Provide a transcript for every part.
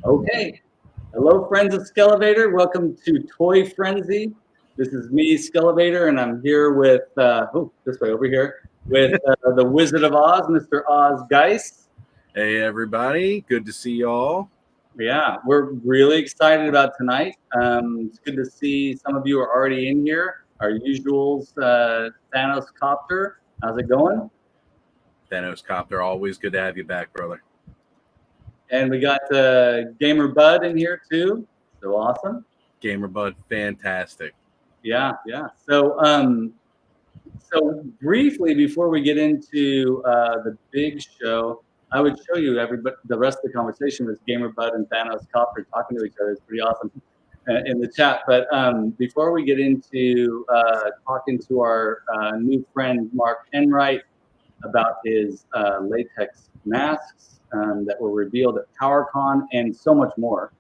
Okay. Hello, friends of Skelevator. Welcome to Toy Frenzy. This is me, Skelevator, and I'm here with, this way over here, with the Wizard of Oz, Mr. Oz Geis. Hey, everybody. Good to see y'all. Yeah, we're really excited about tonight. It's good to see some of you are already in here. Our usuals, Thanos Copter. How's it going? Thanos Copter, always good to have you back, brother. And we got Gamer Bud in here too. So awesome. Gamer Bud, fantastic. Yeah. So briefly, before we get into the big show, I would show you everybody. The rest of the conversation was Gamer Bud and Thanos Copper talking to each other. It's pretty awesome in the chat. But before we get into talking to our new friend Mark Enright about his latex masks that were revealed at PowerCon and so much more,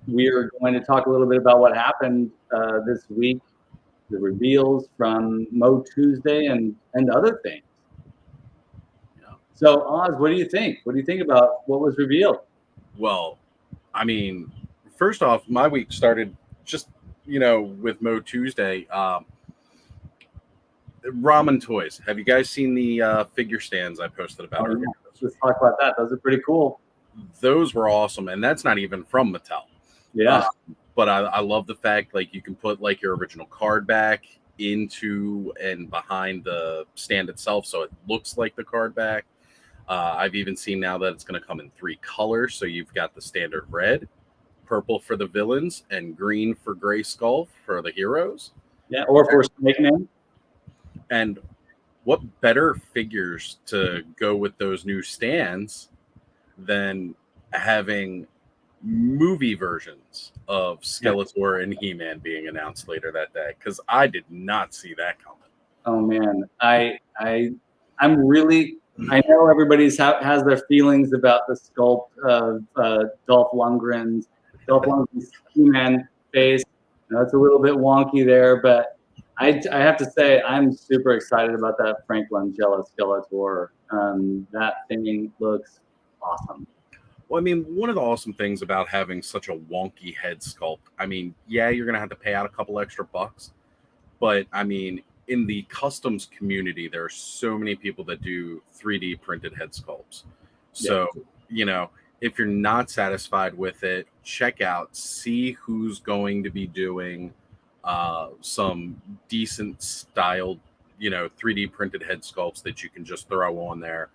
we are going to talk a little bit about what happened this week, the reveals from Mo Tuesday and other things. Yeah. So Oz, what do you think? What do you think about what was revealed? Well, I mean, first off, my week started just, with Mo Tuesday. Ramen Toys. Have you guys seen the figure stands I posted about? Yeah. Let's talk about that. Those are pretty cool. Those were awesome. And that's not even from Mattel. Yeah. But I love the fact, like, you can put, like, your original card back into and behind the stand itself, so it looks like the card back. I've even seen now that it's going to come in 3 colors. So you've got the standard red, purple for the villains, and green for Gray Skull for the heroes. Yeah, or for Snake Man. And what better figures to go with those new stands than having movie versions of Skeletor and He-Man being announced later that day? Because I did not see that coming. Oh man, I'm really. I know everybody's has their feelings about the sculpt of Dolph Lundgren's He-Man face. It's a little bit wonky there, but I have to say I'm super excited about that Frank Langella Skeletor. That thing looks awesome. Well, I mean, one of the awesome things about having such a wonky head sculpt, I mean, yeah, you're going to have to pay out a couple extra bucks, but I mean, in the customs community, there are so many people that do 3D printed head sculpts. So, if you're not satisfied with it, check out, see who's going to be doing some decent styled, 3D printed head sculpts that you can just throw on there.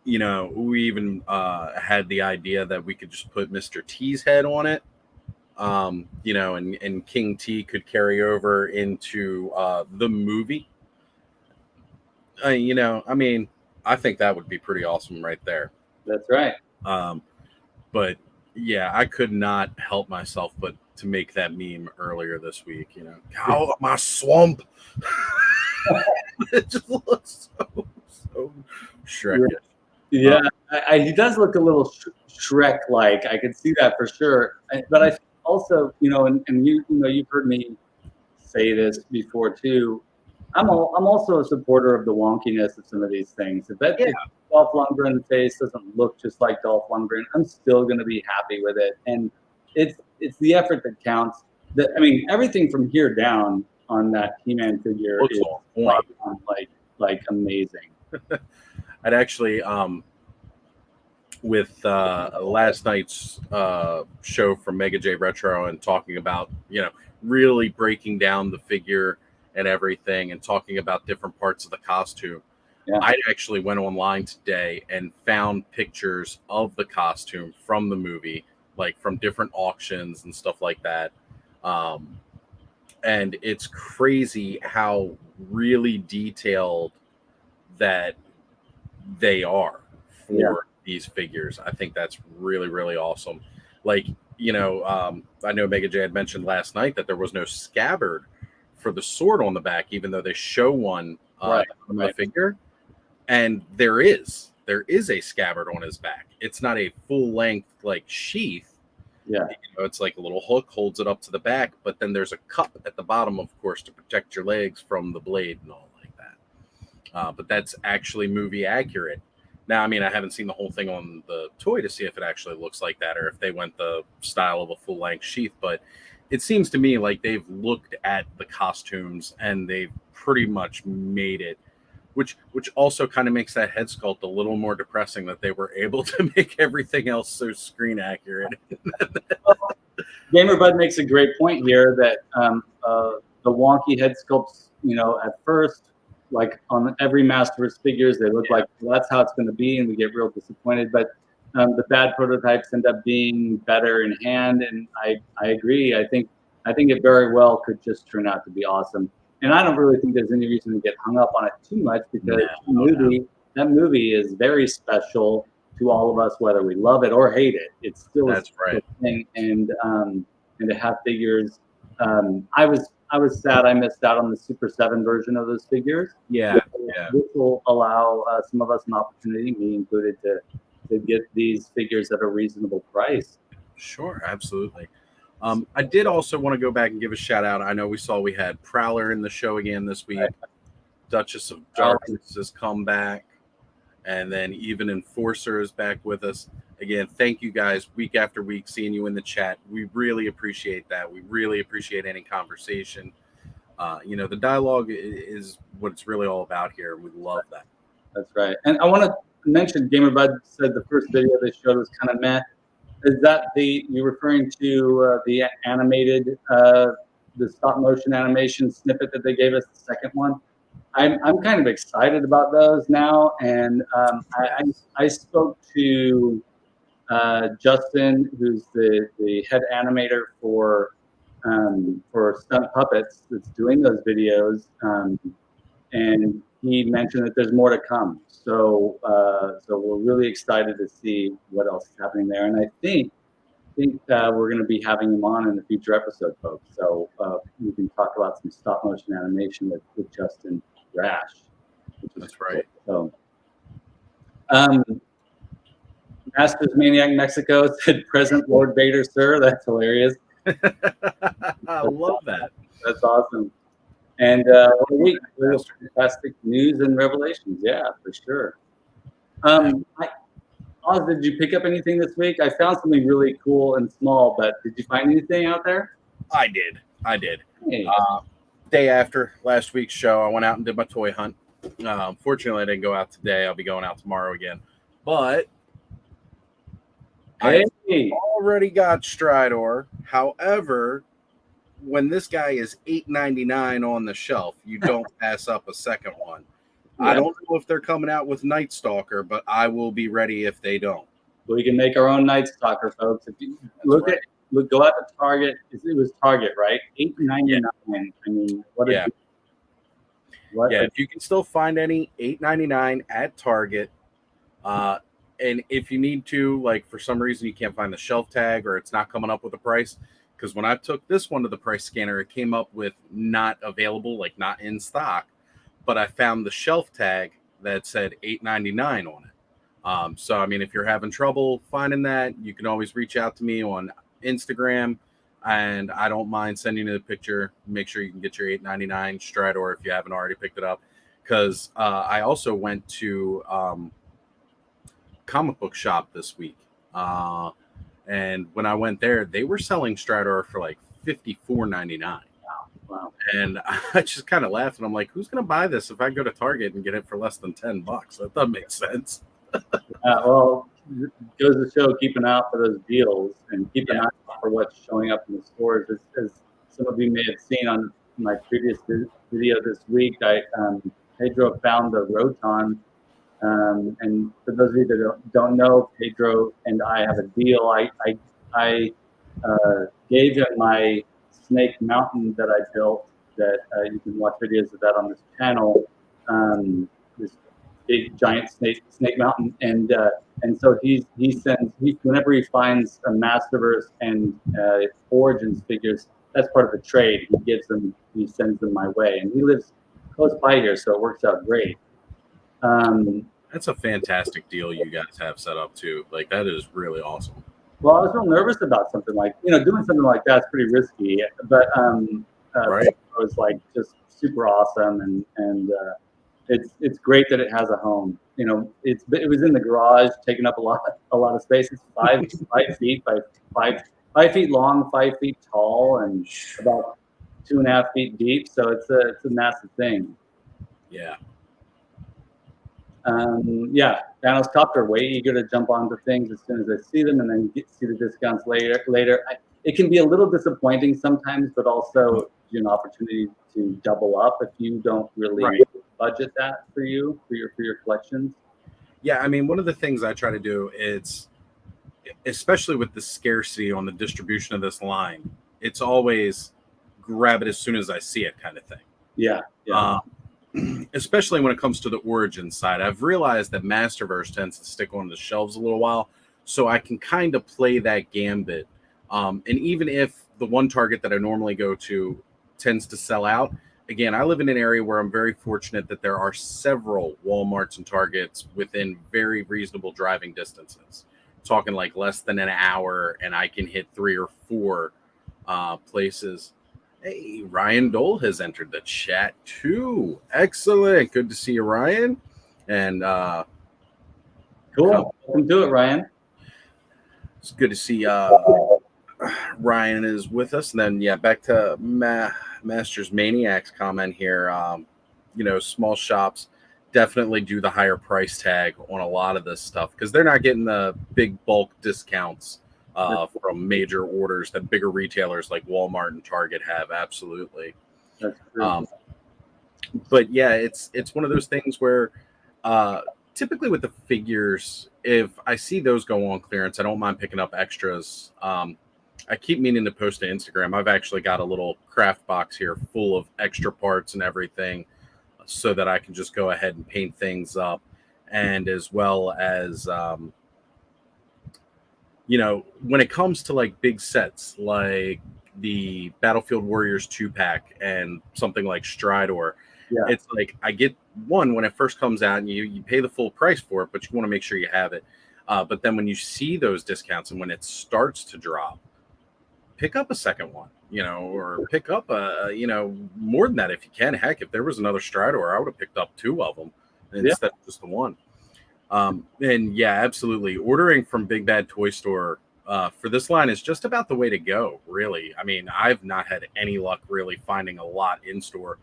We even had the idea that we could just put Mr. T's head on it, and King T could carry over into the movie. I think that would be pretty awesome right there. That's right. But yeah, I could not help myself but to make that meme earlier this week. Out of my swamp. It just looks so Shrek-ish. Yeah, he does look a little Shrek-like. I could see that for sure. But I also, and you've heard me say this before too. I'm also a supporter of the wonkiness of some of these things. If Dolph Lundgren face doesn't look just like Dolph Lundgren, I'm still going to be happy with it. And it's the effort that counts. Everything from here down on that He-Man figure is like amazing. I'd actually, with last night's show from Mega J Retro and talking about, really breaking down the figure and everything and talking about different parts of the costume. Yeah. I actually went online today and found pictures of the costume from the movie, like from different auctions and stuff like that. And it's crazy how really detailed that they are for these figures. I think that's really, really awesome. Like, I know Mega J had mentioned last night that there was no scabbard for the sword on the back, even though they show one on the figure. And there is a scabbard on his back. It's not a full length like sheath. Yeah. It's like a little hook holds it up to the back, but then there's a cup at the bottom, of course, to protect your legs from the blade and all like that. But that's actually movie accurate. Now, I mean, I haven't seen the whole thing on the toy to see if it actually looks like that or if they went the style of a full-length sheath, but it seems to me like they've looked at the costumes and they've pretty much made it, which also kind of makes that head sculpt a little more depressing that they were able to make everything else so screen accurate. GamerBud makes a great point here that the wonky head sculpts, you know, at first, like on every Masterverse figures, they look like, well, that's how it's going to be, and we get real disappointed. But the bad prototypes end up being better in hand, and I agree. I think it very well could just turn out to be awesome. And I don't really think there's any reason to get hung up on it too much, because that movie is very special to all of us, whether we love it or hate it. It's still a thing, and to have figures. I was sad I missed out on the Super 7 version of those figures. Yeah, Which will allow some of us an opportunity, me included, to get these figures at a reasonable price. Sure, absolutely. I did also want to go back and give a shout out. I know we had Prowler in the show again this week. Duchess of Darkness has come back, and then even Enforcer is back with us. Again, thank you guys week after week, seeing you in the chat. We really appreciate that. We really appreciate any conversation. You know, the dialogue is what it's really all about here. We love that. That's right. And I want to mention, GamerBud said the first video they showed was kind of meh. Is that you're referring to the animated, the stop motion animation snippet that they gave us, the second one? I'm kind of excited about those now, and I spoke to Justin, who's the head animator for Stunt Puppets, that's doing those videos, and he mentioned that there's more to come. So we're really excited to see what else is happening there, and I think we're going to be having him on in a future episode, folks. So we can talk about some stop motion animation with Justin Rash. That's right. So, Masters Maniac Mexico said, "Present Lord Vader, sir." That's hilarious. I love that. That's awesome. And fantastic news and revelations. Yeah, for sure. Oz, did you pick up anything this week? I found something really cool and small, but did you find anything out there? I did. Hey. Day after last week's show, I went out and did my toy hunt. Unfortunately, I didn't go out today. I'll be going out tomorrow again. But I already got Stridor. However, when this guy is $8.99 on the shelf, you don't pass up a second one. Yeah. I don't know if they're coming out with Night Stalker, but I will be ready if they don't. We can make our own Night Stalker, folks. If you go out to Target. It was Target, right? $8.99. Yeah. I mean, what? Yeah. If you can still find any, $8.99 at Target. And if you need to, like, for some reason you can't find the shelf tag or it's not coming up with a price, because when I took this one to the price scanner, it came up with not available, like not in stock. But I found the shelf tag that said $8.99 on it. So, I mean, if you're having trouble finding that, you can always reach out to me on Instagram, and I don't mind sending you the picture. Make sure you can get your $8.99 Stridor if you haven't already picked it up. Because I also went to comic book shop this week. And when I went there, they were selling Stridor for like $54.99. Wow. And I just kind of laughed, and I'm like, who's going to buy this if I go to Target and get it for less than $10? That doesn't make sense. Well, it goes to show, keep an eye out for those deals and keep an eye out for what's showing up in the stores. As some of you may have seen on my previous video this week, Pedro found the Roton. And for those of you that don't know, Pedro and I have a deal. I gave him my Snake Mountain that I built, that you can watch videos of that on this channel, this big giant snake mountain, and so he sends whenever he finds a Masterverse and Origins figures, that's part of the trade. He sends them my way, and he lives close by here, so it works out great. That's a fantastic deal you guys have set up too. Like, that is really awesome. Well, I was real nervous about something like, doing something like that's pretty risky, but right. It was like just super awesome, and it's great that it has a home. you know, it was in the garage, taking up a lot of space. It's 5 feet by 5 feet long, 5 feet tall, and about 2.5 feet deep. So it's a massive thing. Yeah. Yeah, Thanos Copter, way eager to jump onto things as soon as I see them, and then see the discounts later. It can be a little disappointing sometimes, but also an opportunity to double up if you don't really budget that for your collections. Yeah, I mean, one of the things I try to do is, especially with the scarcity on the distribution of this line, it's always grab it as soon as I see it kind of thing. Yeah. Especially when it comes to the origin side. I've realized that Masterverse tends to stick on the shelves a little while, so I can kind of play that gambit. And even if the one Target that I normally go to tends to sell out, again, I live in an area where I'm very fortunate that there are several Walmarts and Targets within very reasonable driving distances. Talking like less than an hour, and I can hit 3 or 4 places. Hey, Ryan Dole has entered the chat too. Excellent. Good to see you, Ryan. And cool. Welcome to it, Ryan. It's good to see Ryan is with us. And then, yeah, back to Masters Maniacs comment here. You know, small shops definitely do the higher price tag on a lot of this stuff because they're not getting the big bulk discounts from major orders that bigger retailers like Walmart and Target have. Absolutely. That's true. But yeah, it's one of those things where typically with the figures, if I see those go on clearance, I don't mind picking up extras. I keep meaning to post to Instagram. I've actually got a little craft box here full of extra parts and everything so that I can just go ahead and paint things up. And as well as, you know, when it comes to like big sets, like the Battlefield Warriors 2-pack and something like Stridor, it's like I get one when it first comes out and you pay the full price for it, but you want to make sure you have it. But then when you see those discounts and when it starts to drop, pick up a second one, you know, or pick up you know, more than that if you can. Heck, if there was another Stridor, I would have picked up 2 of them instead of just the one. And yeah, absolutely. Ordering from Big Bad Toy Store for this line is just about the way to go, really. I mean, I've not had any luck really finding a lot in store.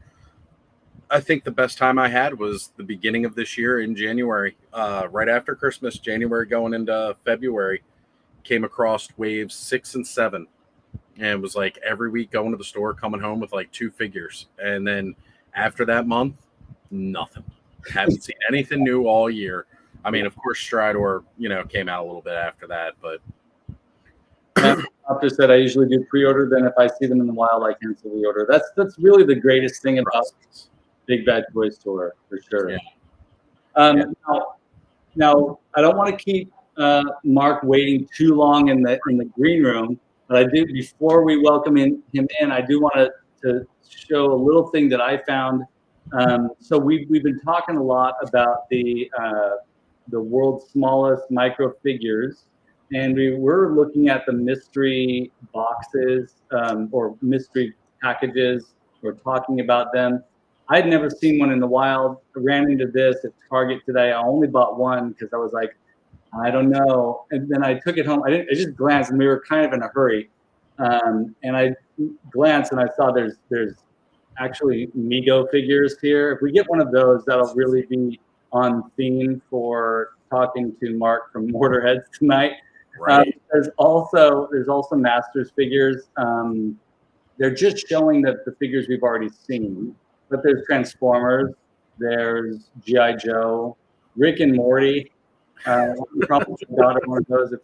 I think the best time I had was the beginning of this year in January, right after Christmas, January going into February, came across waves 6 and 7 and was like every week going to the store, coming home with like 2 figures. And then after that month, nothing. Haven't seen anything new all year. I mean, of course, Stridor, you know, came out a little bit after that, but. After said, I usually do pre-order. Then if I see them in the wild, I cancel the order. That's really the greatest thing about Big Bad Toy Store, for sure. Yeah. Now, I don't want to keep Mark waiting too long in the green room, but I do, before we welcome him in, I do want to show a little thing that I found. So we've been talking a lot about the world's smallest micro figures, and we were looking at the mystery boxes or mystery packages. We're talking about them. I'd never seen one in the wild. I ran into this at Target today. I only bought one because I was like, I don't know. And then I took it home. I just glanced, and we were kind of in a hurry. And I glanced, and I saw there's actually Mego figures here. If we get one of those, that'll really be on theme for talking to Mark from Mortar Heads tonight. Right. There's also Masters figures. They're just showing that the figures we've already seen. But there's Transformers, there's G.I. Joe, Rick and Morty. Probably got one of those if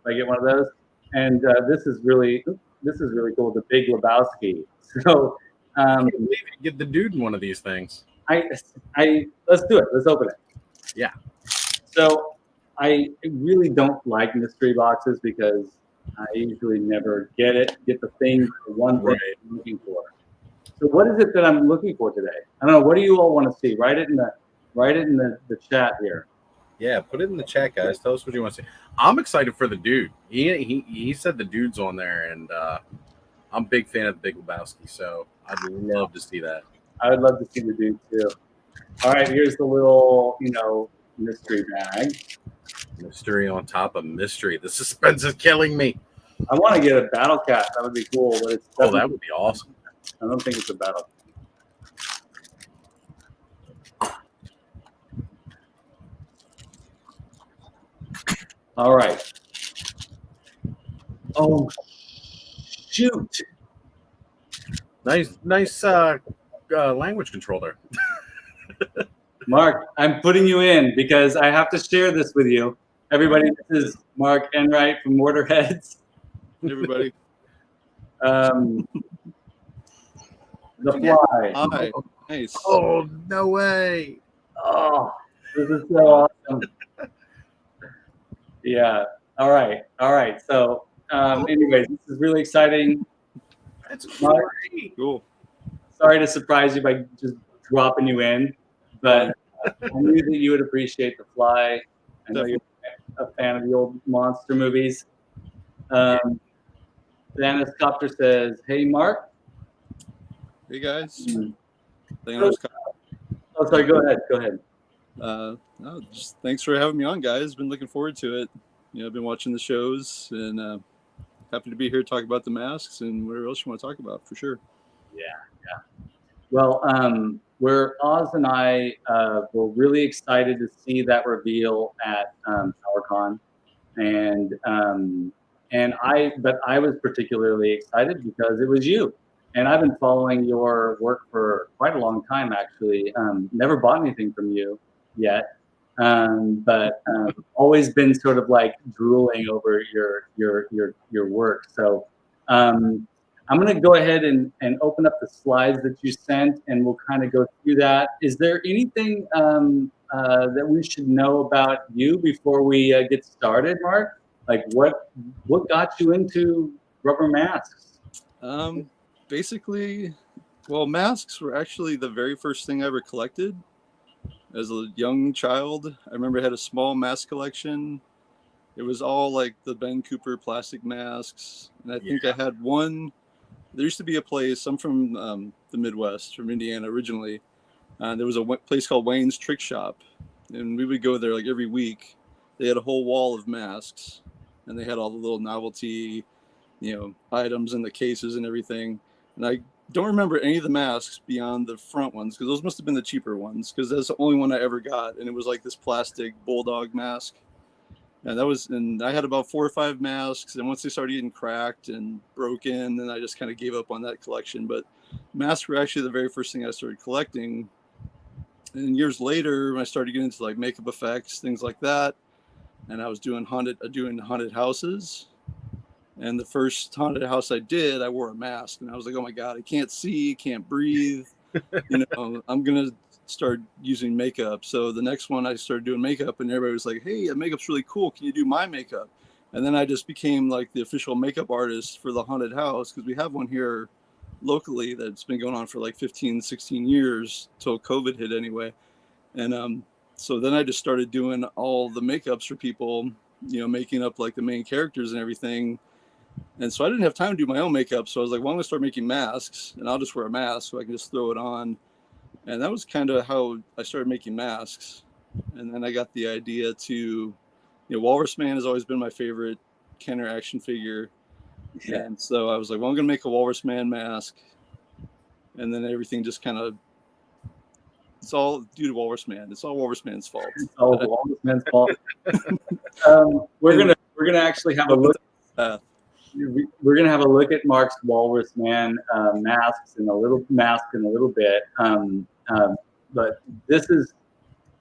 I get one of those. And this is really cool. The Big Lebowski. So Get the dude in one of these things. let's do it. Let's open it. Yeah. So I really don't like mystery boxes because I usually never get the thing, the one thing I'm looking for. So what is it that I'm looking for today? I don't know. What do you all want to see? Write it in the chat here. Yeah, put it in the chat, guys. Tell us what you want to see. I'm excited for the dude. He said the dude's on there, and I'm a big fan of the Big Lebowski, so I'd love to see that. I would love to see the dude too. All right, here's the little, mystery bag. Mystery on top of mystery. The suspense is killing me. I want to get a battle cat. That would be cool. But it's Oh, that would be awesome. I don't think it's a battle. All right. Oh, shoot. Nice language control there. Mark, I'm putting you in because I have to share this with you. Everybody, this is Mark Enright from Mortar Heads. Everybody. The Fly. Hi. Nice. Oh, no way. Oh, this is so awesome. Yeah. All right. So, anyways, this is really exciting. That's Mark, Cool. sorry to surprise you by just dropping you in, but I knew that you would appreciate The Fly. I know you're a fan of the old monster movies. Dennis Copter says, "Hey, Mark." Hey guys. Oh, sorry. Go ahead. No, just thanks for having me on, guys. Been looking forward to it. I've been watching the shows and happy to be here to talk about the masks and whatever else you want to talk about for sure. Yeah. Well, Oz and I were really excited to see that reveal at PowerCon, but I was particularly excited because it was you, and I've been following your work for quite a long time, actually. Never bought anything from you yet, but always been sort of like drooling over your work. So. I'm going to go ahead and open up the slides that you sent, and we'll kind of go through that. Is there anything that we should know about you before we get started, Mark? Like what got you into rubber masks? Basically, well, masks were actually the very first thing I ever collected as a young child. I remember I had a small mask collection. It was all like the Ben Cooper plastic masks, and I think I had one. There used to be a place, I'm from the Midwest, from Indiana originally. There was a place called Wayne's Trick Shop, and we would go there like every week. They had a whole wall of masks, and they had all the little novelty, items in the cases and everything. And I don't remember any of the masks beyond the front ones, because those must have been the cheaper ones, because that's the only one I ever got, and it was like this plastic bulldog mask. And I had about 4 or 5 masks, and once they started getting cracked and broken, then I just kind of gave up on that collection. But masks were actually the very first thing I started collecting. And years later, when I started getting into like makeup effects, things like that, and I was doing haunted houses. And the first haunted house I did, I wore a mask, and I was like, oh my God, I can't see, can't breathe. I'm gonna start using makeup. So the next one I started doing makeup, and everybody was like, hey, makeup's really cool, can you do my makeup? And then I just became like the official makeup artist for the haunted house, because we have one here locally that's been going on for like 15-16 years till COVID hit anyway. And so then I just started doing all the makeups for people, making up like the main characters and everything. And so I didn't have time to do my own makeup, so I was like, well, I'm gonna start making masks, and I'll just wear a mask so I can just throw it on. And that was kind of how I started making masks. And then I got the idea to, Walrus Man has always been my favorite Kenner action figure. Yeah. And so I was like, well, I'm going to make a Walrus Man mask. And then everything just kind of, it's all due to Walrus Man. It's all Walrus Man's fault. It's all Walrus Man's fault. We're gonna actually have a look. We're gonna have a look at Mark's Walrus Man masks in a little bit. But this is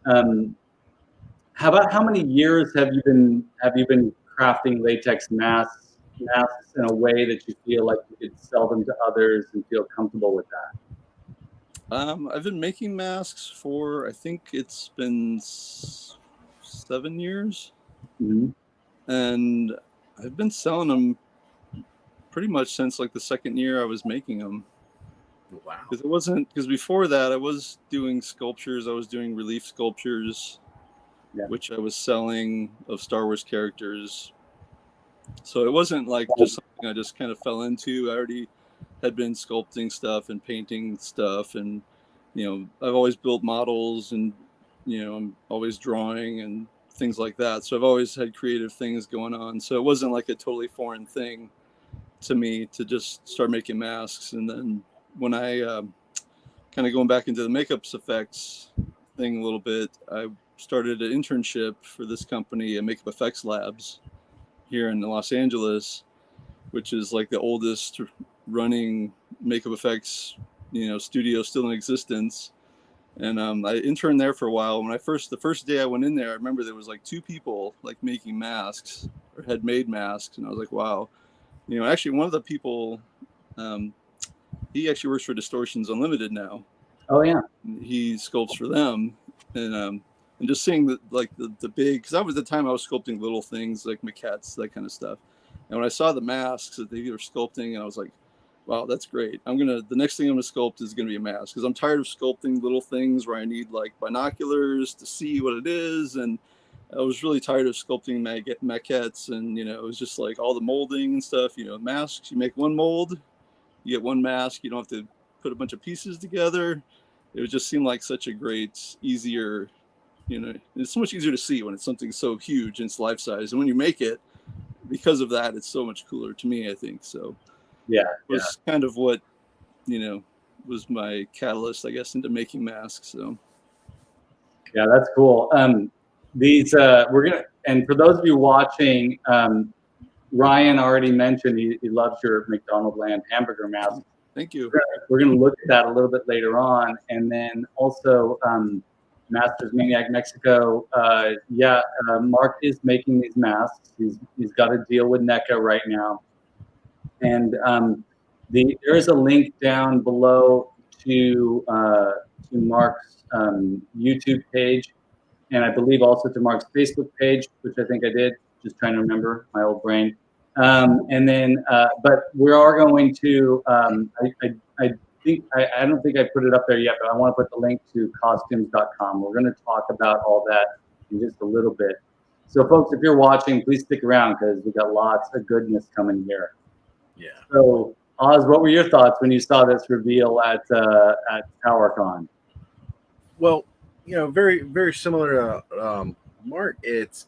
how many years have you been crafting latex masks in a way that you feel like you could sell them to others and feel comfortable with that? I've been making masks for, I think it's been 7 years. Mm-hmm. And I've been selling them pretty much since like the second year I was making them. Wow. Because before that I was doing sculptures, I was doing relief sculptures, which I was selling of Star Wars characters. So it wasn't like just something I just kind of fell into. I already had been sculpting stuff and painting stuff, and I've always built models and I'm always drawing and things like that. So I've always had creative things going on. So it wasn't like a totally foreign thing to me to just start making masks. And then when I kind of going back into the makeups effects thing a little bit, I started an internship for this company at Makeup Effects Labs here in Los Angeles, which is like the oldest running makeup effects, studio still in existence. And I interned there for a while. When the first day I went in there, I remember there was like 2 people like making masks or had made masks, and I was like, wow. Actually, one of the people, he actually works for Distortions Unlimited now. Oh yeah. He sculpts for them, and just seeing the big, because that was the time I was sculpting little things like maquettes, that kind of stuff. And when I saw the masks that they were sculpting, and I was like, wow, that's great. The next thing I'm gonna sculpt is gonna be a mask, because I'm tired of sculpting little things where I need like binoculars to see what it is, and I was really tired of sculpting maquettes, and it was just like all the molding and stuff. Masks, you make one mold, you get one mask, you don't have to put a bunch of pieces together. It would just seem like such a great, easier, it's so much easier to see when it's something so huge and it's life size. And when you make it, because of that, it's so much cooler to me, I think. So Yeah. it was kind of what, was my catalyst, I guess, into making masks. So yeah, that's cool. These we're gonna, and for those of you watching, Ryan already mentioned he loves your McDonald Land hamburger mask. thank you. We're gonna look at that a little bit later on, and then also Masters Maniac Mexico. Mark is making these masks. He's got a deal with NECA right now, and there is a link down below to Mark's YouTube page, and I believe also to Mark's Facebook page, which I think I did. Just trying to remember my old brain. And then, but we are going to. I don't think I put it up there yet, but I want to put the link to costumes.com. We're going to talk about all that in just a little bit. So, folks, if you're watching, please stick around because we got lots of goodness coming here. Yeah. So, Oz, what were your thoughts when you saw this reveal at TowerCon? Well, very, very similar to Mark. It's,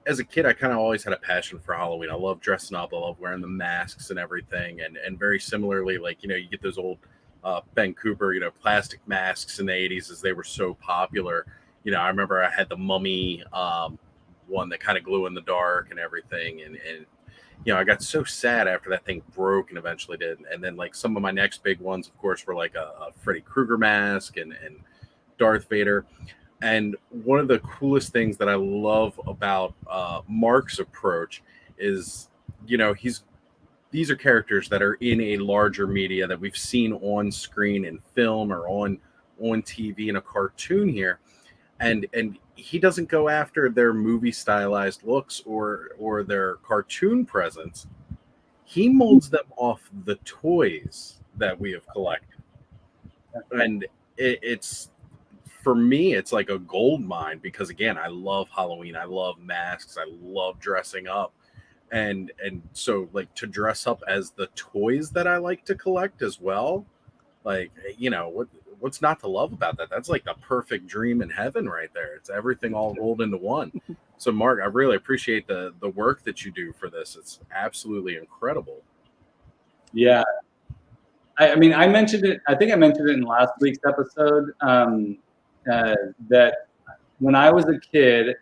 as a kid, I kind of always had a passion for Halloween. I love dressing up. I love wearing the masks and everything. And very similarly, like, you get those old Ben Cooper, plastic masks in the 80s as they were so popular. I remember I had the Mummy one that kind of glue in the dark and everything. And I got so sad after that thing broke and eventually did. And then, like, some of my next big ones, of course, were like a Freddy Krueger mask and Darth Vader. And one of the coolest things that I love about Mark's approach is, these are characters that are in a larger media that we've seen on screen in film or on TV in a cartoon here. And he doesn't go after their movie stylized looks or their cartoon presence. He molds them off the toys that we have collected. And it's, for me, it's like a gold mine because, again, I love Halloween. I love masks. I love dressing up. And so, like, to dress up as the toys that I like to collect as well, like, what's not to love about that? That's like the perfect dream in heaven right there. It's everything all rolled into one. So, Mark, I really appreciate the work that you do for this. It's absolutely incredible. Yeah. I mean, I mentioned it. I think I mentioned it in last week's episode. That when I was a kid,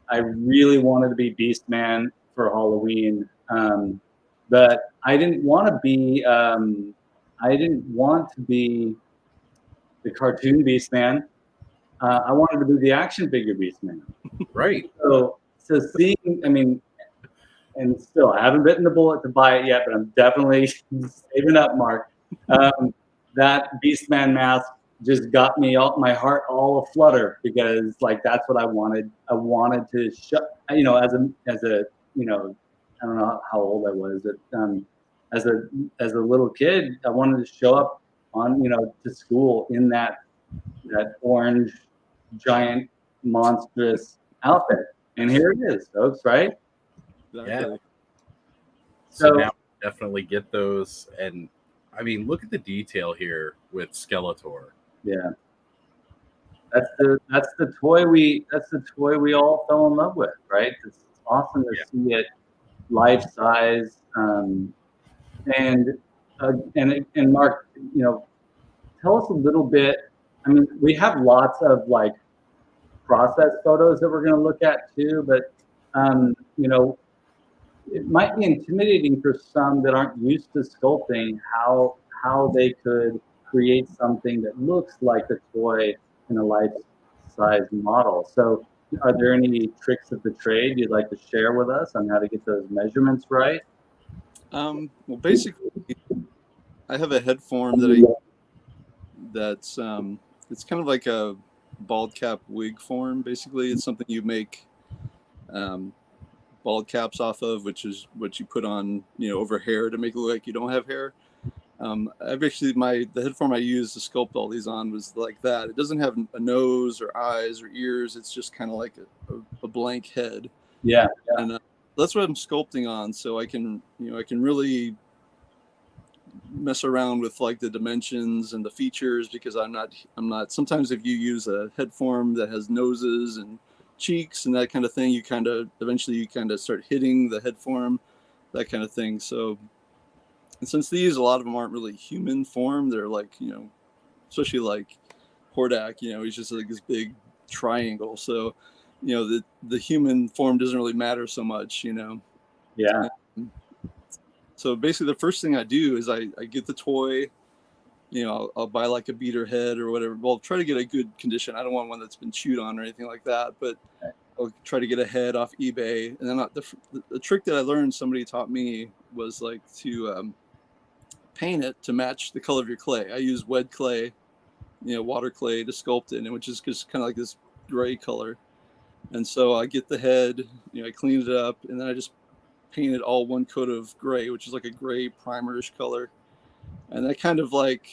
I really wanted to be Beastman for Halloween, but I didn't want to be. I didn't want to be the cartoon Beastman. I wanted to be the action figure Beastman. Right. So seeing, I mean, and still, I haven't bitten the bullet to buy it yet, but I'm definitely saving up, Mark. That Beastman mask just got me my heart all aflutter because, like, that's what I wanted. I wanted to show, as a I don't know how old I was, but as a little kid, I wanted to show up on to school in that orange giant monstrous outfit, and here it is, folks. Right? Exactly. Yeah. So now definitely get those, and I mean, look at the detail here with Skeletor. Yeah. That's the toy we all fell in love with, right? It's awesome to see it life size. And Mark, tell us a little bit. I mean, we have lots of like process photos that we're going to look at too, but it might be intimidating for some that aren't used to sculpting how they could create something that looks like a toy in a life-size model. So, are there any tricks of the trade you'd like to share with us on how to get those measurements right? Well, basically, I have a head form that's it's kind of like a bald cap wig form. Basically, it's something you make bald caps off of, which is what you put on, over hair to make it look like you don't have hair. I've actually the head form I used to sculpt all these on was like that. It doesn't have a nose or eyes or ears. It's just kind of like a blank head. Yeah. And that's what I'm sculpting on. So I can really mess around with like the dimensions and the features, because I'm not. Sometimes if you use a head form that has noses and cheeks and that kind of thing, eventually you start hitting the head form, that kind of thing. So, and since a lot of them aren't really human form, they're like, especially like Hordak, he's just like this big triangle. So, the human form doesn't really matter so much, Yeah. So basically the first thing I do is I get the toy, I'll buy like a beater head or whatever. Well, try to get a good condition. I don't want one that's been chewed on or anything like that, but I'll try to get a head off eBay. And then the trick that I learned, somebody taught me, was like to paint it to match the color of your clay. I use wet clay, water clay to sculpt it, which is just kind of like this gray color. And so I get the head, I clean it up, and then I just paint it all one coat of gray, which is like a gray primerish color. And that kind of like,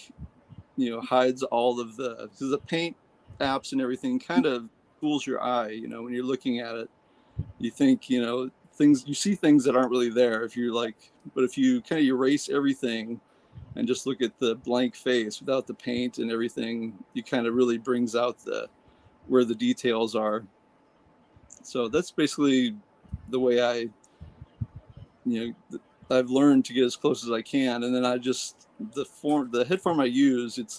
hides all of the paint apps and everything kind of fools your eye, when you're looking at it. You think, you see things that aren't really there if you kind of erase everything and just look at the blank face without the paint and everything, you kind of really brings out where the details are. So that's basically the way I've learned to get as close as I can. And then the head form I use, it's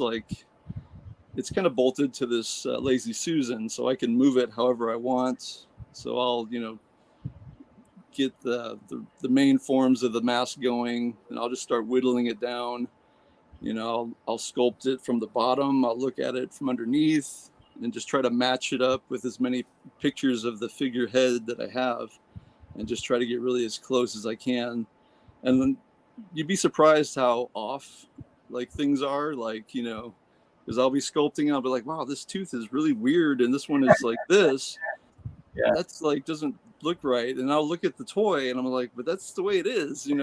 kind of bolted to this Lazy Susan, so I can move it however I want. So I'll, get the main forms of the mask going, and I'll just start whittling it down. I'll sculpt it from the bottom. I'll look at it from underneath and just try to match it up with as many pictures of the figurehead that I have, and just try to get really as close as I can. And then you'd be surprised how off like things are, because I'll be sculpting and I'll be like, wow, this tooth is really weird, and this one is like this. Yeah. That's like doesn't look right. And I'll look at the toy and I'm like, but that's the way it is, I'm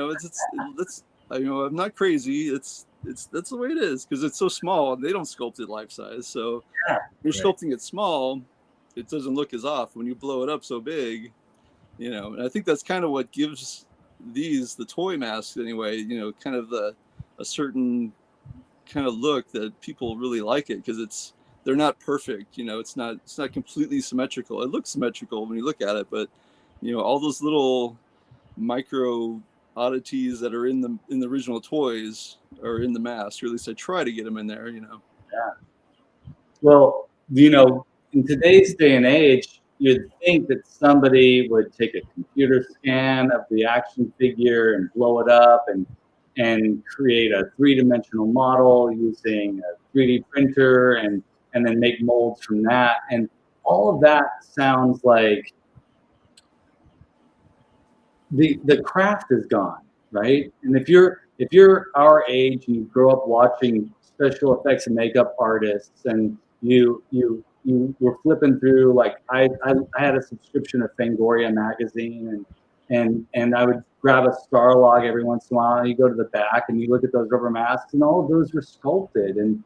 not crazy. That's the way it is, because it's so small and they don't sculpt it life size. So you're sculpting it small, it doesn't look as off. When you blow it up so big, and I think that's kind of what gives the toy masks anyway, kind of a certain kind of look that people really like it, because they're not perfect, it's not completely symmetrical. It looks symmetrical when you look at it, but all those little micro oddities that are in the original toys are in the mask, or at least I try to get them in there. Yeah. Well, in today's day and age, you'd think that somebody would take a computer scan of the action figure and blow it up and create a three-dimensional model using a 3D printer and then make molds from that. And all of that sounds like the craft is gone, right? And if you're our age and you grow up watching special effects and makeup artists, and you were flipping through, like I had a subscription of Fangoria magazine, and I would grab a star log every once in a while, and you go to the back and you look at those rubber masks, and all of those were sculpted, and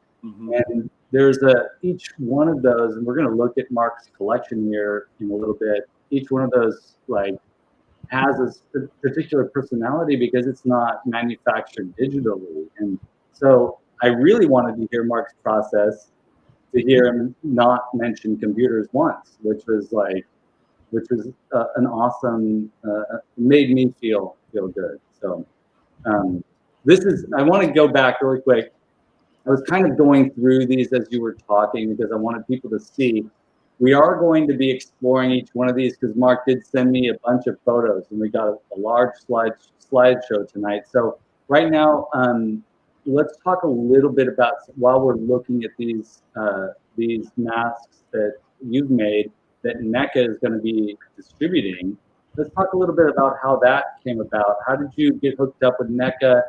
there's each one of those, and we're going to look at Mark's collection here in a little bit. Each one of those has a particular personality because it's not manufactured digitally. And so I really wanted to hear Mark's process to hear him not mention computers once, which was an awesome, made me feel good. So I want to go back really quick. I was kind of going through these as you were talking because I wanted people to see. We are going to be exploring each one of these because Mark did send me a bunch of photos, and we got a large slideshow tonight. So right now, let's talk a little bit about, while we're looking at these masks that you've made that NECA is going to be distributing. Let's talk a little bit about how that came about. How did you get hooked up with NECA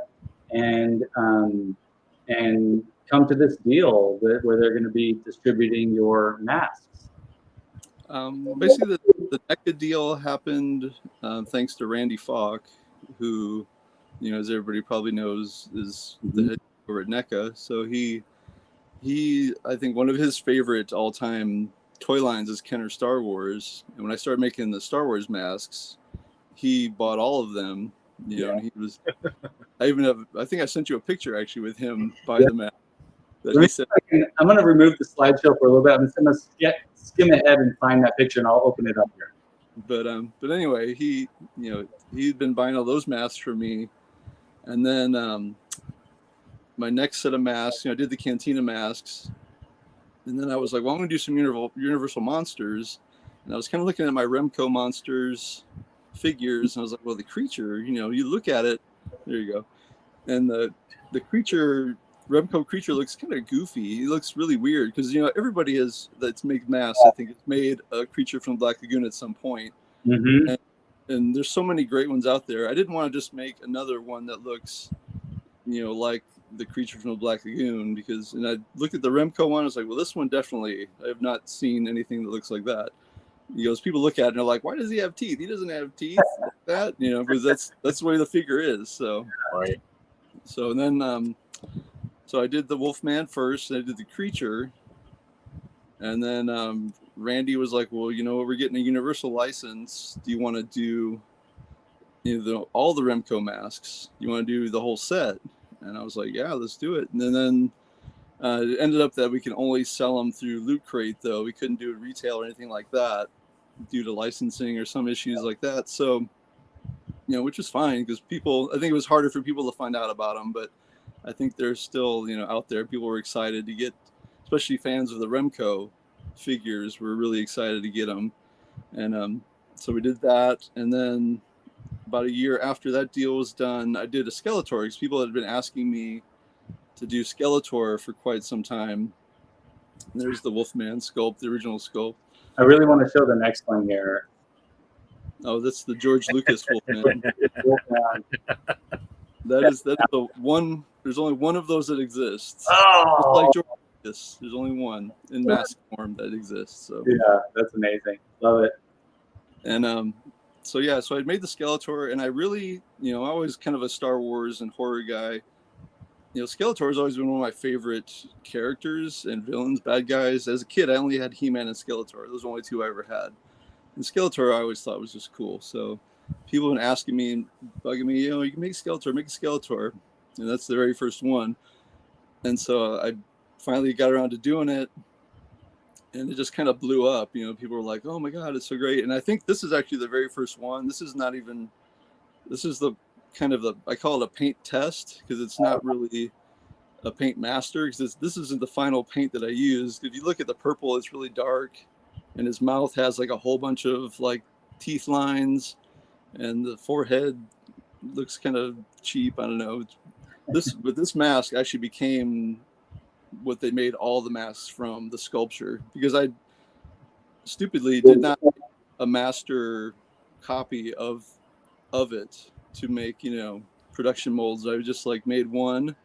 and come to this deal where they're going to be distributing your masks? Basically, the NECA deal happened thanks to Randy Falk, who, as everybody probably knows, is the head over at NECA. So he, I think one of his favorite all-time toy lines is Kenner Star Wars. And when I started making the Star Wars masks, he bought all of them. And he was. I think I sent you a picture actually with him buying the mask. I'm going to remove the slideshow for a little bit. I'm just going to skim ahead and find that picture, and I'll open it up here. But anyway, he'd been buying all those masks for me, and then my next set of masks, I did the Cantina masks, and then I was like, well, I'm going to do some Universal Monsters, and I was kind of looking at my Remco Monsters figures, and I was like, well, the creature, you look at it, there you go, and the creature. Remco creature looks kind of goofy. He looks really weird because everybody that's made masks, I think, has made a creature from Black Lagoon at some point. Mm-hmm. And there's so many great ones out there. I didn't want to just make another one that looks, like the creature from the Black Lagoon and I looked at the Remco one. I was like, well, this one definitely. I have not seen anything that looks like that. As people look at it and they're like, why does he have teeth? He doesn't have teeth like that, because that's the way the figure is. So right. So and then. So I did the Wolfman first, and I did the creature, and then Randy was like, "Well, we're getting a Universal license. Do you want to do, all the Remco masks? You want to do the whole set?" And I was like, "Yeah, let's do it." And then it ended up that we can only sell them through Loot Crate, though we couldn't do it retail or anything like that due to licensing or some issues like that. So, which was fine because I think it was harder for people to find out about them, but I think they're still, out there. People were excited to get, especially fans of the Remco figures were really excited to get them. And so we did that. And then about a year after that deal was done, I did a Skeletor because people had been asking me to do Skeletor for quite some time. And there's the Wolfman sculpt, the original sculpt. I really want to show the next one here. Oh, that's the George Lucas Wolfman. That's the one. There's only one of those that exists. Oh, just like George Lucas, there's only one in mask form that exists. So yeah, that's amazing. Love it. And so I made the Skeletor, and I really, I'm always kind of a Star Wars and horror guy. Skeletor has always been one of my favorite characters and villains, bad guys. As a kid, I only had He-Man and Skeletor. Those are the only two I ever had. And Skeletor I always thought was just cool. So people have been asking me and bugging me, you can make a Skeletor. And that's the very first one. And so I finally got around to doing it. And it just kind of blew up. People were like, oh my God, it's so great. And I think this is actually the very first one. This is the kind of I call it a paint test because it's not really a paint master because this isn't the final paint that I used. If you look at the purple, it's really dark. And his mouth has like a whole bunch of like teeth lines. And the forehead looks kind of cheap. I don't know. This mask actually became what they made all the masks from, the sculpture, because I stupidly did not make a master copy of it to make, production molds. I just made one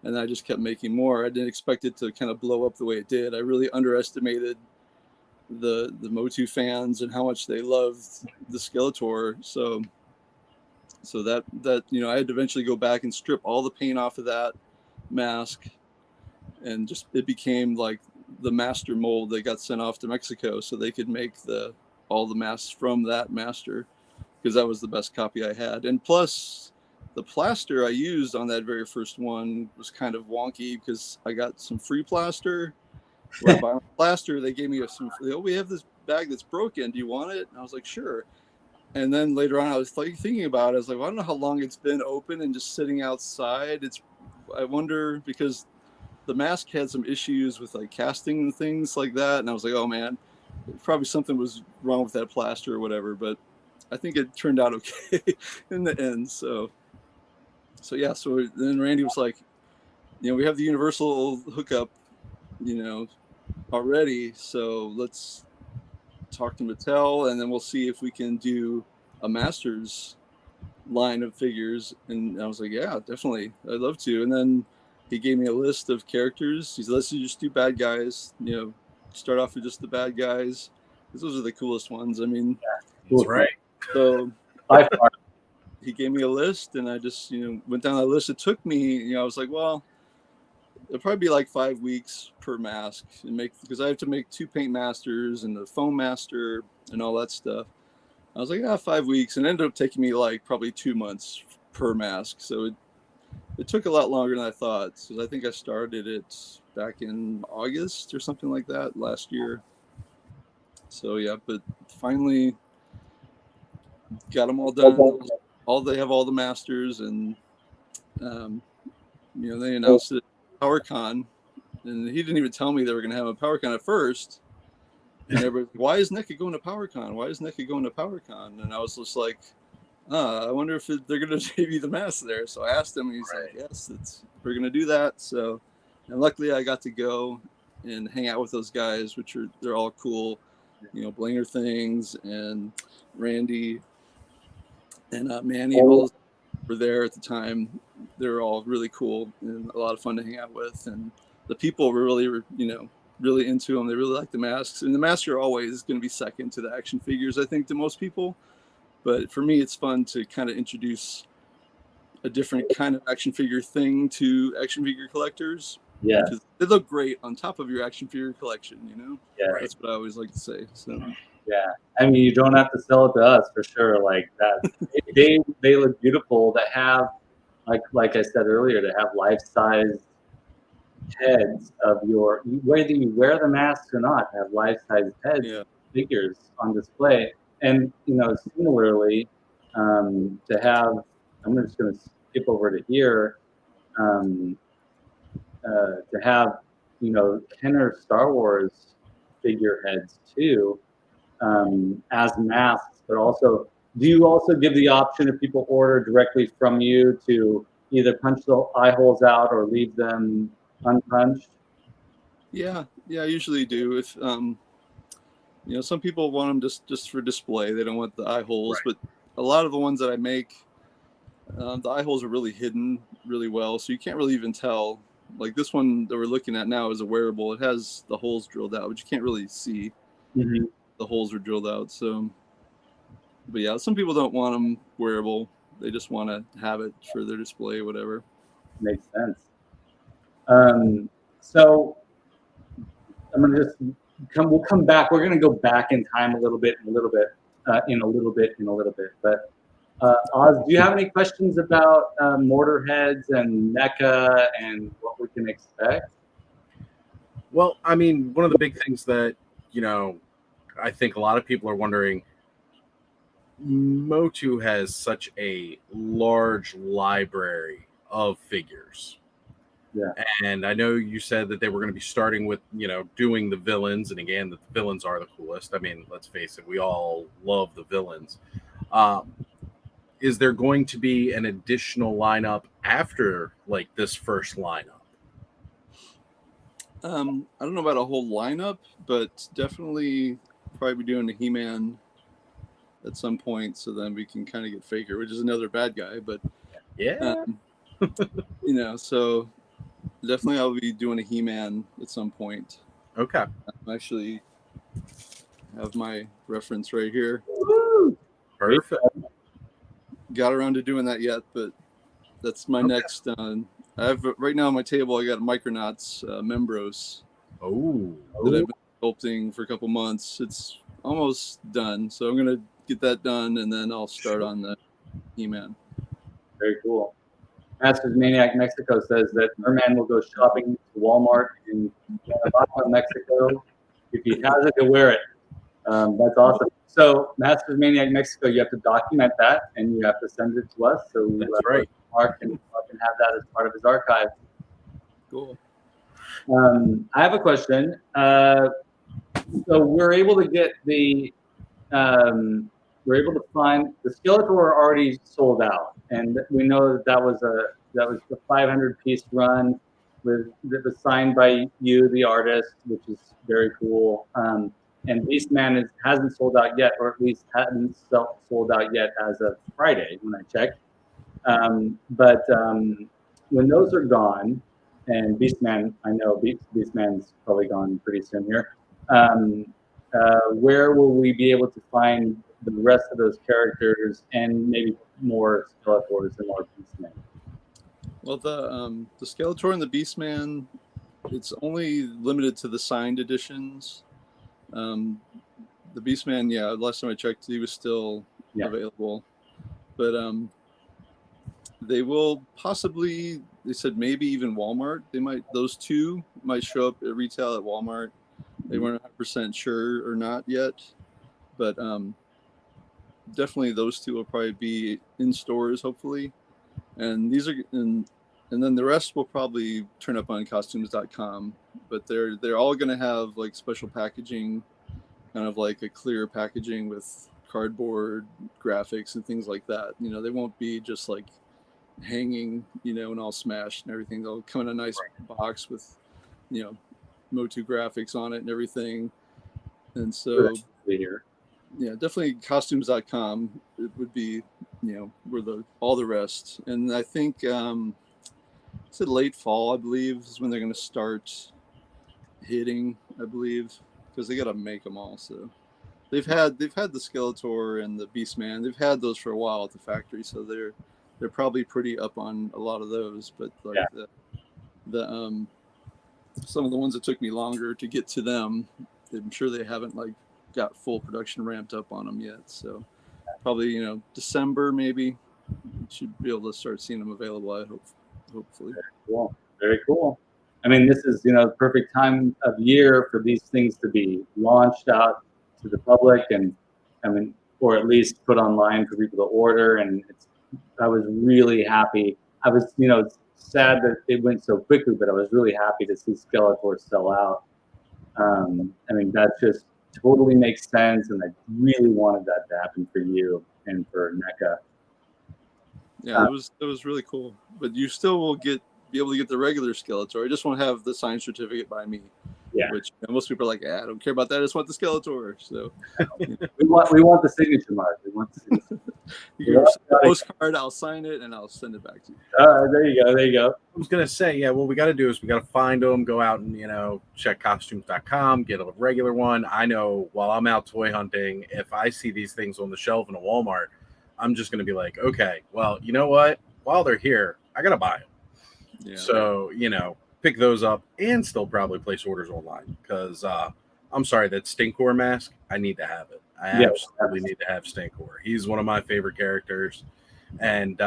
and I just kept making more. I didn't expect it to kind of blow up the way it did. I really underestimated the MOTU fans and how much they loved the Skeletor. So that I had to eventually go back and strip all the paint off of that mask, and just it became like the master mold that got sent off to Mexico so they could make all the masks from that master, because that was the best copy I had. And plus the plaster I used on that very first one was kind of wonky because I got some free plaster Went to buy my plaster. They gave me we have this bag that's broken. Do you want it? And I was like, sure. And then later on, I was like thinking about it. I was like, well, I don't know how long it's been open and just sitting outside. I wonder, because the mask had some issues with like casting and things like that. And I was like, oh man, probably something was wrong with that plaster or whatever. But I think it turned out okay in the end. So yeah. So then Randy was like, we have the universal hookup, already. So let's talk to Mattel, and then we'll see if we can do a Masters line of figures. And I was like, yeah, definitely, I'd love to. And then he gave me a list of characters. He said, let's just do bad guys, start off with just the bad guys, because those are the coolest ones. I mean, That's right. So By far. he gave me a list, and I just went down that list. It took me, I was like, well, it'll probably be like 5 weeks per mask, and because I have to make 2 paint masters and the foam master and all that stuff. I was like, 5 weeks, and it ended up taking me like probably 2 months per mask. So it took a lot longer than I thought. So I think I started it back in August or something like that last year. So yeah, but finally got them all done. They have all the masters, and they announced it at PowerCon, and he didn't even tell me they were going to have a PowerCon at first. And everybody, why is NECA going to PowerCon? Why is NECA going to PowerCon? And I was just like, I wonder if they're going to debut the mask there. So I asked him, and he's like, yes, we're going to do that. So, and luckily I got to go and hang out with those guys, they're all cool, Blanger Things and Randy and Manny, all those were there at the time. They were all really cool and a lot of fun to hang out with. And the people were really, really into them. They really like the masks. And the masks are always going to be second to the action figures, I think, to most people. But for me, it's fun to kind of introduce a different kind of action figure thing to action figure collectors. Yeah. Because they look great on top of your action figure collection, Yeah. That's what I always like to say. So. Yeah, I mean, you don't have to sell it to us for sure. Like that, they look beautiful. To have, like I said earlier, to have life-sized heads of whether you wear the masks or not, have life-sized heads figures on display. And similarly, to have, I'm just going to skip over to here, to have Kenner Star Wars figureheads too. As masks, but also, do you also give the option if people order directly from you to either punch the eye holes out or leave them unpunched? Yeah, I usually do. If some people want them just for display, they don't want the eye holes. Right. But a lot of the ones that I make, the eye holes are really hidden really well, so you can't really even tell. Like this one that we're looking at now is a wearable. It has the holes drilled out, but you can't really see. Mm-hmm. The holes are drilled out. So, but yeah, some people don't want them wearable. They just want to have it for their display, whatever. Makes sense. So I'm gonna we'll come back. We're gonna go back in time a little bit. But Oz, do you have any questions about mortar heads and NECA and what we can expect? Well, I mean, one of the big things that I think a lot of people are wondering, MOTU has such a large library of figures. Yeah. And I know you said that they were going to be starting with, doing the villains. And again, the villains are the coolest. I mean, let's face it, we all love the villains. Is there going to be an additional lineup after like this first lineup? I don't know about a whole lineup, but definitely probably be doing a He-Man at some point, so then we can kind of get Faker, which is another bad guy. But yeah, so definitely I'll be doing a He-Man at some point. Okay. I actually have my reference right here. Woo! Perfect. Got around to doing that yet, but that's my next. I have right now on my table. I got Micronauts Membros. That I've been sculpting for a couple months. It's almost done, so I'm gonna get that done, and then I'll start on the He-Man. Very cool. Masters Maniac Mexico says that Merman will go shopping to Walmart in Guanajuato, Mexico. If he has it, he'll wear it. That's awesome. So Masters Maniac Mexico, you have to document that and you have to send it to us. So That's right. Mark can have that as part of his archive. Cool. I have a question. So we're able to get the, we're able to find the Skeletor already sold out, and we know that was the 500-piece run that was signed by you, the artist, which is very cool. And Beastman hasn't sold out yet, or at least hadn't sold out yet as of Friday when I checked. But when those are gone, and Beastman, I know Beastman's probably gone pretty soon here. Where will we be able to find the rest of those characters and maybe more Skeletors and more Beastmen? Well, the Skeletor and the Beastman, it's only limited to the signed editions. The Beastman, yeah, last time I checked, he was still available. But they will possibly, they said maybe even Walmart. Those two might show up at retail at Walmart. They weren't 100% sure or not yet, but definitely those two will probably be in stores, hopefully. And these are, and then the rest will probably turn up on costumes.com, but they're all going to have like special packaging, kind of like a clear packaging with cardboard graphics and things like that. You know, they won't be just like hanging, you know, and all smashed and everything. They'll come in a nice box with, you know, MOTU graphics on it and everything. And so yeah, definitely costumes.com, it would be, you know, where all the rest. And I think it's late fall, I believe, is when they're going to start hitting, I believe, because they got to make them all. So they've had the Skeletor and the Beastman. They've had those for a while at the factory, so they're probably pretty up on a lot of those. But like the some of the ones that took me longer to get to them, I'm sure they haven't like got full production ramped up on them yet. So probably, you know, December maybe should be able to start seeing them available. I hope, hopefully. Very cool. Very cool. I mean, this is, you know, the perfect time of year for these things to be launched out to the public, and I mean, or at least put online for people to order. And I was really happy. I was, you know, sad that it went so quickly, but I was really happy to see Skeletor sell out. I mean, that just totally makes sense, and I really wanted that to happen for you and for NECA. Yeah, it was really cool. But you still will be able to get the regular Skeletor. I just won't have the signed certificate by me. Yeah. Which, you know, most people are like, I don't care about that. I just want the Skeletor. So we want the signature, Mark. We want the signature. You can a postcard, I'll sign it, and I'll send it back to you. There you go. There you go. I was gonna say, yeah, what we got to do is we got to find them, go out and, you know, check costumes.com, get a regular one. I know while I'm out toy hunting, if I see these things on the shelf in a Walmart, I'm just gonna be like, okay, well, you know what? While they're here, I gotta buy them. Yeah. So, you know, pick those up and still probably place orders online, because I'm sorry, that Stinkor mask, I need to have it. I absolutely need to have Stinkor. He's one of my favorite characters. And,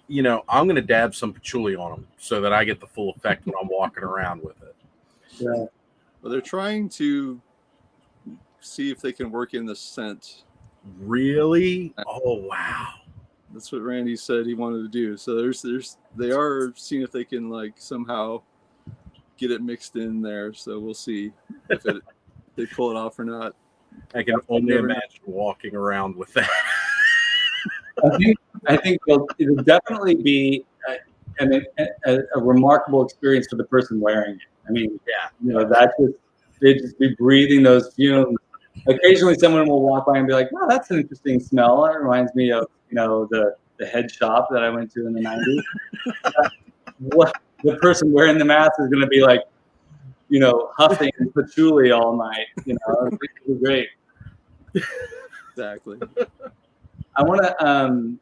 you know, I'm going to dab some patchouli on him so that I get the full effect when I'm walking around with it. Yeah. Well, they're trying to see if they can work in the scent. Really? Oh, wow. That's what Randy said he wanted to do. So they are seeing if they can like somehow get it mixed in there. So we'll see if they pull it off or not. I can only imagine walking around with that. I think it'll definitely be a remarkable experience for the person wearing it. I mean, yeah, you know, they just be breathing those fumes. Occasionally, someone will walk by and be like, "Oh, that's an interesting smell." That reminds me of, you know, the head shop that I went to in the 90s. What the person wearing the mask is going to be like, you know, huffing patchouli all night. You know, it's great. Exactly. I want to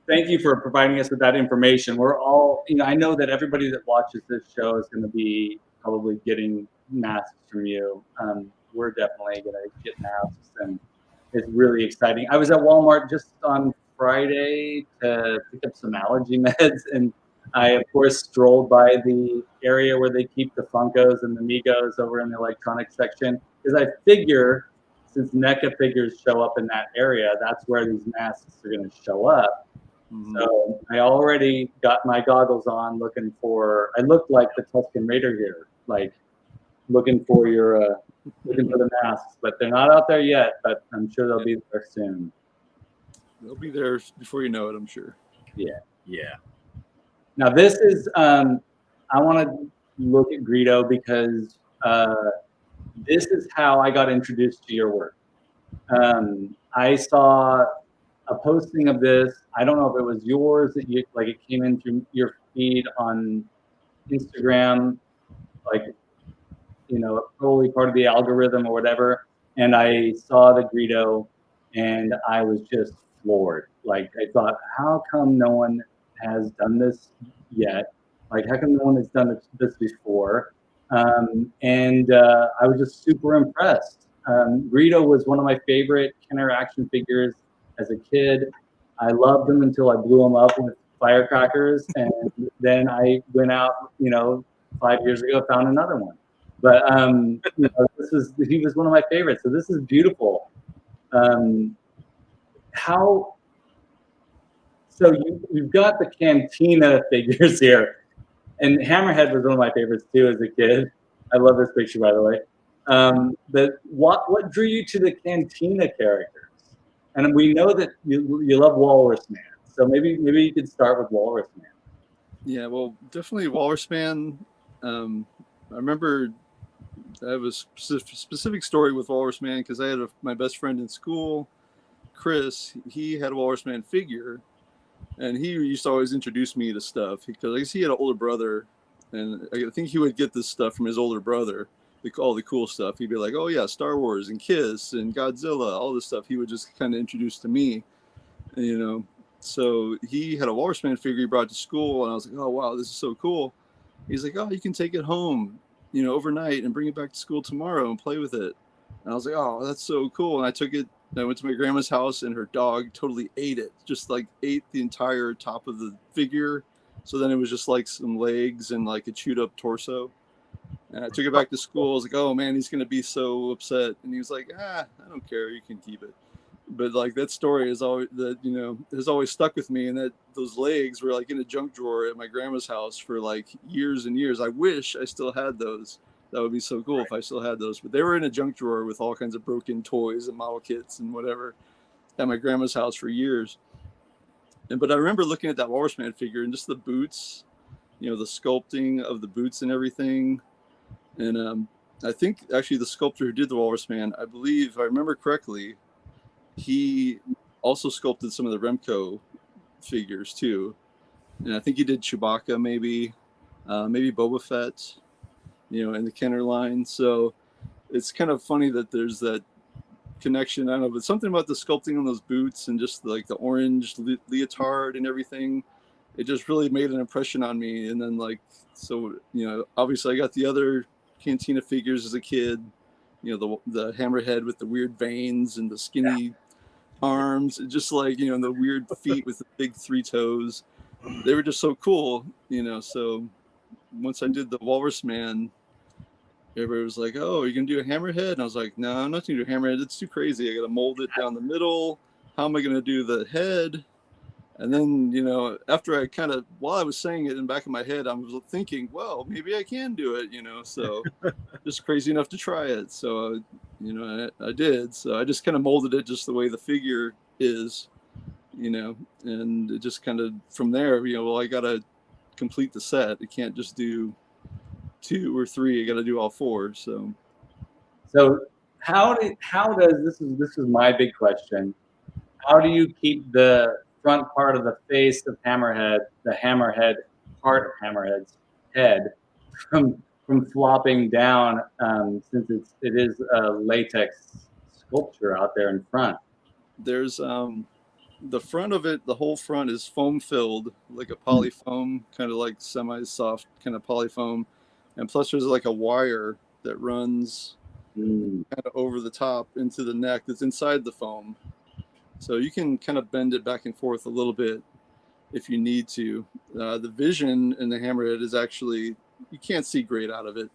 thank you for providing us with that information. We're all, you know, I know that everybody that watches this show is going to be probably getting masks from you. We're definitely going to get masks, and it's really exciting. I was at Walmart just on Friday to pick up some allergy meds, and I, of course, strolled by the area where they keep the Funkos and the Migos over in the electronics section, because I figure since NECA figures show up in that area, that's where these masks are going to show up. Mhm. So I already got my goggles on, looking for. I look like the Tusken Raider here, like looking for the masks, but they're not out there yet. But I'm sure they'll be there soon. They'll be there before you know it, I'm sure. Yeah. Yeah. Now this is. I want to look at Greedo because this is how I got introduced to your work. I saw a posting of this. I don't know if it was yours that you like. It came in through your feed on Instagram, like probably part of the algorithm or whatever. And I saw the Greedo, and I was just floored. Like I thought, how come no one has done this yet? Like how come no one has done this before? And I was just super impressed. Greedo was one of my favorite Kenner action figures as a kid. I loved them until I blew them up with firecrackers, and then I went out, 5 years ago, found another one. But he was one of my favorites. So this is beautiful. You've got the Cantina figures here. And Hammerhead was one of my favorites too as a kid. I love this picture, by the way. But what drew you to the Cantina characters? And we know that you love Walrus Man, so maybe you could start with Walrus Man. Yeah, well, definitely Walrus Man. I remember I have a specific story with Walrus Man because I had my best friend in school, Chris. He had a Walrus Man figure, and he used to always introduce me to stuff because I guess he had an older brother, and I think he would get this stuff from his older brother, all the cool stuff. He'd be like, "Oh yeah, Star Wars and Kiss and Godzilla, all this stuff." He would just kind of introduce to me, So he had a Walrus Man figure he brought to school, and I was like, "Oh wow, this is so cool." He's like, "Oh, you can take it home, overnight and bring it back to school tomorrow and play with it." And I was like, "Oh, that's so cool." And I took it. I went to my grandma's house, and her dog totally ate it, just like ate the entire top of the figure. So then it was just like some legs and like a chewed up torso. And I took it back to school. I was like, "Oh man, he's gonna be so upset." And he was like, "I don't care. You can keep it." But like that story is always has always stuck with me. And that those legs were like in a junk drawer at my grandma's house for like years and years. I wish I still had those. That would be so cool if I still had those. But they were in a junk drawer with all kinds of broken toys and model kits and whatever at my grandma's house for years. But I remember looking at that Walrus Man figure and just the boots, the sculpting of the boots and everything. And I think actually the sculptor who did the Walrus Man, I believe, if I remember correctly, he also sculpted some of the Remco figures too. And I think he did Chewbacca, maybe Boba Fett, in the Kenner line. So it's kind of funny that there's that connection. I don't know, but something about the sculpting on those boots and just like the orange leotard and everything, it just really made an impression on me. And then obviously I got the other Cantina figures as a kid, the hammerhead with the weird veins and the skinny arms, just like, the weird feet with the big 3 toes. They were just so cool, so once I did the Walrus Man, everybody was like, "Oh, you're gonna do a hammerhead?" And I was like, "No, I'm not gonna do a hammerhead. It's too crazy. I gotta mold it down the middle. How am I gonna do the head?" And then, after while I was saying it in the back of my head, I was thinking, well, maybe I can do it, so just crazy enough to try it. So, I did. So I just kind of molded it just the way the figure is, and it just kind of from there, I got to complete the set. I can't just do 2 or 3. I got to do all 4. So how does this is my big question. How do you keep the front part of the face of Hammerhead, the hammerhead part of Hammerhead's head, from flopping down, since it is a latex sculpture out there in front? There's the front of it, the whole front is foam filled, like a polyfoam, kind of like semi-soft kind of polyfoam, and plus there's like a wire that runs kind of over the top into the neck that's inside the foam. So you can kind of bend it back and forth a little bit if you need to. The vision in the hammerhead is actually, you can't see great out of it.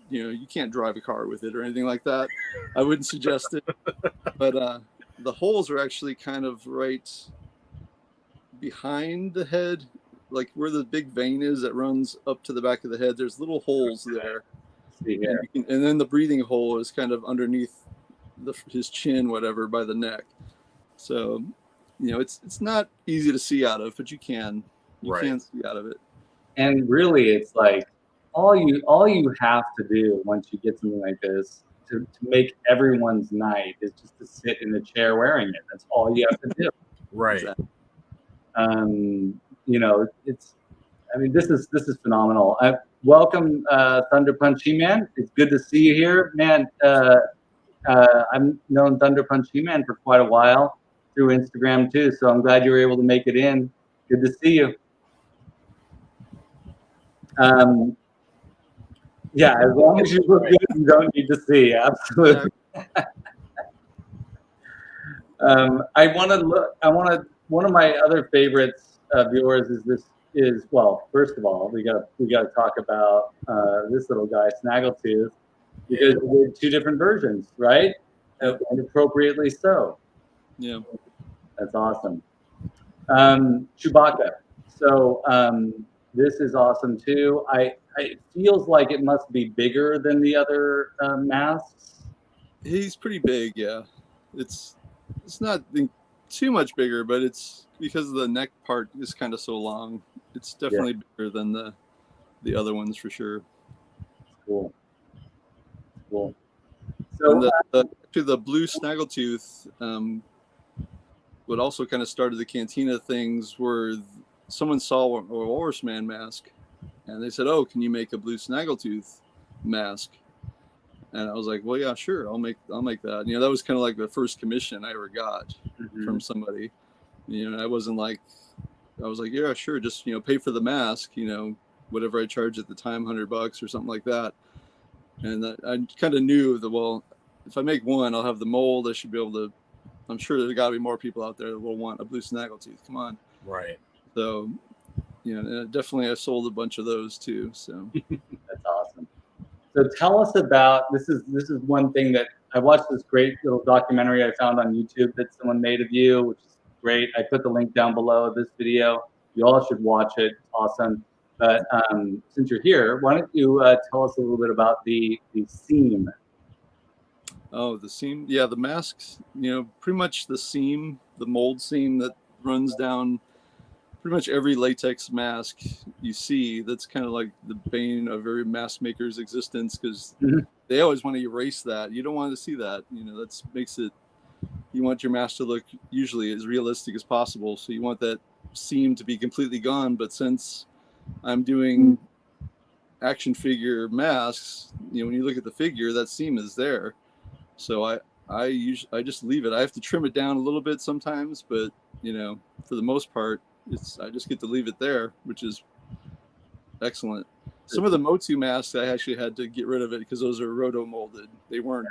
You know, you can't drive a car with it or anything like that. I wouldn't suggest it. But the holes are actually kind of right behind the head, like where the big vein is that runs up to the back of the head. There's little holes there. See here. And then the breathing hole is kind of underneath his chin, whatever, by the neck. So, you know, it's not easy to see out of, but you can see out of it. And really, it's like all you have to do once you get something like this to make everyone's night is just to sit in a chair wearing it. That's all you have to do. Right. Exactly. You know, I mean, this is phenomenal. Welcome, Thunder Punch He-Man. It's good to see you here, man. I've known Thunder Punch He-Man for quite a while through Instagram too, so I'm glad you were able to make it in. Good to see you. Yeah, as long as you look good, you don't need to see. Absolutely. One of my other favorites of yours well, first of all, we gotta talk about this little guy, Snaggletooth, because we did two different versions, right? And appropriately so. Yeah. That's awesome. Chewbacca. So this is awesome too. It feels like it must be bigger than the other masks. He's pretty big, yeah. It's not too much bigger, but it's because the neck part is kind of so long. It's definitely bigger than the other ones for sure. Cool. So the blue Snaggletooth, what also kind of started the Cantina things were someone saw a Walrusman mask, and they said, "Oh, can you make a blue Snaggletooth mask?" And I was like, "Well, yeah, sure, I'll make that." You know, that was kind of like the first commission I ever got from somebody. You know, I was like, "Yeah, sure, just pay for the mask. You know, whatever I charge at the time, $100 or something like that." And I kind of knew that, well, if I make one, I'll have the mold. I should be able to. I'm sure there's got to be more people out there that will want a blue Snaggletooth. Come on. Right. So, definitely I sold a bunch of those too. So that's awesome. So tell us about this is one thing that I watched, this great little documentary I found on YouTube that someone made of you, which is great. I put the link down below this video. You all should watch it. It's awesome. But since you're here, why don't you tell us a little bit about the seam? Oh, the seam. Yeah, the masks, pretty much the seam, the mold seam that runs down pretty much every latex mask you see. That's kind of like the bane of every mask maker's existence, because they always want to erase that. You don't want to see that. That makes it, you want your mask to look usually as realistic as possible. So you want that seam to be completely gone. But since I'm doing action figure masks, when you look at the figure, that seam is there. So I just leave it. I have to trim it down a little bit sometimes, but for the most part, I just get to leave it there, which is excellent. Some of the MOTU masks I actually had to get rid of it because those are roto molded. They weren't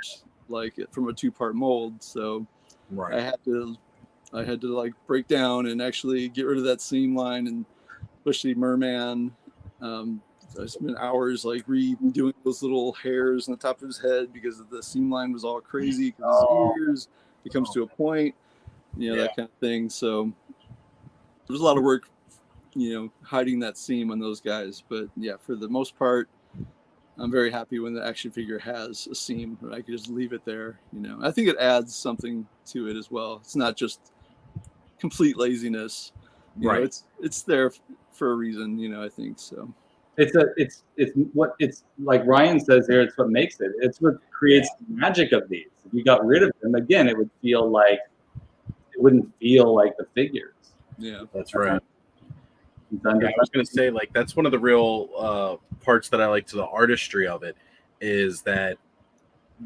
like it from a 2-part mold, so I had to like break down and actually get rid of that seam line, and especially Merman. I spent hours like redoing those little hairs on the top of his head because the seam line was all crazy. Because his ears, it comes to a point, that kind of thing. So there's a lot of work, hiding that seam on those guys. But yeah, for the most part, I'm very happy when the action figure has a seam. I can just leave it there. I think it adds something to it as well. It's not just complete laziness. It's there for a reason. I think so. It's like Ryan says here. It's what makes it. It's what creates the magic of these. If you got rid of them, again, it wouldn't feel like the figures. Yeah, that's right. I was going to say, like, that's one of the real parts that I like to the artistry of it, is that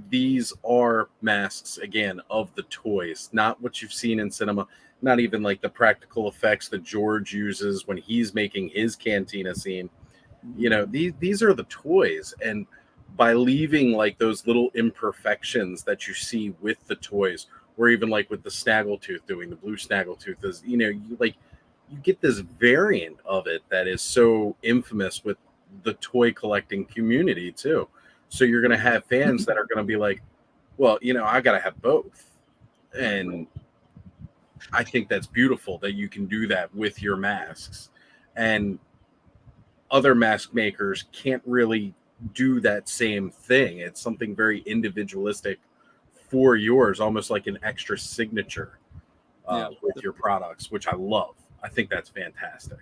these are masks, again, of the toys, not what you've seen in cinema, not even like the practical effects that George uses when he's making his Cantina scene. These are the toys, and by leaving like those little imperfections that you see with the toys, Or even like with the Snaggletooth, doing the blue Snaggletooth, is, you know, you get this variant of it that is so infamous with the toy collecting community too. So you're going to have fans that are going to be like, well, you know, I got to have both. And I think that's beautiful that you can do that with your masks. And other mask makers can't really do that same thing. It's something very individualistic for yours, almost like an extra signature with your products, which I love. I think that's fantastic.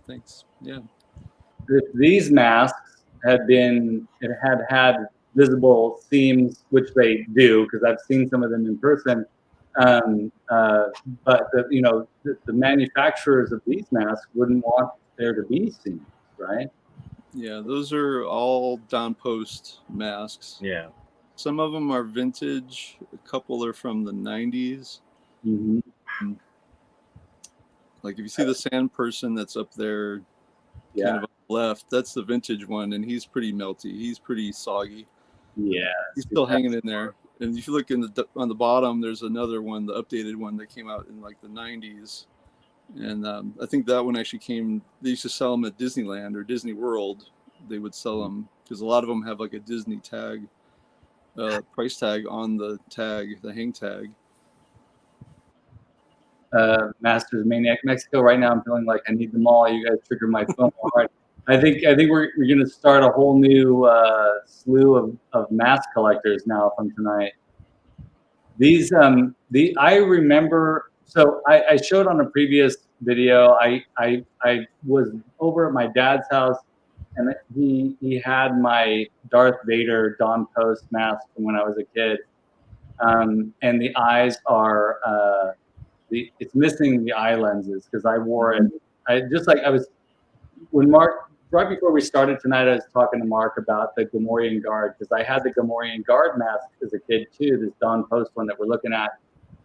Thanks. Yeah. If these masks had had visible seams, which they do, because I've seen some of them in person, but the manufacturers of these masks wouldn't want there to be seams, right? Yeah, those are all down post masks. Yeah. Some of them are vintage. A couple are from the 90s. Mm-hmm. Like if you see the sand person that's up there, kind of on the left, that's the vintage one, and he's pretty melty. He's pretty soggy. Yeah, he's still hanging in there. And if you look on the bottom, there's another one, the updated one that came out in like the 90s. And I think that one actually came, they used to sell them at Disneyland or Disney World. They would sell them because a lot of them have like a Disney tag, price tag on the tag, the hang tag. Masters Maniac Mexico. Right now, I'm feeling like I need them all. You guys trigger my phone. All right. I think we're going to start a whole new slew of mask collectors now from tonight. These I remember. So I showed on a previous video. I was over at my dad's house, and he had my Darth Vader Dawn Post mask from when I was a kid, and the eyes are. It's missing the eye lenses because I wore it. When Mark, right before we started tonight, I was talking to Mark about the Gamorrean Guard because I had the Gamorrean Guard mask as a kid too, this Dawn Post one that we're looking at,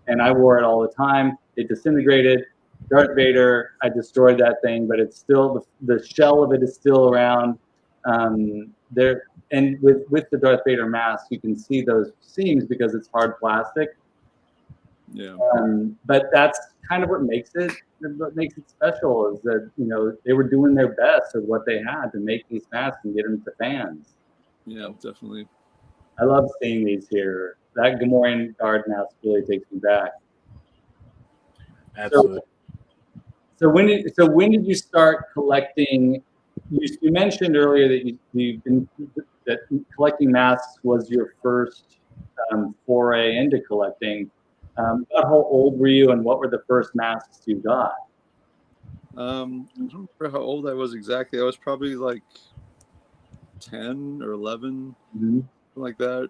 and I wore it all the time. It disintegrated. Darth Vader, I destroyed that thing, but it's still the shell of it is still around. There, and with the Darth Vader mask, you can see those seams because it's hard plastic. Yeah. But that's kind of what makes it special is that, you know, they were doing their best with what they had to make these masks and get them to fans. Yeah, definitely. I love seeing these here. That Gamorrean Guard mask really takes me back. Absolutely. So when did you start collecting? You mentioned earlier that collecting masks was your first foray into collecting. How old were you, and what were the first masks you got? I don't remember how old I was exactly. I was probably like 10 or 11, something like that.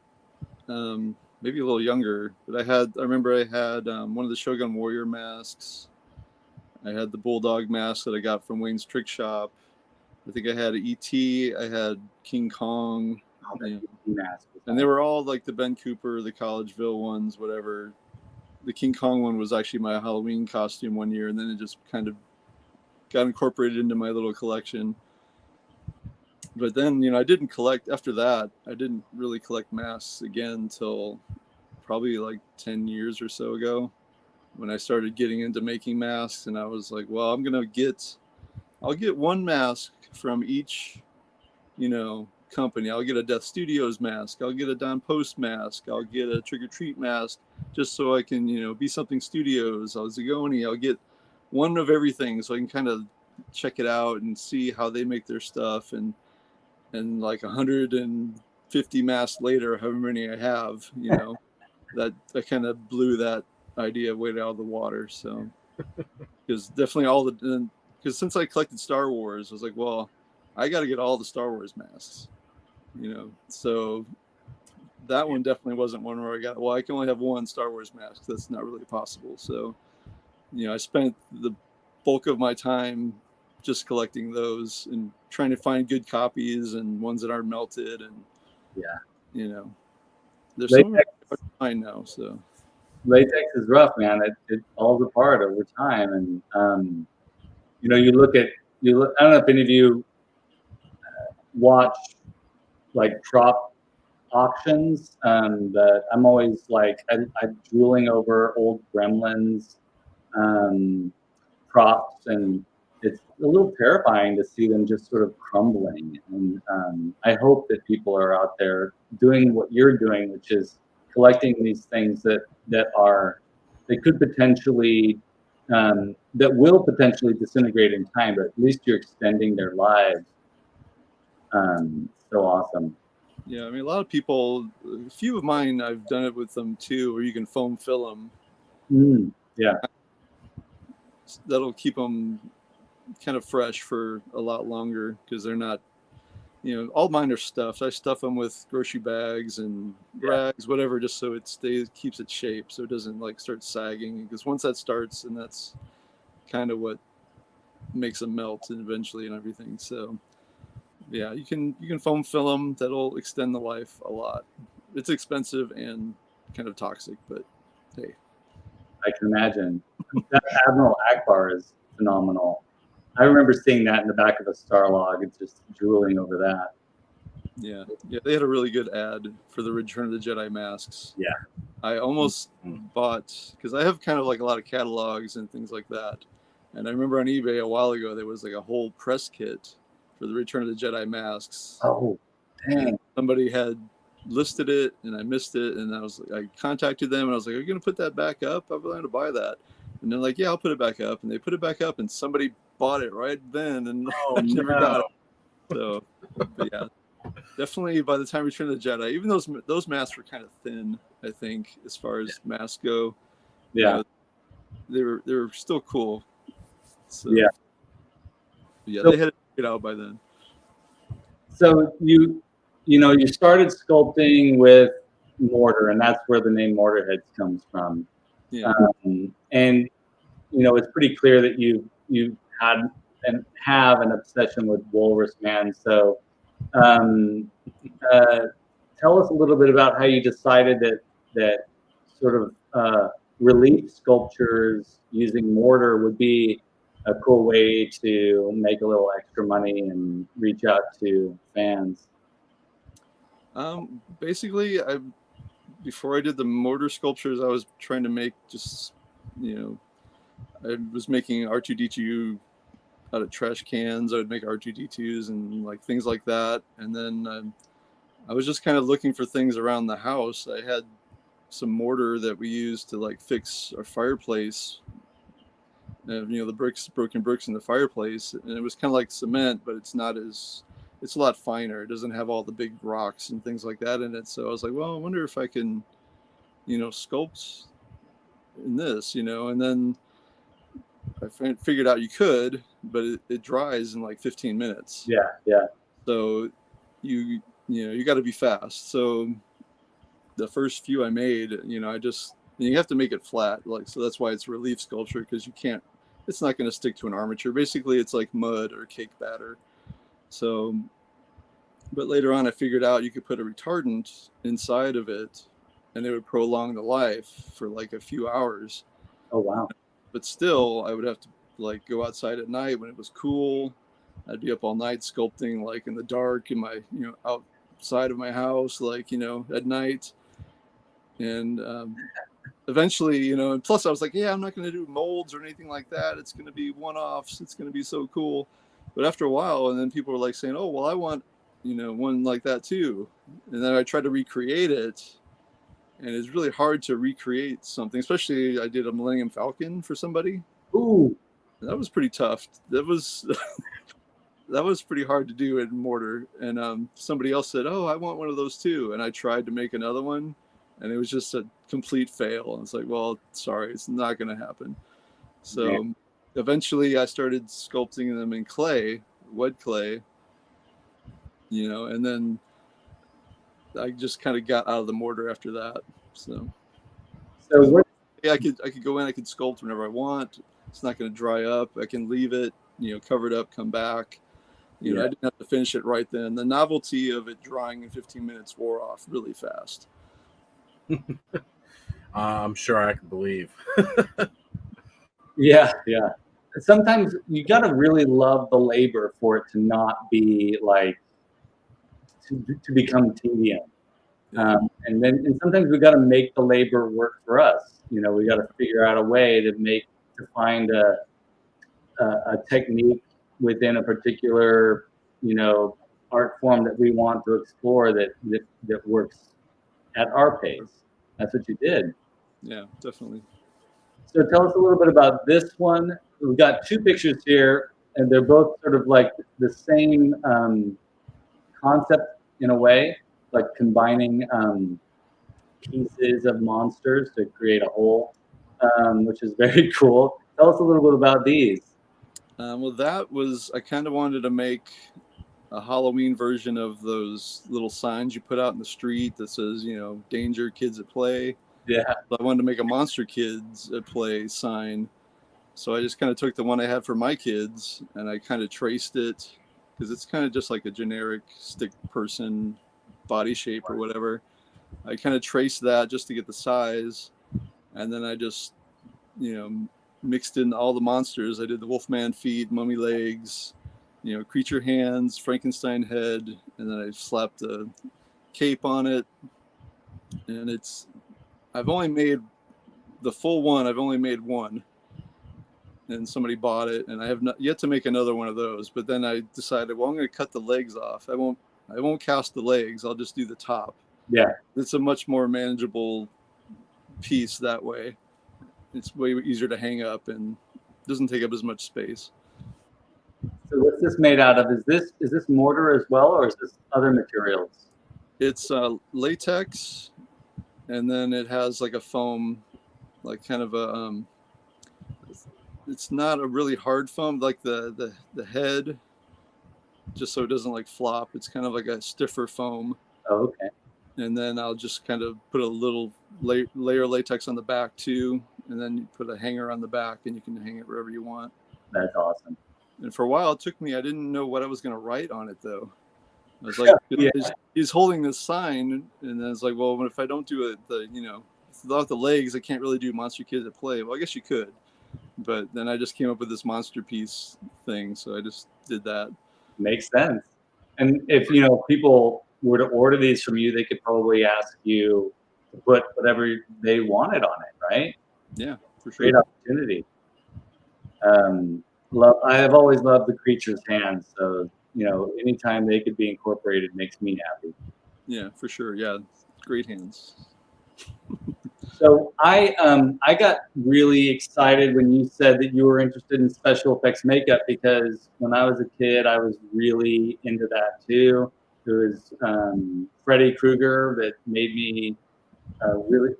Maybe a little younger. But I remember I had one of the Shogun Warrior masks. I had the Bulldog mask that I got from Wayne's Trick Shop. I think I had E.T. I had King Kong. And they were all like the Ben Cooper, the Collegeville ones, whatever. The King Kong one was actually my Halloween costume one year, and then it just kind of got incorporated into my little collection. But then, you know, I didn't collect after that. I didn't really collect masks again until probably like 10 years or so ago when I started getting into making masks. And I was like, well, I'll get one mask from each, you know, company. I'll get a Death Studios mask. I'll get a Don Post mask. I'll get a Trick or Treat mask just so I can, you know, be something studios. I'll Zagoni. I'll get one of everything so I can kind of check it out and see how they make their stuff. And like 150 masks later, however many I have, you know, that kind of blew that idea way out of the water. So, because definitely because since I collected Star Wars, I was like, well, I got to get all the Star Wars masks, you know. So that one definitely wasn't one where I can only have one Star Wars mask. That's not really possible. So, you know, I spent the bulk of my time just collecting those and trying to find good copies and ones that aren't melted. And you know, there's so many hard to find now. So latex is rough, man. It falls apart over time, and you know, I don't know if any of you watch like prop auctions that I'm always like, I'm drooling over old Gremlins props, and it's a little terrifying to see them just sort of crumbling. And I hope that people are out there doing what you're doing, which is collecting these things that could potentially that will potentially disintegrate in time, but at least you're extending their lives. So awesome. Yeah, I mean, a lot of people, a few of mine, I've done it with them too, where you can foam fill them. Yeah. That'll keep them kind of fresh for a lot longer, because they're not, all mine are stuffed. I stuff them with grocery bags and rags, whatever, just so it keeps its shape, so it doesn't like start sagging, because once that starts, and that's kind of what makes them melt and eventually and everything. So yeah, you can foam fill them. That'll extend the life a lot. It's expensive and kind of toxic, but hey, I can imagine. That Admiral Akbar is phenomenal. I remember seeing that in the back of a Starlog and just drooling over that. Yeah, they had a really good ad for the Return of the Jedi masks. Yeah. I almost bought, because I have kind of like a lot of catalogs and things like that. And I remember on eBay a while ago, there was like a whole press kit for the Return of the Jedi masks. Oh, dang. Somebody had listed it and I missed it. And I contacted them and I was like, are you going to put that back up? I'm going to buy that. And they're like, yeah, I'll put it back up. And they put it back up and somebody bought it right then. And I never got it. So, but yeah. Definitely by the time Return of the Jedi, even those masks were kind of thin, I think, as far as masks go. Yeah. They were still cool. So, yeah. So, they had it figured out by then. So you started sculpting with mortar, and that's where the name Mortar Heads comes from. Yeah. And it's pretty clear that you had and have an obsession with Walrus Man. So tell us a little bit about how you decided that sort of relief sculptures using mortar would be a cool way to make a little extra money and reach out to fans. Basically, before I did the mortar sculptures, I was trying to make just, I was making R2D2 out of trash cans. I would make R2D2s and like things like that. And then I was just kind of looking for things around the house. I had some mortar that we used to like fix our fireplace. The broken bricks in the fireplace, and it was kind of like cement, but it's a lot finer. It doesn't have all the big rocks and things like that in it. So I was like, well, I wonder if I can, sculpt in this, and then I figured out you could, but it dries in like 15 minutes. Yeah. So you got to be fast. So the first few I made, you have to make it flat, so that's why it's relief sculpture, because it's not going to stick to an armature. Basically, it's like mud or cake batter. So, but later on, I figured out you could put a retardant inside of it, and it would prolong the life for like a few hours. Oh wow! But still, I would have to like go outside at night when it was cool. I'd be up all night sculpting, like in the dark, in my outside of my house, like at night, and eventually, and plus I was like, yeah, I'm not going to do molds or anything like that. It's going to be one-offs. It's going to be so cool. But after a while, and then people were like saying, oh, well, I want, one like that too. And then I tried to recreate it. And it's really hard to recreate something, especially I did a Millennium Falcon for somebody. Ooh. And that was pretty tough. That was pretty hard to do in mortar. And somebody else said, oh, I want one of those too. And I tried to make another one. And it was just a complete fail. And it's like, well, sorry, it's not going to happen. So eventually I started sculpting them in clay, wet clay, and then I just kind of got out of the mortar after that. So what? Yeah, I could go in, I could sculpt whenever I want. It's not going to dry up. I can leave it, cover it up, come back. I didn't have to finish it right then. The novelty of it drying in 15 minutes wore off really fast. I'm sure I can believe. Yeah. Sometimes you got to really love the labor for it to not be like to become tedium. And sometimes we got to make the labor work for us. We got to figure out a way to find a technique within a particular, art form that we want to explore that works at our pace. That's what you did. Yeah, definitely. So tell us a little bit about this one. We've got two pictures here, and they're both sort of like the same concept in a way, like combining pieces of monsters to create a whole, which is very cool. Tell us a little bit about these. Well, that was, I kind of wanted to make a Halloween version of those little signs you put out in the street that says, danger, kids at play. Yeah. So I wanted to make a monster kids at play sign. So I just kind of took the one I had for my kids and I kind of traced it because it's kind of just like a generic stick person body shape or whatever. I kind of traced that just to get the size. And then I just, mixed in all the monsters. I did the Wolfman feet, mummy legs, creature hands, Frankenstein head, and then I slapped a cape on it. And I've only made the full one. I've only made one, and somebody bought it, and I have not yet to make another one of those. But then I decided, well, I'm going to cut the legs off. I won't cast the legs. I'll just do the top. Yeah. It's a much more manageable piece that way. It's way easier to hang up and doesn't take up as much space. So what's this made out of? Is this mortar as well, or is this other materials? It's latex, and then it has like a foam, like kind of a it's not a really hard foam, like the head, just so it doesn't like flop. It's kind of like a stiffer foam. Oh, okay. And then I'll just kind of put a little layer of latex on the back too, and then you put a hanger on the back, and you can hang it wherever you want. That's awesome. And for a while, it took me. I didn't know what I was going to write on it though. I was like, yeah. He's holding this sign, and then it's like, well, if I don't do it, without the legs, I can't really do Monster Kids at Play. Well, I guess you could, but then I just came up with this monster piece thing, so I just did that. Makes sense. And if people were to order these from you, they could probably ask you to put whatever they wanted on it, right? Yeah, for sure. Great opportunity. I have always loved the creature's hands, so anytime they could be incorporated makes me happy. Yeah, for sure. Yeah, great hands. So I got really excited when you said that you were interested in special effects makeup, because when I was a kid, I was really into that too. There was Freddy Krueger that made me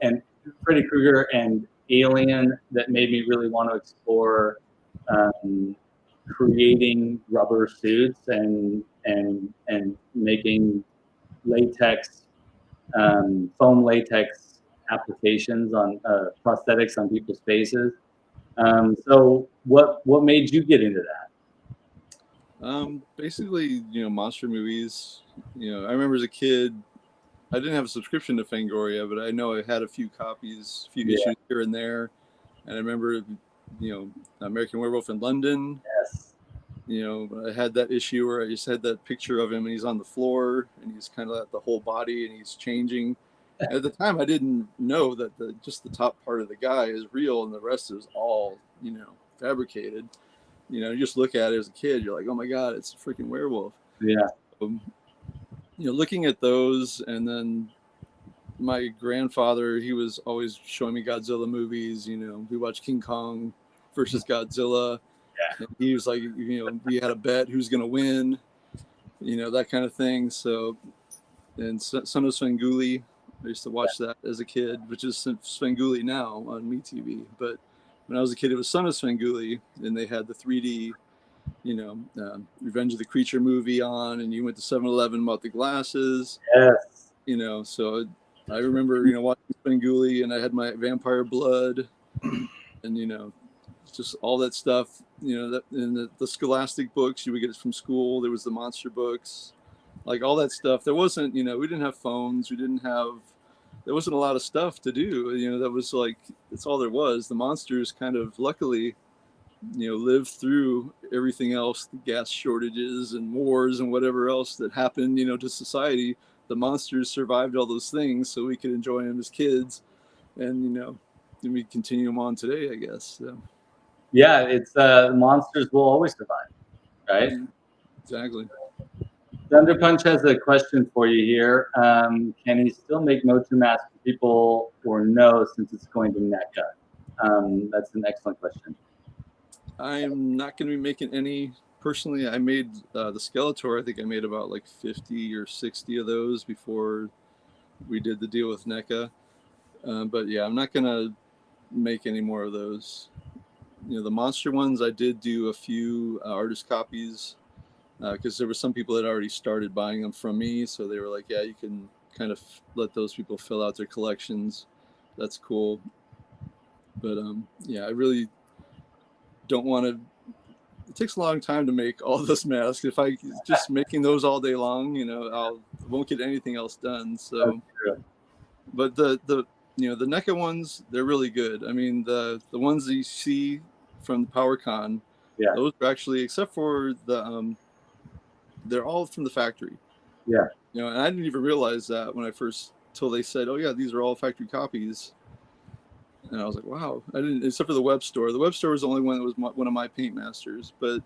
and Freddy Krueger and Alien that made me really want to explore creating rubber suits and making latex, foam latex applications on prosthetics on people's faces. So what made you get into that? Basically, monster movies. I remember as a kid, I didn't have a subscription to Fangoria, but I know I had a few copies, issues here and there. And I remember, American Werewolf in London. Yes. I had that issue where I just had that picture of him and he's on the floor and he's kind of at the whole body and he's changing. And at the time, I didn't know that just the top part of the guy is real and the rest is all, fabricated. You just look at it as a kid, you're like, oh my God, it's a freaking werewolf. Yeah. Looking at those, and then my grandfather, he was always showing me Godzilla movies. We watched King Kong versus Godzilla. Yeah. And he was like, we had a bet who's going to win, that kind of thing. So, and Son of Svengoolie, I used to watch that as a kid, which is Svengoolie now on MeTV. But when I was a kid, it was Son of Svengoolie, and they had the 3D, Revenge of the Creature movie on, and you went to 7-Eleven, bought the glasses. Yes. So I remember, watching Svengoolie, and I had my vampire blood, and just all that stuff. That in the Scholastic books you would get it from school. There was the monster books, like all that stuff. There wasn't, we didn't have phones. There wasn't a lot of stuff to do. That was like, that's all there was. The monsters kind of luckily, lived through everything else, the gas shortages and wars and whatever else that happened, to society. the monsters survived all those things, so we could enjoy them as kids, and then we continue them on today, I guess. So. Yeah, it's monsters will always survive, right? Exactly. Thunder Punch has a question for you here. Can he still make MOTU masks for people or no, since it's going to NECA? That's an excellent question. I'm not going to be making any. Personally, I made the Skeletor. I think I made about like 50 or 60 of those before we did the deal with NECA. But yeah, I'm not going to make any more of those. The monster ones, I did do a few artist copies because there were some people that already started buying them from me. So they were like, yeah, you can kind of let those people fill out their collections. That's cool. But yeah, I really don't want to. It takes a long time to make all those masks. If I just making those all day long, I won't get anything else done. So, but the NECA ones, they're really good. I mean, the ones that you see from the PowerCon, those are actually, except for the they're all from the factory. Yeah. And I didn't even realize that when I first, till they said, oh yeah, these are all factory copies. And I was like, wow, I didn't, except for the web store. The web store was the only one that was one of my paint masters, but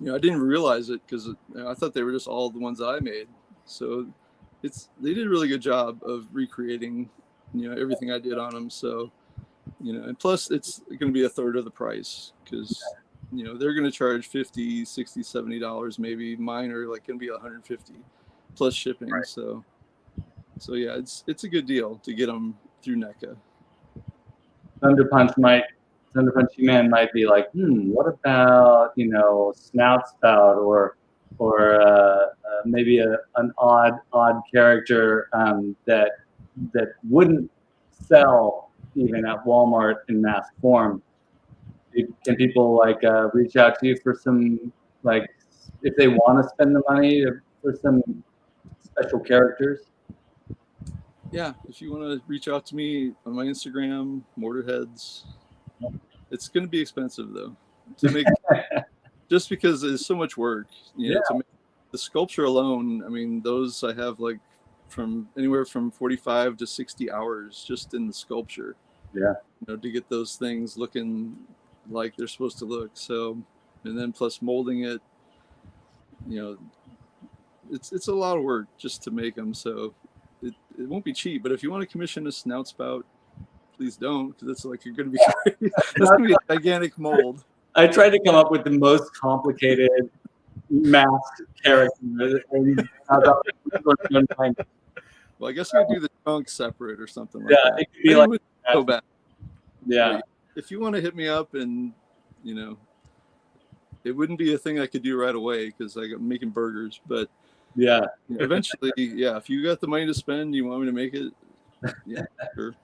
I didn't realize it because I thought they were just all the ones that I made. So they did a really good job of recreating, everything I did on them. So, and plus it's going to be a third of the price because, they're going to charge $50, $60, $70 maybe. Mine are like going to be $150 plus shipping. Right. So yeah, it's a good deal to get them through NECA. Thunder Punch EMAN might be like, what about Snout Spout or maybe an odd character that wouldn't sell even at Walmart in mass form. Can people reach out to you for some, if they want to spend the money for some special characters? Yeah, if you want to reach out to me on my Instagram, Mortarheads. It's going to be expensive though to make, just because it's so much work. To make the sculpture alone. I mean, those I have like from anywhere from 45 to 60 hours just in the sculpture. Yeah. To get those things looking like they're supposed to look. So, and then plus molding it. It's a lot of work just to make them. So. It won't be cheap, but if you want to commission a Snout Spout, please don't, because it's like you're going to be crazy. That's going to be a gigantic mold. I tried to come up with the most complicated masked character. Well, I guess we could do the trunk separate or something like that. It could be like so bad. Yeah. But if you want to hit me up, and it wouldn't be a thing I could do right away because I'm making burgers, but. Yeah. Eventually, yeah. If you got the money to spend, you want me to make it? Yeah, sure.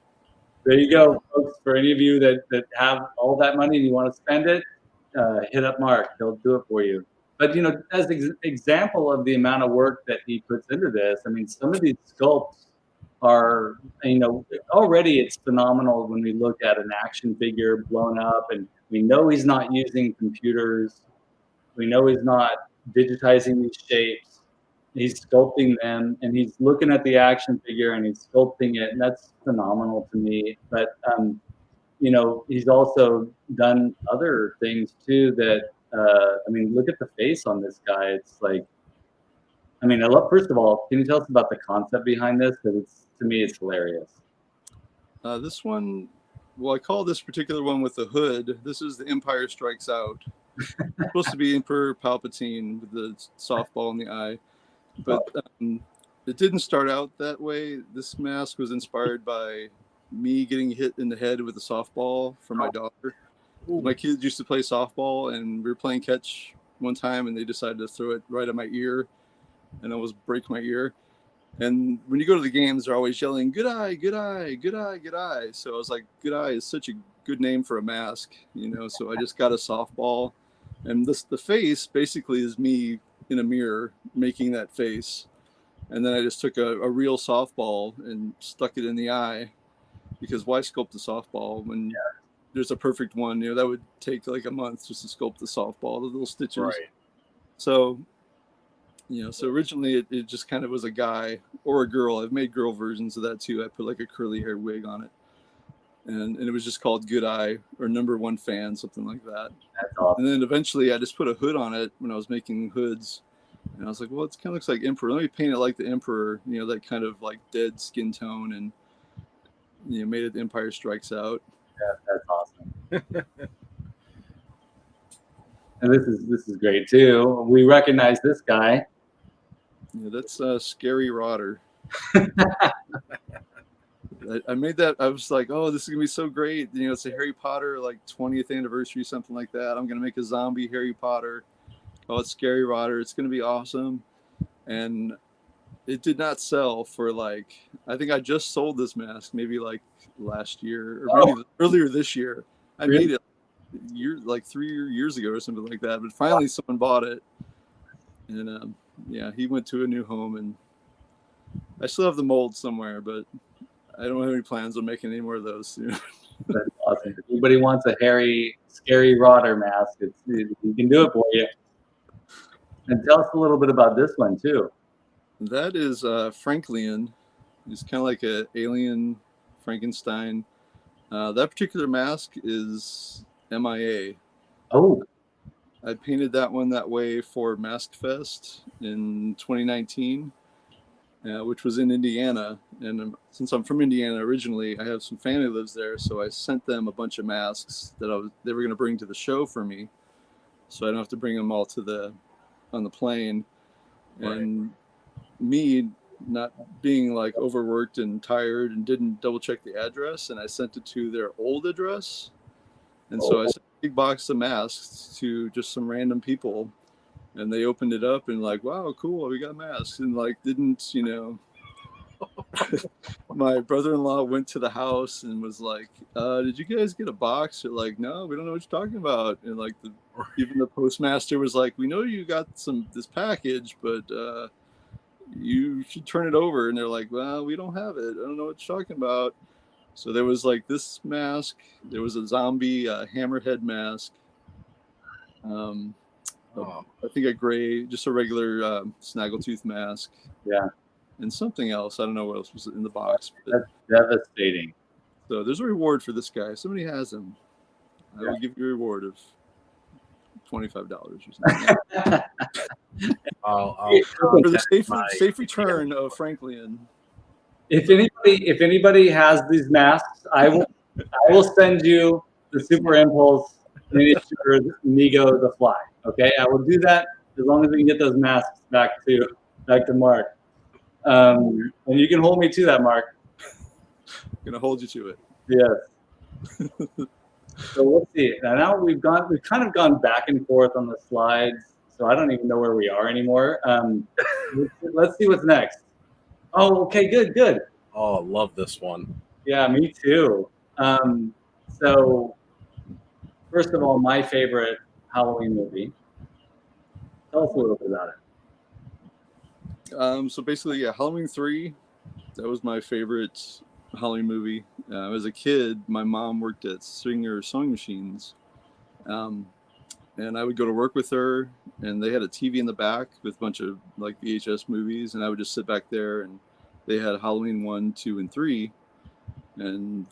There you go, folks. For any of you that have all that money and you want to spend it, hit up Mark. He'll do it for you. But as an example of the amount of work that he puts into this, I mean, some of these sculpts are, already it's phenomenal when we look at an action figure blown up, and we know he's not using computers. We know he's not digitizing these shapes. He's sculpting them, and he's looking at the action figure and he's sculpting it, and that's phenomenal to me. But he's also done other things too that look at the face on this guy. It's like, first of all, can you tell us about the concept behind this? Because to me it's hilarious. This one, well, I call this particular one with the hood. This is the Empire Strikes Out. It's supposed to be Emperor Palpatine with the softball in the eye. But it didn't start out that way. This mask was inspired by me getting hit in the head with a softball from my daughter. Ooh. My kids used to play softball, and we were playing catch one time, and they decided to throw it right at my ear, and I almost break my ear. And when you go to the games, they're always yelling, "Good eye, good eye, good eye, good eye." So I was like, "Good eye" is such a good name for a mask, So I just got a softball, and the face basically is me in a mirror making that face, and then I just took a real softball and stuck it in the eye, because why sculpt the softball when there's a perfect one? That would take like a month just to sculpt the softball, the little stitches. Right. So So originally it just kind of was a guy or a girl. I've made girl versions of that too. I put like a curly hair wig on it, and it was just called Good Eye or Number One Fan, something like that. That's awesome. And then eventually I just put a hood on it when I was making hoods, and I was like, well, it kind of looks like Emperor. Let me paint it like the Emperor. That kind of like dead skin tone, and made it The Empire Strikes Out. Yeah, that's awesome. And this is great too. We recognize this guy. Yeah, that's Scary Rotter. I made that. I was like, oh, this is gonna be so great. It's a Harry Potter like 20th anniversary, something like that. I'm gonna make a zombie Harry Potter. Oh, it's Scary Rotter. It's gonna be awesome. And it did not sell for like, I think I just sold this mask maybe like last year or maybe earlier this year. I made it like 3 years ago or something like that. But finally someone bought it. And he went to a new home, and I still have the mold somewhere, but I don't have any plans on making any more of those soon. That's awesome. If anybody wants a hairy, scary rotter mask, we can do it for you. And tell us a little bit about this one too. That is Franklin. He's kind of like an alien Frankenstein. That particular mask is MIA. Oh. I painted that one that way for Mask Fest in 2019, which was in Indiana. And since I'm from Indiana originally, I have some family lives there, so I sent them a bunch of masks that they were going to bring to the show for me, so I don't have to bring them all on the plane. Right. And me not being like overworked and tired and didn't double check the address, and I sent it to their old address. And so I sent a big box of masks to just some random people, and they opened it up and like, wow, cool, we got masks. And like, didn't, my brother-in-law went to the house and was like, did you guys get a box? They're like, no, we don't know what you're talking about. And like even the postmaster was like, we know you got this package, but you should turn it over. And they're like, well, we don't have it. I don't know what you're talking about. So there was like this mask. There was a zombie hammerhead mask. I think a gray, just a regular Snaggletooth mask. Yeah. And something else. I don't know what else was in the box. That's devastating. So there's a reward for this guy. If somebody has him, I will give you a reward of $25 or something. For the safe return of Franklin. If anybody has these masks, I will send you the Super Impulse miniature Nego the Fly. Okay, I will do that as long as we can get those masks back to Mark. And you can hold me to that, Mark. I'm gonna hold you to it. Yes. So let's see. Now we've kind of gone back and forth on the slides, so I don't even know where we are anymore. Let's see what's next. Oh, okay, good. Oh, love this one. Yeah, me too. So, first of all, my favorite Halloween movie. Tell us a little bit about it. So basically, Halloween 3, that was my favorite Halloween movie. As a kid, my mom worked at Singer Sewing Machines, and I would go to work with her, and they had a TV in the back with a bunch of like VHS movies, and I would just sit back there, and they had Halloween 1, 2, and 3, and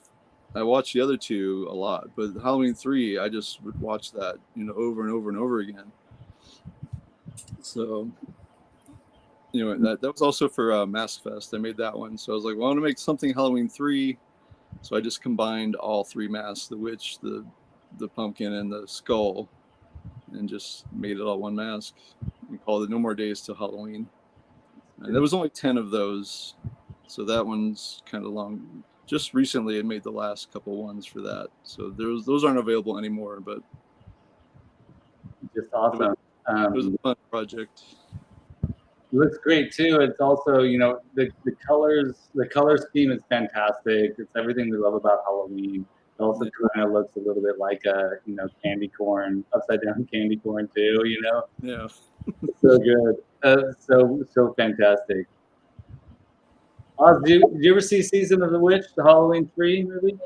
I watched the other two a lot, but Halloween 3, I just would watch that, over and over and over again. So, that was also for Mask Fest. I made that one, so I was like, well, I want to make something Halloween 3, so I just combined all three masks: the witch, the pumpkin, and the skull, and just made it all one mask. We called it No More Days Till Halloween. And there was only 10 of those, so that one's kind of long. Just recently, I made the last couple ones for that, so those aren't available anymore. But just awesome. It was a fun project. It looks great too. It's also, the color scheme is fantastic. It's everything we love about Halloween. It also kind of looks a little bit like a, candy corn, upside down candy corn too. Yeah. So good. So fantastic. Oz, did you ever see Season of the Witch, the Halloween 3 movie?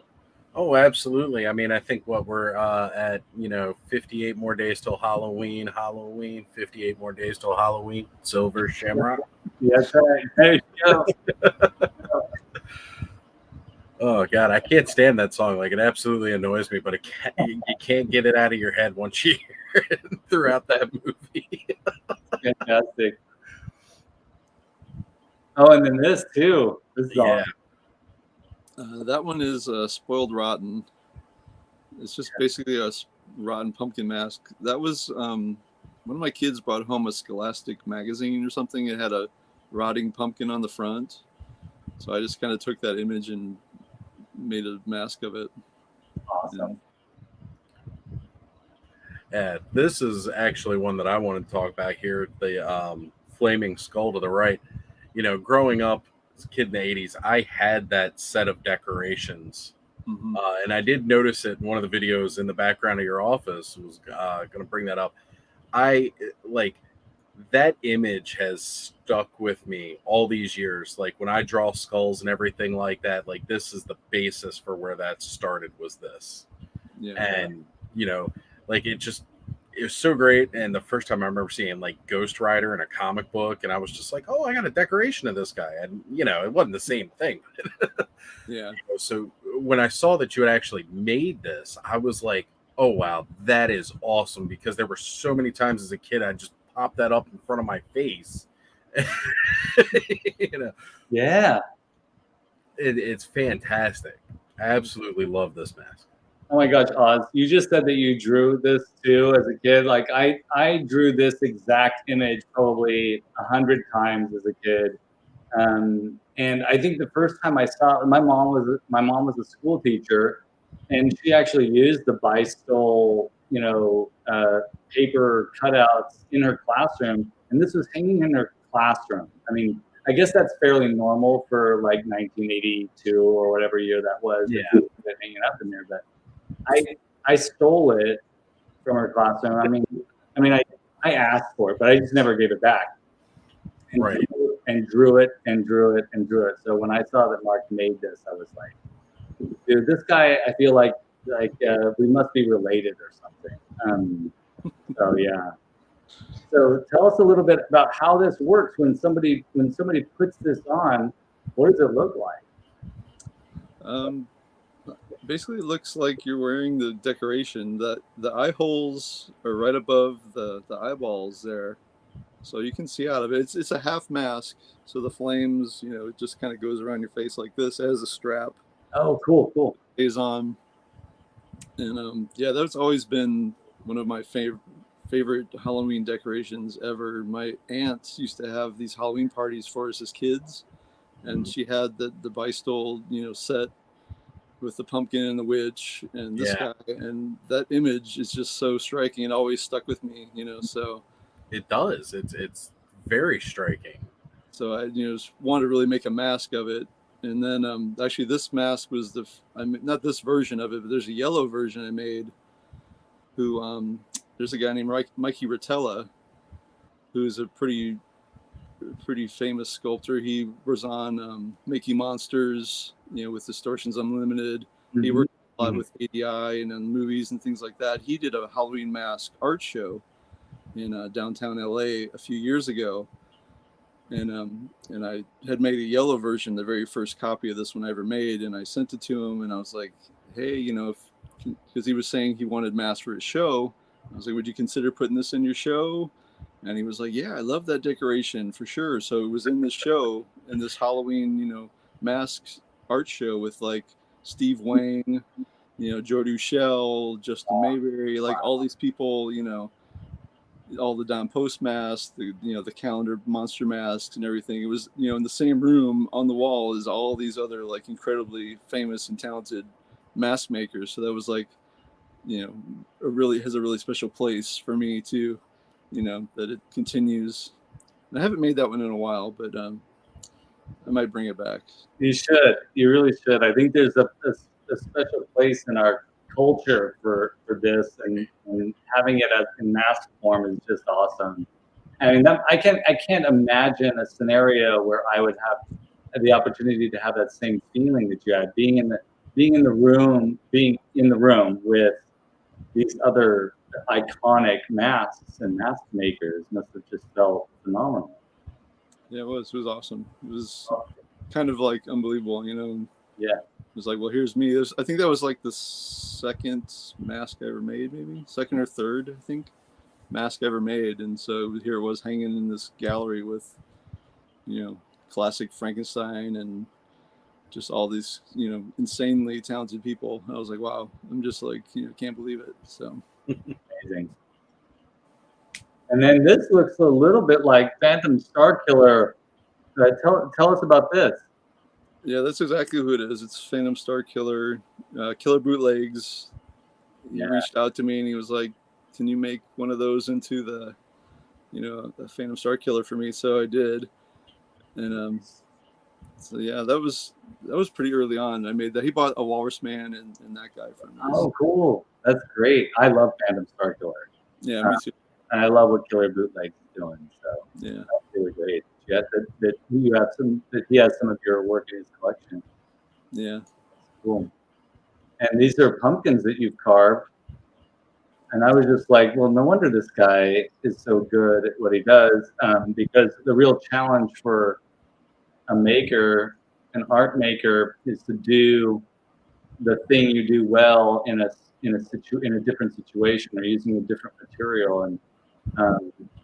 Oh, absolutely. I mean, I think what we're at, 58 more days till Halloween, 58 more days till Halloween, Silver Shamrock. Yeah, that's right. There you go. Oh God, I can't stand that song. Like, it absolutely annoys me, but you can't get it out of your head once you hear it throughout that movie. Fantastic. Oh, and then this too. This is Yeah. awesome. That one is Spoiled Rotten. It's just basically a rotten pumpkin mask. That was one of my kids brought home a Scholastic magazine or something. It had a rotting pumpkin on the front. So I just kind of took that image and made a mask of it. Awesome. Yeah, this is actually one that I want to talk about here. The flaming skull to the right. Growing up as a kid in the 80s, I had that set of decorations. Mm-hmm. And I did notice it in one of the videos in the background of your office. Was going to bring that up. I like that image has stuck with me all these years. Like when I draw skulls and everything like that, like this is the basis for where that started, was this. Yeah. And, like it was so great. And the first time I remember seeing like Ghost Rider in a comic book, and I was just like, oh, I got a decoration of this guy. And, it wasn't the same thing. Yeah. So when I saw that you had actually made this, I was like, oh, wow, that is awesome. Because there were so many times as a kid, I just popped that up in front of my face. Yeah. It's fantastic. I absolutely love this mask. Oh my gosh, Oz, you just said that you drew this too as a kid. Like I drew this exact image probably 100 times as a kid. And I think the first time I saw it, my mom was a school teacher, and she actually used the Bystol, paper cutouts in her classroom, and this was hanging in her classroom. I mean, I guess that's fairly normal for like 1982 or whatever year that was. Yeah. Hanging up in there, but I stole it from her classroom. I asked for it, but I just never gave it back. And Right. Drew it. So when I saw that Mark made this, I was like, dude, this guy, I feel like we must be related or something. So yeah. So tell us a little bit about how this works when somebody puts this on. What does it look like? Basically, it looks like you're wearing the decoration. The eye holes are right above the eyeballs there, so you can see out of it. It's a half mask, so the flames, it just kind of goes around your face like this. It has a strap. Oh, cool. Stays on, and yeah, that's always been one of my favorite Halloween decorations ever. My aunt used to have these Halloween parties for us as kids, and she had the Bystol, set with the pumpkin and the witch and this guy, and that image is just so striking and always stuck with me, so It does. It's very striking. so I just wanted to really make a mask of it. And then actually this mask was not this version of it, but there's a yellow version I made, who there's a guy named Mikey Rotella, who's a pretty famous sculptor. He was on Making Monsters, with Distortions Unlimited. Mm-hmm. He worked a lot with ADI and in movies and things like that. He did a Halloween mask art show in downtown LA a few years ago, and I had made a yellow version, the very first copy of this one I ever made, and I sent it to him, and I was like, hey, because he was saying he wanted masks for his show. I was like, would you consider putting this in your show? And he was like, yeah, I love that decoration for sure. So it was in this show, in this Halloween, masks art show with like Steve Wang, Joe Duchel, Justin Mayberry, like all these people, all the Don Post masks, the calendar monster masks and everything. It was, in the same room on the wall as all these other like incredibly famous and talented mask makers. So that was like, has a really special place for me too. That it continues. And I haven't made that one in a while, but I might bring it back. You should. You really should. I think there's a special place in our culture for this, and having it in mask form is just awesome. I mean, I can't imagine a scenario where I would have the opportunity to have that same feeling that you had, being being in the room with these other iconic masks and mask makers must have just felt phenomenal. Yeah, it was awesome. It was kind of like unbelievable, you know. Yeah. It was like, well, here's me. I think that was like the second mask I ever made, maybe second or third, I think, mask I ever made. And so here it was hanging in this gallery with, you know, classic Frankenstein and just all these, you know, insanely talented people. I was like, wow, I'm just like, you know, can't believe it. So amazing. And then this looks a little bit like Phantom Star Killer. Tell us about this. Yeah, that's exactly who it is. It's Phantom Star Killer, Killer Bootlegs. He reached out to me and he was like, "Can you make one of those into the, you know, the Phantom Star Killer for me?" So I did, and so yeah, that was pretty early on. I made that. He bought a Walrus Man and that guy from me. Oh, cool! That's great. I love Phantom Star Killer. Yeah, me too. And I love what Killer Bootlegs is doing. So yeah, that's really great. Yeah, that he has some of your work in his collection. Yeah. Cool. And these are pumpkins that you've carved. And I was just like, well, no wonder this guy is so good at what he does, because the real challenge for a maker, an art maker, is to do the thing you do well in a different situation or using a different material. And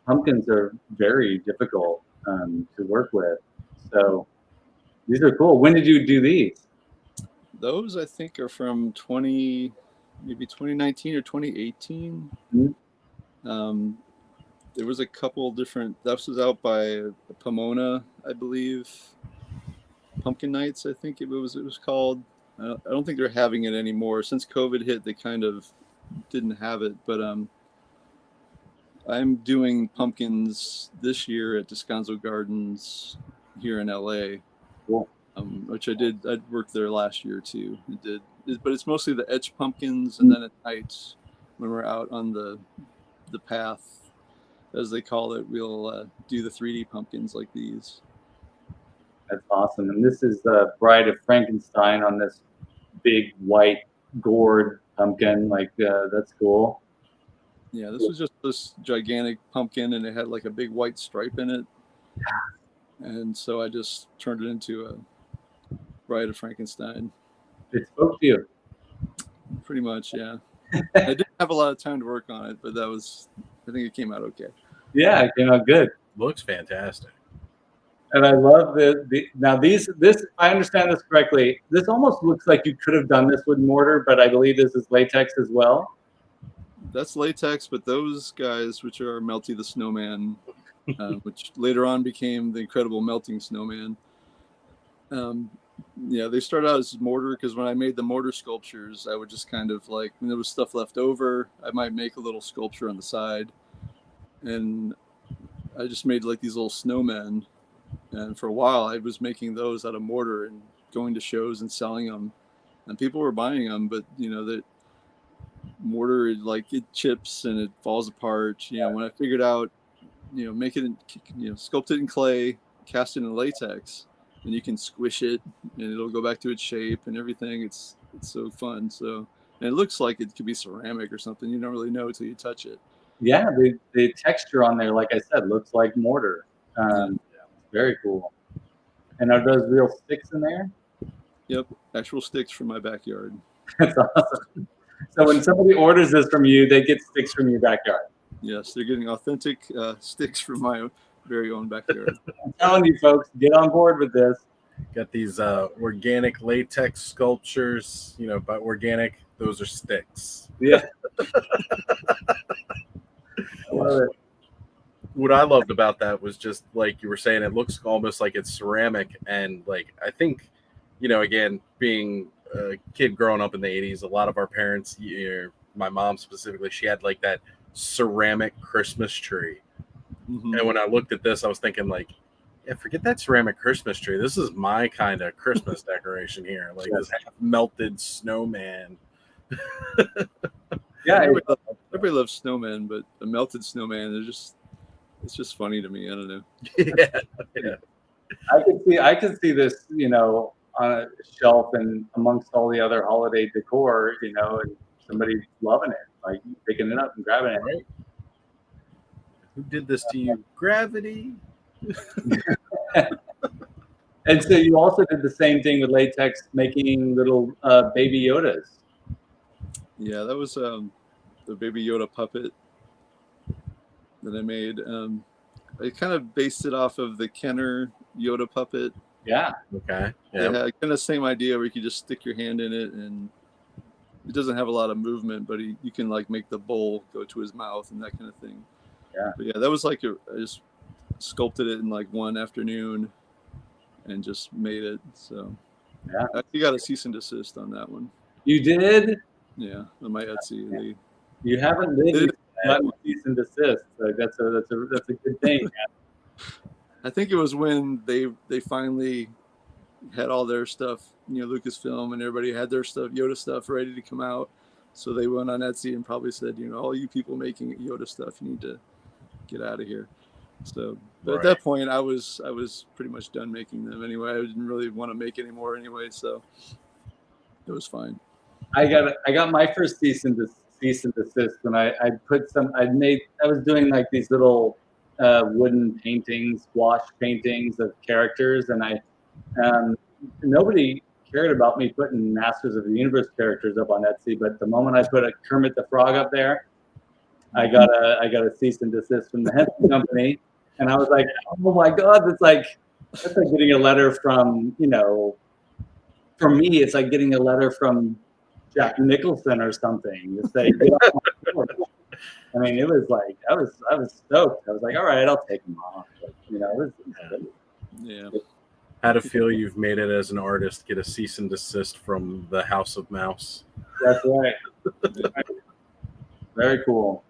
pumpkins are very difficult to work with. So these are cool. When did you do these? Those I think are from maybe 2019 or 2018. Mm-hmm. There was a couple different. That was out by Pomona, I believe. Pumpkin Nights, I think it was called. I don't think they're having it anymore. Since COVID hit, they kind of didn't have it. But I'm doing pumpkins this year at Descanso Gardens here in LA. Cool. Which I did. I worked there last year too. But it's mostly the etched pumpkins, and then at night when we're out on the path, as they call it, we'll do the 3D pumpkins like these. That's awesome. And this is the Bride of Frankenstein on this big white gourd pumpkin. Like that's cool. Yeah, this was just this gigantic pumpkin, and it had like a big white stripe in it. And so I just turned it into a Bride of Frankenstein. It spoke to you. Pretty much, yeah. I didn't have a lot of time to work on it, but I think it came out okay. Yeah, it came out good. Looks fantastic. And I love now this, if I understand this correctly, this almost looks like you could have done this with mortar, but I believe this is latex as well. That's latex, but those guys, which are Melty the Snowman, which later on became the Incredible Melting Snowman. Yeah, they started out as mortar because when I made the mortar sculptures, I would just kind of like, when there was stuff left over, I might make a little sculpture on the side. And I just made like these little snowmen. And for a while, I was making those out of mortar and going to shows and selling them. And people were buying them, but, you know, that mortar, like it chips and it falls apart. You know, when I figured out, you know, make it, sculpt it in clay, cast it in latex, and you can squish it and it'll go back to its shape and everything. It's so fun. So, and it looks like it could be ceramic or something. You don't really know until you touch it. Yeah, the texture on there, like I said, looks like mortar. Very cool. And are those real sticks in there? Yep, actual sticks from my backyard. That's awesome. So when somebody orders this from you, they get sticks from your backyard. Yes, they're getting authentic sticks from my very own backyard. I'm telling you, folks, get on board with this. Got these organic latex sculptures, you know, but organic, those are sticks. Yeah. I love it. What I loved about that was just like you were saying, it looks almost like it's ceramic. And like, I think, you know, again, being a kid growing up in the 80s, a lot of our parents, my mom specifically, she had like that ceramic Christmas tree. Mm-hmm. And when I looked at this, I was thinking like, yeah, forget that ceramic Christmas tree. This is my kind of Christmas decoration here. Like this half melted snowman. Yeah, everybody loves snowmen, but a melted snowman is it's just funny to me. I don't know. Yeah. I could see this, you know, a shelf and amongst all the other holiday decor, you know, and somebody loving it, like picking it up and grabbing it. Right. Who did this to you? Gravity. And so you also did the same thing with latex, making little baby Yodas. Yeah, that was the Baby Yoda puppet that I made. I kind of based it off of the Kenner Yoda puppet. Yeah. Okay. Yeah, kind of the same idea where you could just stick your hand in it, and it doesn't have a lot of movement, but you can like make the bowl go to his mouth and that kind of thing. Yeah. But yeah, that was like I just sculpted it in like one afternoon and just made it. So Yeah. I actually got a cease and desist on that one. You did? Yeah, on my Etsy. You haven't gotten cease and desist. Like that's a good thing. I think it was when they finally had all their stuff, you know, Lucasfilm and everybody had their stuff, Yoda stuff ready to come out. So they went on Etsy and probably said, you know, all you people making Yoda stuff, you need to get out of here. So, but at that point, I was pretty much done making them anyway. I didn't really want to make any more anyway, so it was fine. I got my first cease and desist when I was doing like these little wooden paintings, wash paintings of characters, and nobody cared about me putting Masters of the Universe characters up on Etsy, but the moment I put a Kermit the Frog up there, I got a cease and desist from the Henson company, and I was like, oh my god, that's like getting a letter from, you know, for me it's like getting a letter from Jack Nicholson or something to say, get off my board. I mean, it was like I was stoked. I was like, all right, I'll take them off. But, you know, it was Yeah. How to feel you've made it as an artist, get a cease and desist from the House of Mouse. That's right. Very cool.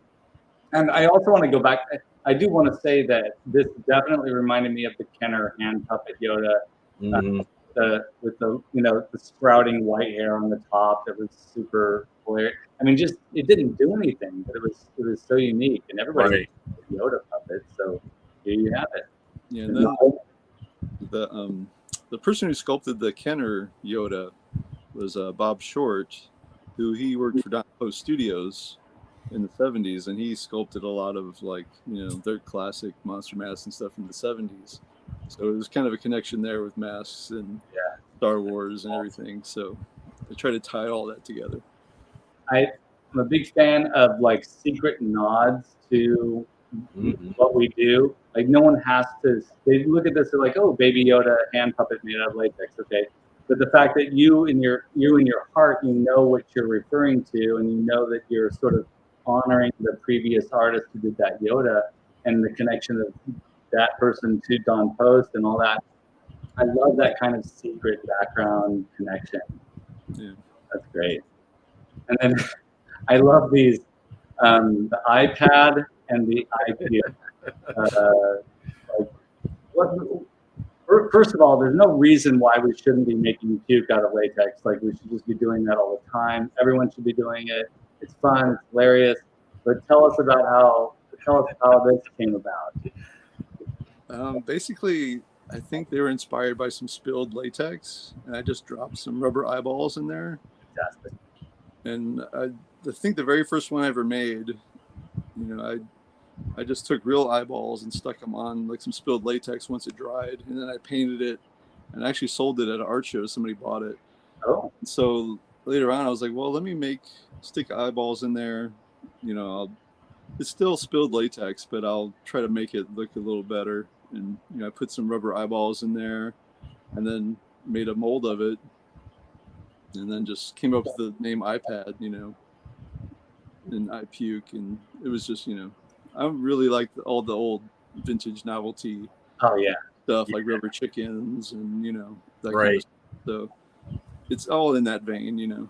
And I also want to go back. I do want to say that this definitely reminded me of the Kenner hand puppet Yoda, with the, you know, the sprouting white hair on the top. That was super hilarious. I mean, just it didn't do anything, but it was so unique, and everybody Yoda puppet. So here you have it. Yeah. And then the person who sculpted the Kenner Yoda was Bob Short, who he worked for Don Post Studios in the 70s, and he sculpted a lot of, like, you know, their classic monster masks and stuff in the 70s. So it was kind of a connection there with masks and Star Wars and everything. So I try to tie all that together. I'm a big fan of like secret nods to what we do. Like no one has to. They look at this, they're like, "Oh, Baby Yoda hand puppet made out of latex." Okay, but the fact that you in your heart, you know what you're referring to, and you know that you're sort of honoring the previous artist who did that Yoda, and the connection of that person to Don Post and all that. I love that kind of secret background connection. Yeah, that's great. And then I love these, the iPad and the iPad. First of all, there's no reason why we shouldn't be making puke out of latex. Like, we should just be doing that all the time. Everyone should be doing it. It's fun. It's hilarious. But tell us how this came about. Basically, I think they were inspired by some spilled latex, and I just dropped some rubber eyeballs in there. Fantastic. And I think the very first one I ever made, you know, I just took real eyeballs and stuck them on like some spilled latex once it dried, and then I painted it and actually sold it at an art show. Somebody bought it. Oh. And so later on, I was like, well, let me stick eyeballs in there. You know, it's still spilled latex, but I'll try to make it look a little better. And, you know, I put some rubber eyeballs in there and then made a mold of it. And then just came up with the name iPad, you know, and I puke. And it was just, you know, I really like all the old vintage novelty stuff, like rubber chickens and, you know, that kind of stuff. So it's all in that vein, you know.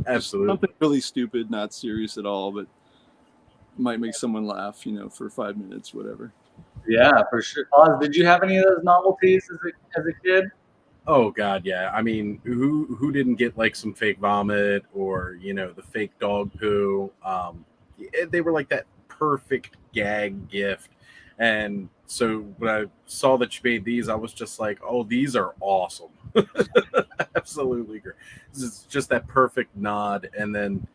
Absolutely. Something really stupid, not serious at all, but might make someone laugh, you know, for 5 minutes, whatever. Yeah, for sure. Oz, did you have any of those novelties as a kid? Oh God, yeah. I mean, who didn't get like some fake vomit or, you know, the fake dog poo? They were like that perfect gag gift. And so when I saw that you made these, I was just like, oh, these are awesome. Absolutely great. It's just that perfect nod, and then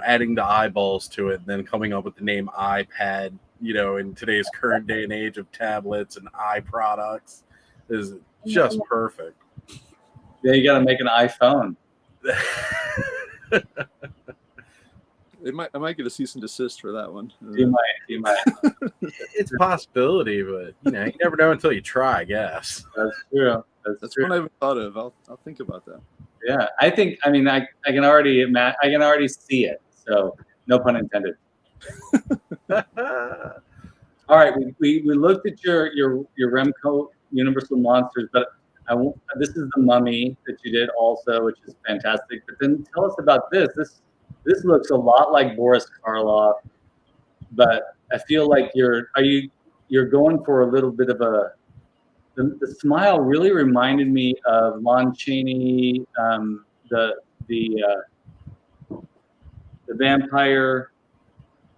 adding the eyeballs to it, and then coming up with the name iPad. In today's current day and age of tablets and products, is just perfect. Yeah, you got to make an iPhone. I might get a cease and desist for that one. You might. It's a possibility, but you never know until you try, I guess. That's true. That's one I haven't thought of. I'll think about that. Yeah, I think. I mean, I can already see it. So no pun intended. All right, we looked at your Remco Universal Monsters, but this is the Mummy that you did also, which is fantastic. But then tell us about this. This looks a lot like Boris Karloff, but I feel like you're going for a little bit of a. The smile really reminded me of Lon Chaney, the vampire,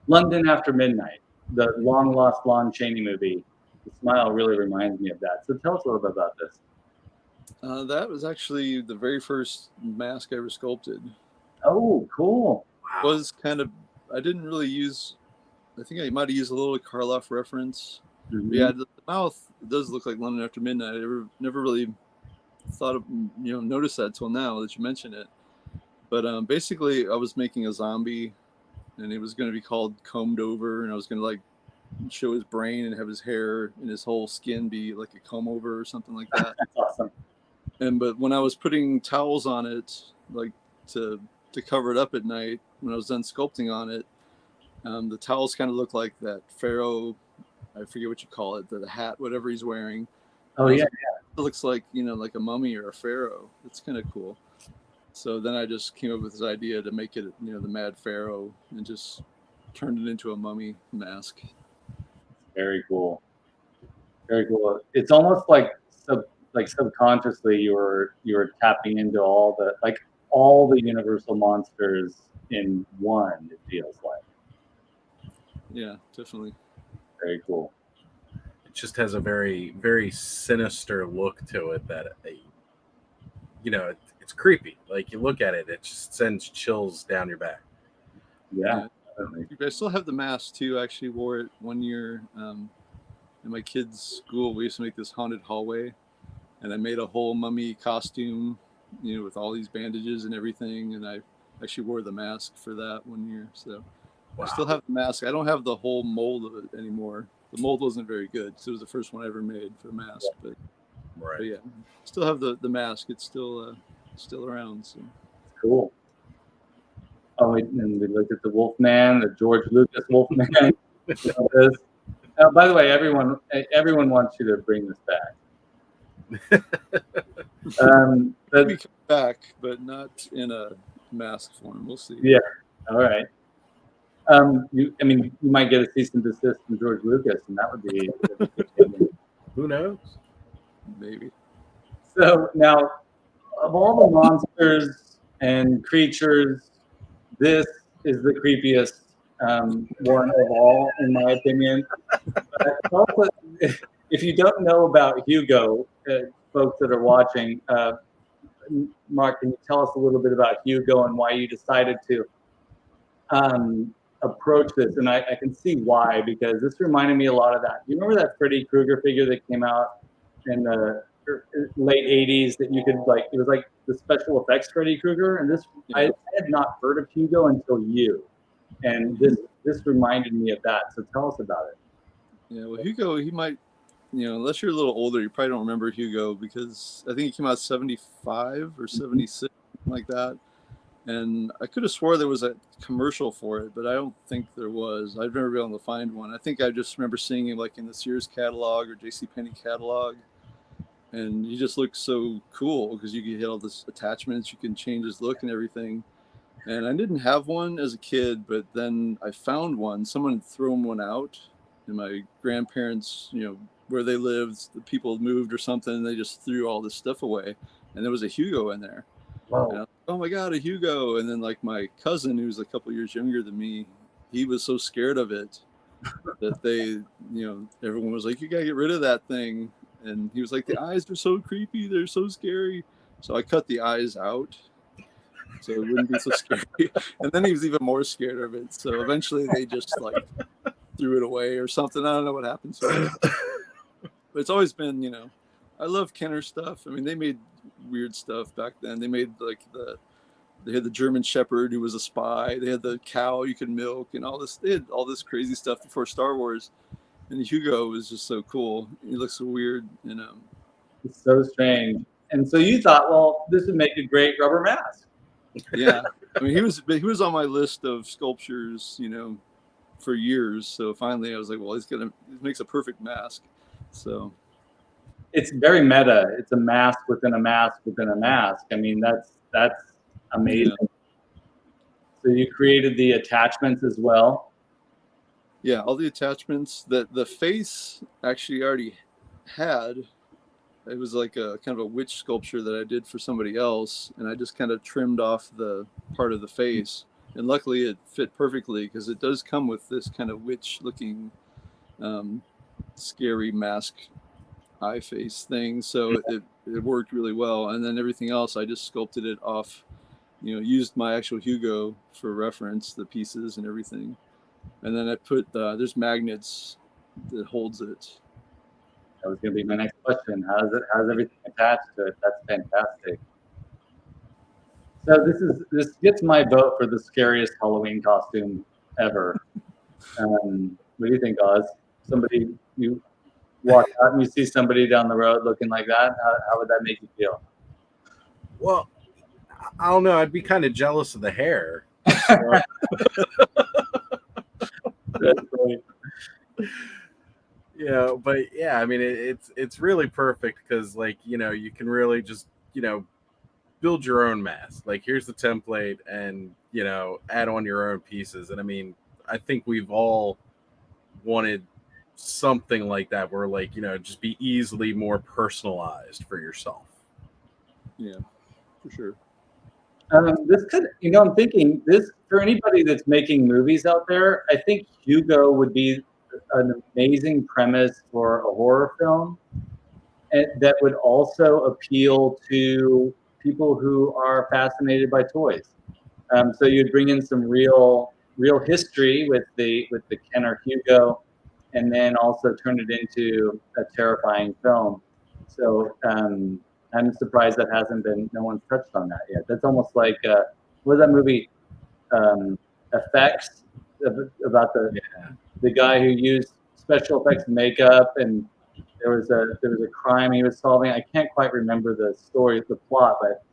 London After Midnight, the long lost Lon Chaney movie. The smile really reminds me of that. So tell us a little bit about this. That was actually the very first mask I ever sculpted. Oh, cool. It was kind of, I didn't really use, I think I might have used a little Karloff reference. Mm-hmm. Yeah, the mouth does look like London After Midnight. I never really thought of, noticed that till now that you mention it. But basically, I was making a zombie, and it was going to be called Combed Over, and I was going to like show his brain and have his hair and his whole skin be like a comb over or something like that. That's awesome. But when I was putting towels on it, like to cover it up at night, when I was done sculpting on it, the towels kind of look like that pharaoh. I forget what you call it, the hat, whatever he's wearing. Oh yeah, it looks like like a mummy or a pharaoh. It's kind of cool. So then I just came up with this idea to make it, the Mad Pharaoh, and just turned it into a mummy mask. Very cool. Very cool. It's almost like subconsciously you were tapping into all the Universal monsters in one. It feels like. Yeah, definitely. Very cool. It just has a very, very sinister look to it that it's creepy. Like you look at it, it just sends chills down your back. Yeah. I still have the mask too. I actually wore it one year in my kids' school. We used to make this haunted hallway, and I made a whole mummy costume, with all these bandages and everything. And I actually wore the mask for that one year. So wow. I still have the mask. I don't have the whole mold of it anymore. The mold wasn't very good, so it was the first one I ever made for a mask. But yeah, still have the mask. It's still around. So cool. Oh, and we looked at the Wolfman, the George Lucas Wolfman. By the way, everyone wants you to bring this back. We come back, but not in a mask form. We'll see. Yeah. All right. You might get a cease and desist from George Lucas, and that would be. Who knows? Maybe. So now, of all the monsters and creatures, this is the creepiest one of all, in my opinion. But also, if you don't know about Hugo, folks that are watching, Mark, can you tell us a little bit about Hugo and why you decided to approach this? And I can see why, because this reminded me a lot of that. You remember that Freddy Krueger figure that came out in the late 80s that you could it was like the special effects Freddy Krueger, and this I had not heard of Hugo until you, and this reminded me of that. So tell us about it. Yeah, well, Hugo, he might, unless you're a little older, you probably don't remember Hugo, because I think he came out 75 or 76, something like that. And I could have swore there was a commercial for it, but I don't think there was. I've never been able to find one. I think I just remember seeing him like in the Sears catalog or JCPenney catalog. And he just looks so cool because you can hit all this attachments, you can change his look and everything. And I didn't have one as a kid, but then I found one. Someone had thrown one out, and my grandparents, where they lived, the people had moved or something, and they just threw all this stuff away. And there was a Hugo in there. Wow. And I was like, oh my God, a Hugo. And then like my cousin, who's a couple years younger than me, he was so scared of it that everyone was like, you gotta get rid of that thing. And he was like, the eyes are so creepy, they're so scary. So I cut the eyes out so it wouldn't be so scary. And then he was even more scared of it. So eventually they just like threw it away or something. I don't know what happened to it. But it's always been, you know, I love Kenner stuff. I mean, they made weird stuff back then. They made like they had the German Shepherd who was a spy. They had the cow you could milk and all this. They had all this crazy stuff before Star Wars. And Hugo was just so cool. He looks so weird, you know. It's so strange. And so you thought, well, this would make a great rubber mask. Yeah, I mean, he was on my list of sculptures, you know, for years. So finally, I was like, well, he makes a perfect mask. So it's very meta. It's a mask within a mask within a mask. I mean, that's amazing. Yeah. So you created the attachments as well. Yeah, all the attachments. The face actually already had. It was like a kind of a witch sculpture that I did for somebody else, and I just kind of trimmed off the part of the face. And luckily, it fit perfectly because it does come with this kind of witch-looking, scary mask eye face thing. So it worked really well. And then everything else, I just sculpted it off. You know, used my actual Hugo for reference, the pieces and everything. And then I put there's magnets that holds it. That was going to be my next question. How's everything attached to it? That's fantastic. So this gets my vote for the scariest Halloween costume ever. What do you think, Oz? Somebody, you walk out and you see somebody down the road looking like that. How would that make you feel? Well, I don't know. I'd be kind of jealous of the hair. That's great. Yeah, but yeah, I mean, it's really perfect because, like, you know, you can really just, you know, build your own mask. Like, here's the template, and, you know, add on your own pieces. And I mean, I think we've all wanted something like that, where, like, you know, just be easily more personalized for yourself. Yeah, for sure. This could, you know, I'm thinking this for anybody that's making movies out there. I think Hugo would be an amazing premise for a horror film, and that would also appeal to people who are fascinated by toys. So you'd bring in some real history with the Kenner Hugo, and then also turn it into a terrifying film. So I'm surprised that no one's touched on that yet. That's almost like what was that movie? Effects, about the guy who used special effects makeup, and there was a crime he was solving. I can't quite remember the plot, but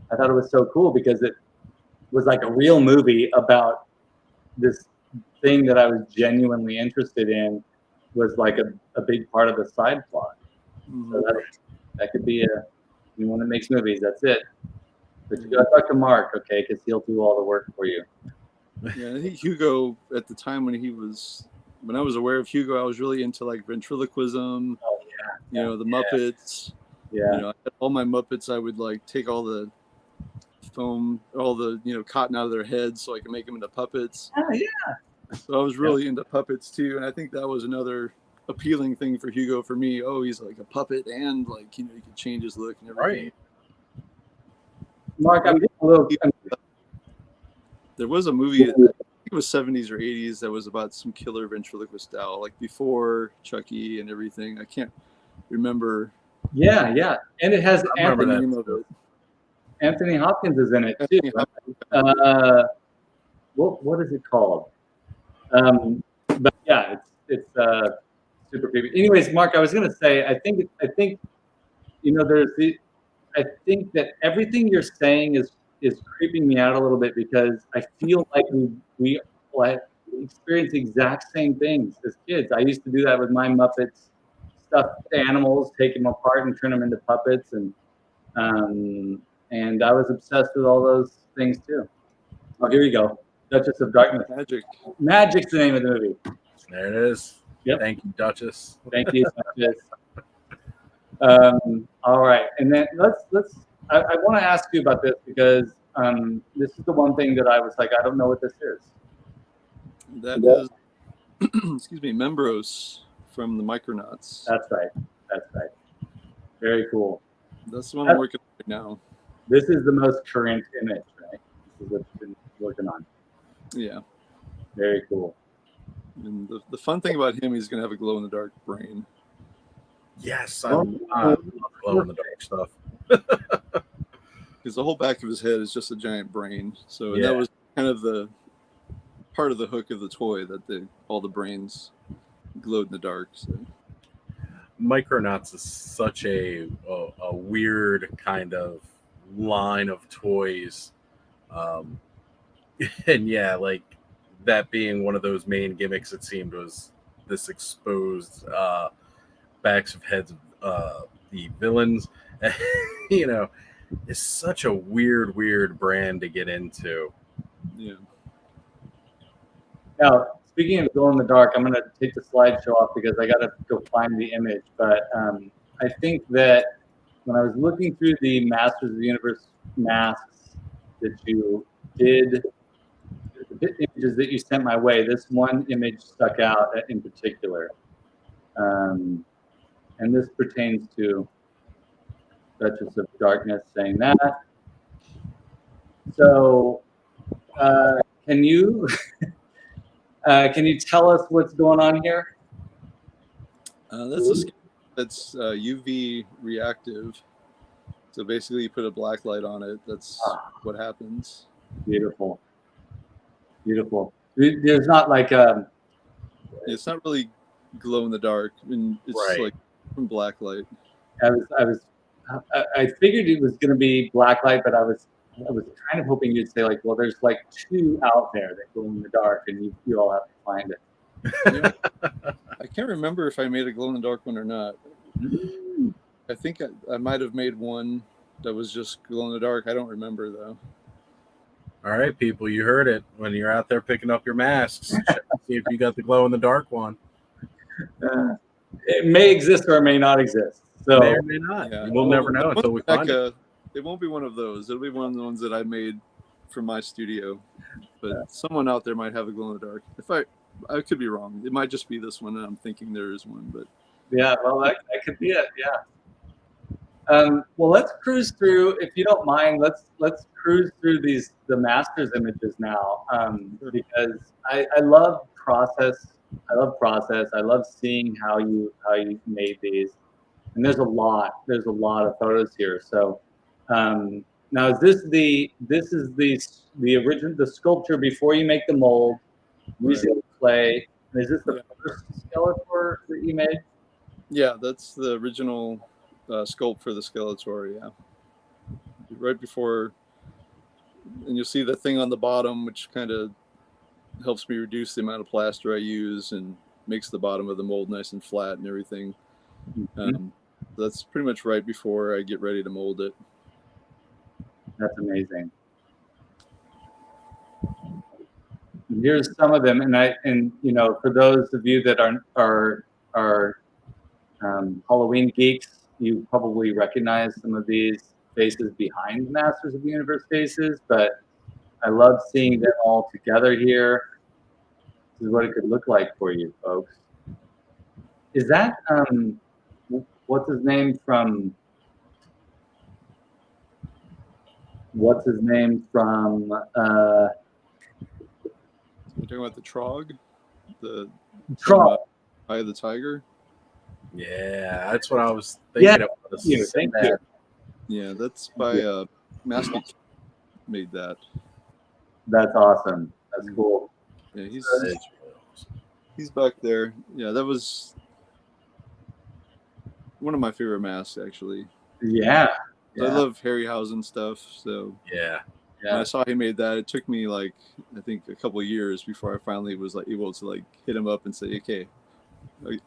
I thought it was so cool because it was like a real movie about this thing that I was genuinely interested in, was like a big part of the side plot. Mm-hmm. So that could be anyone that makes movies. That's it. But you got to talk to Mark, okay? Because he'll do all the work for you. Yeah, I think Hugo, at the time when I was aware of Hugo, I was really into like ventriloquism. Oh yeah. You know, the Muppets. Yeah. You know, all my Muppets, I would like take all the foam, all the, you know, cotton out of their heads so I could make them into puppets. Oh yeah. So I was really into puppets too, and I think that was another appealing thing for Hugo for me. Oh, he's like a puppet, and like, you know, he could change his look and everything. Right. Mark, I'm getting a little. There was a movie, I think it was 70s or 80s, that was about some killer ventriloquist doll, like before Chucky and everything. I can't remember. Yeah, and it has Anthony Hopkins is in it too. What is it called? But yeah, it's super creepy. Anyways, Mark, I was gonna say, I think you know, I think that everything you're saying is creeping me out a little bit, because I feel like we experience the exact same things as kids. I used to do that with my Muppets, stuffed animals, take them apart and turn them into puppets, and I was obsessed with all those things too. Oh, here you go. Duchess of Darkness. Magic's the name of the movie. There it is. Yep. Thank you, Duchess. Thank you, Duchess. All right, and then I want to ask you about this, because this is the one thing that I was like, I don't know what this is. That is, excuse me, Membros from the Micronauts. That's right. Very cool. That's the one I'm working on right now. This is the most current image, right? This is what you've been working on. Yeah. Very cool. And the fun thing about him, he's gonna have a glow in the dark brain. Yes, I love glow in the dark stuff. Because the whole back of his head is just a giant brain. So and Yeah. that was kind of the part of the hook of the toy, that all the brains glowed in the dark. So Micronauts is such a weird kind of line of toys, and yeah, like that being one of those main gimmicks, it seemed, was this exposed backs of heads of the villains. You know, it's such a weird brand to get into. yeah. Now, speaking of glow in the dark, I'm going to take the slideshow off because I got to go find the image. But I think that when I was looking through the Masters of the Universe masks that you did, the images that you sent my way, this one image stuck out in particular. And this pertains to Duchess of Darkness saying that. So can you tell us what's going on here? That's UV reactive. So basically, you put a black light on it. That's what happens. Beautiful, beautiful. There's not like It's not really glow in the dark. I mean, it's Right. like from black light. I figured it was going to be black light, but I was kind of hoping you'd say like, well, there's like two out there that glow in the dark, and you all have to find it. Yeah. I can't remember if I made a glow in the dark one or not. I think I might have made one that was just glow in the dark. I don't remember though. All right, people, you heard it. When you're out there picking up your masks, check to see if you got the glow in the dark one. It may exist or it may not exist. So May or may not. Yeah. We'll never know until we find it. It won't be one of those. It'll be one of the ones that I made from my studio. But someone out there might have a glow in the dark. If I could be wrong. It might just be this one, and I'm thinking there is one. But yeah, well, that could be it. Yeah. Well, let's cruise through, if you don't mind. Let's cruise through the Masters images now, because I love process. I love process. I love seeing how you made these, and there's a lot of photos here. So now is this the original, the sculpture before you make the mold using the clay? Is this the first Skeletor that you made? yeah, that's the original sculpt for the Skeletor. Yeah, right before, and you'll see the thing on the bottom, which kind of helps me reduce the amount of plaster I use and makes the bottom of the mold nice and flat and everything. That's pretty much right before I get ready to mold it. That's amazing. And here's some of them, and you know, for those of you that are Halloween geeks, you probably recognize some of these faces behind the Masters of the Universe faces, but I love seeing them all together here. This is what it could look like for you folks. Is that what's his name from You're talking about the Trog, the Trog. Eye of the Tiger. Yeah, that's what I was thinking. Yeah, thank you. Yeah, that's by Master made that. That's awesome. That's cool. Yeah, he's back there. Yeah, that was one of my favorite masks, actually. Yeah. I love Harryhausen stuff. So yeah. When I saw he made that, it took me like I think a couple of years before I finally was like able to like hit him up and say, okay,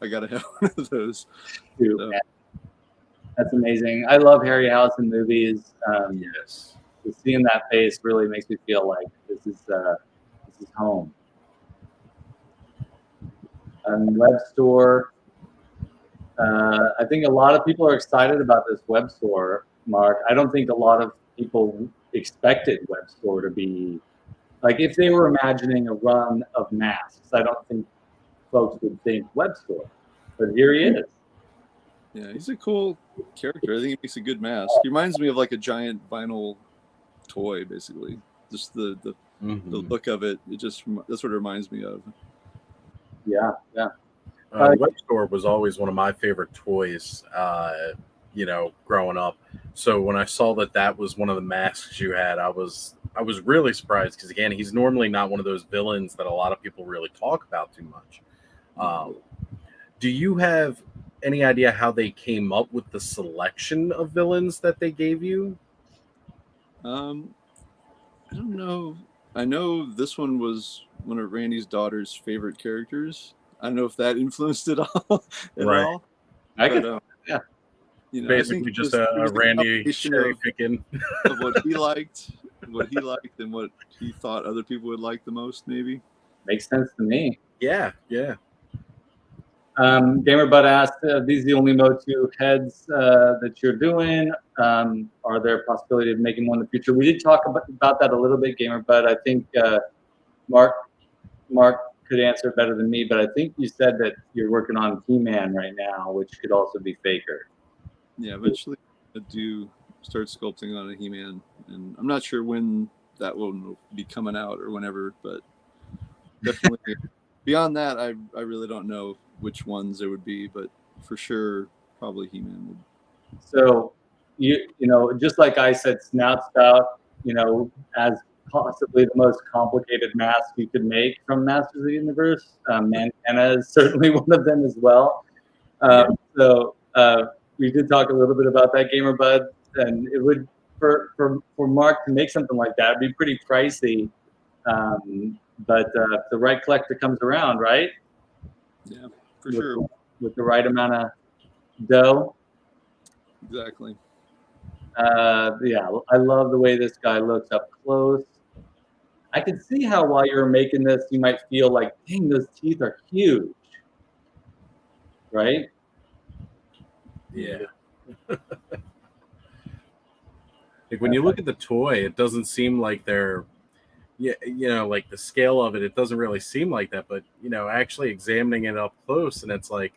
I gotta have one of those. So. That's amazing. I love Harryhausen movies. Yes. Seeing that face really makes me feel like this is home. Web store. I think a lot of people are excited about this web store, Mark. I don't think a lot of people expected web store to be like, if they were imagining a run of masks, I don't think folks would think web store. But here he is. Yeah, he's a cool character. I think he makes a good mask. He reminds me of like a giant vinyl toy, basically. Just the look of it. That's what it reminds me of. Yeah. Web Store was always one of my favorite toys, growing up. So when I saw that was one of the masks you had, I was really surprised because, again, he's normally not one of those villains that a lot of people really talk about too much. Do you have any idea how they came up with the selection of villains that they gave you? I don't know. I know this one was one of Randy's daughter's favorite characters. I don't know if that influenced it all at Right. all. I could, But, yeah. You know, Basically, just a Randy cherry picking of what he liked, and what he thought other people would like the most. Maybe Makes sense to me. Yeah. GamerBud asked, these are the only MOTU heads that you're doing. Are there a possibility of making one in the future? We did talk about that a little bit, GamerBud. I think Mark could answer better than me, but I think you said that you're working on EMAN right now, which could also be Faker. Yeah, eventually I do start sculpting on a He-Man, and I'm not sure when that will be coming out or whenever, but definitely beyond that, I really don't know which ones it would be, but for sure, probably He-Man would. So, you know, just like I said, Snout Spout, as possibly the most complicated mask you could make from Masters of the Universe. Mantana is certainly one of them as well. So we did talk a little bit about that, GamerBud, and it would for Mark to make something like that would be pretty pricey. But if the right collector comes around, right? Yeah, for sure. With the right amount of dough. Exactly. Yeah, I love the way this guy looks up close. I can see how while you're making this, you might feel like, dang, those teeth are huge, right? Yeah. Like when you look at the toy, it doesn't seem like they're, like the scale of it, it doesn't really seem like that. But, actually examining it up close, and it's like,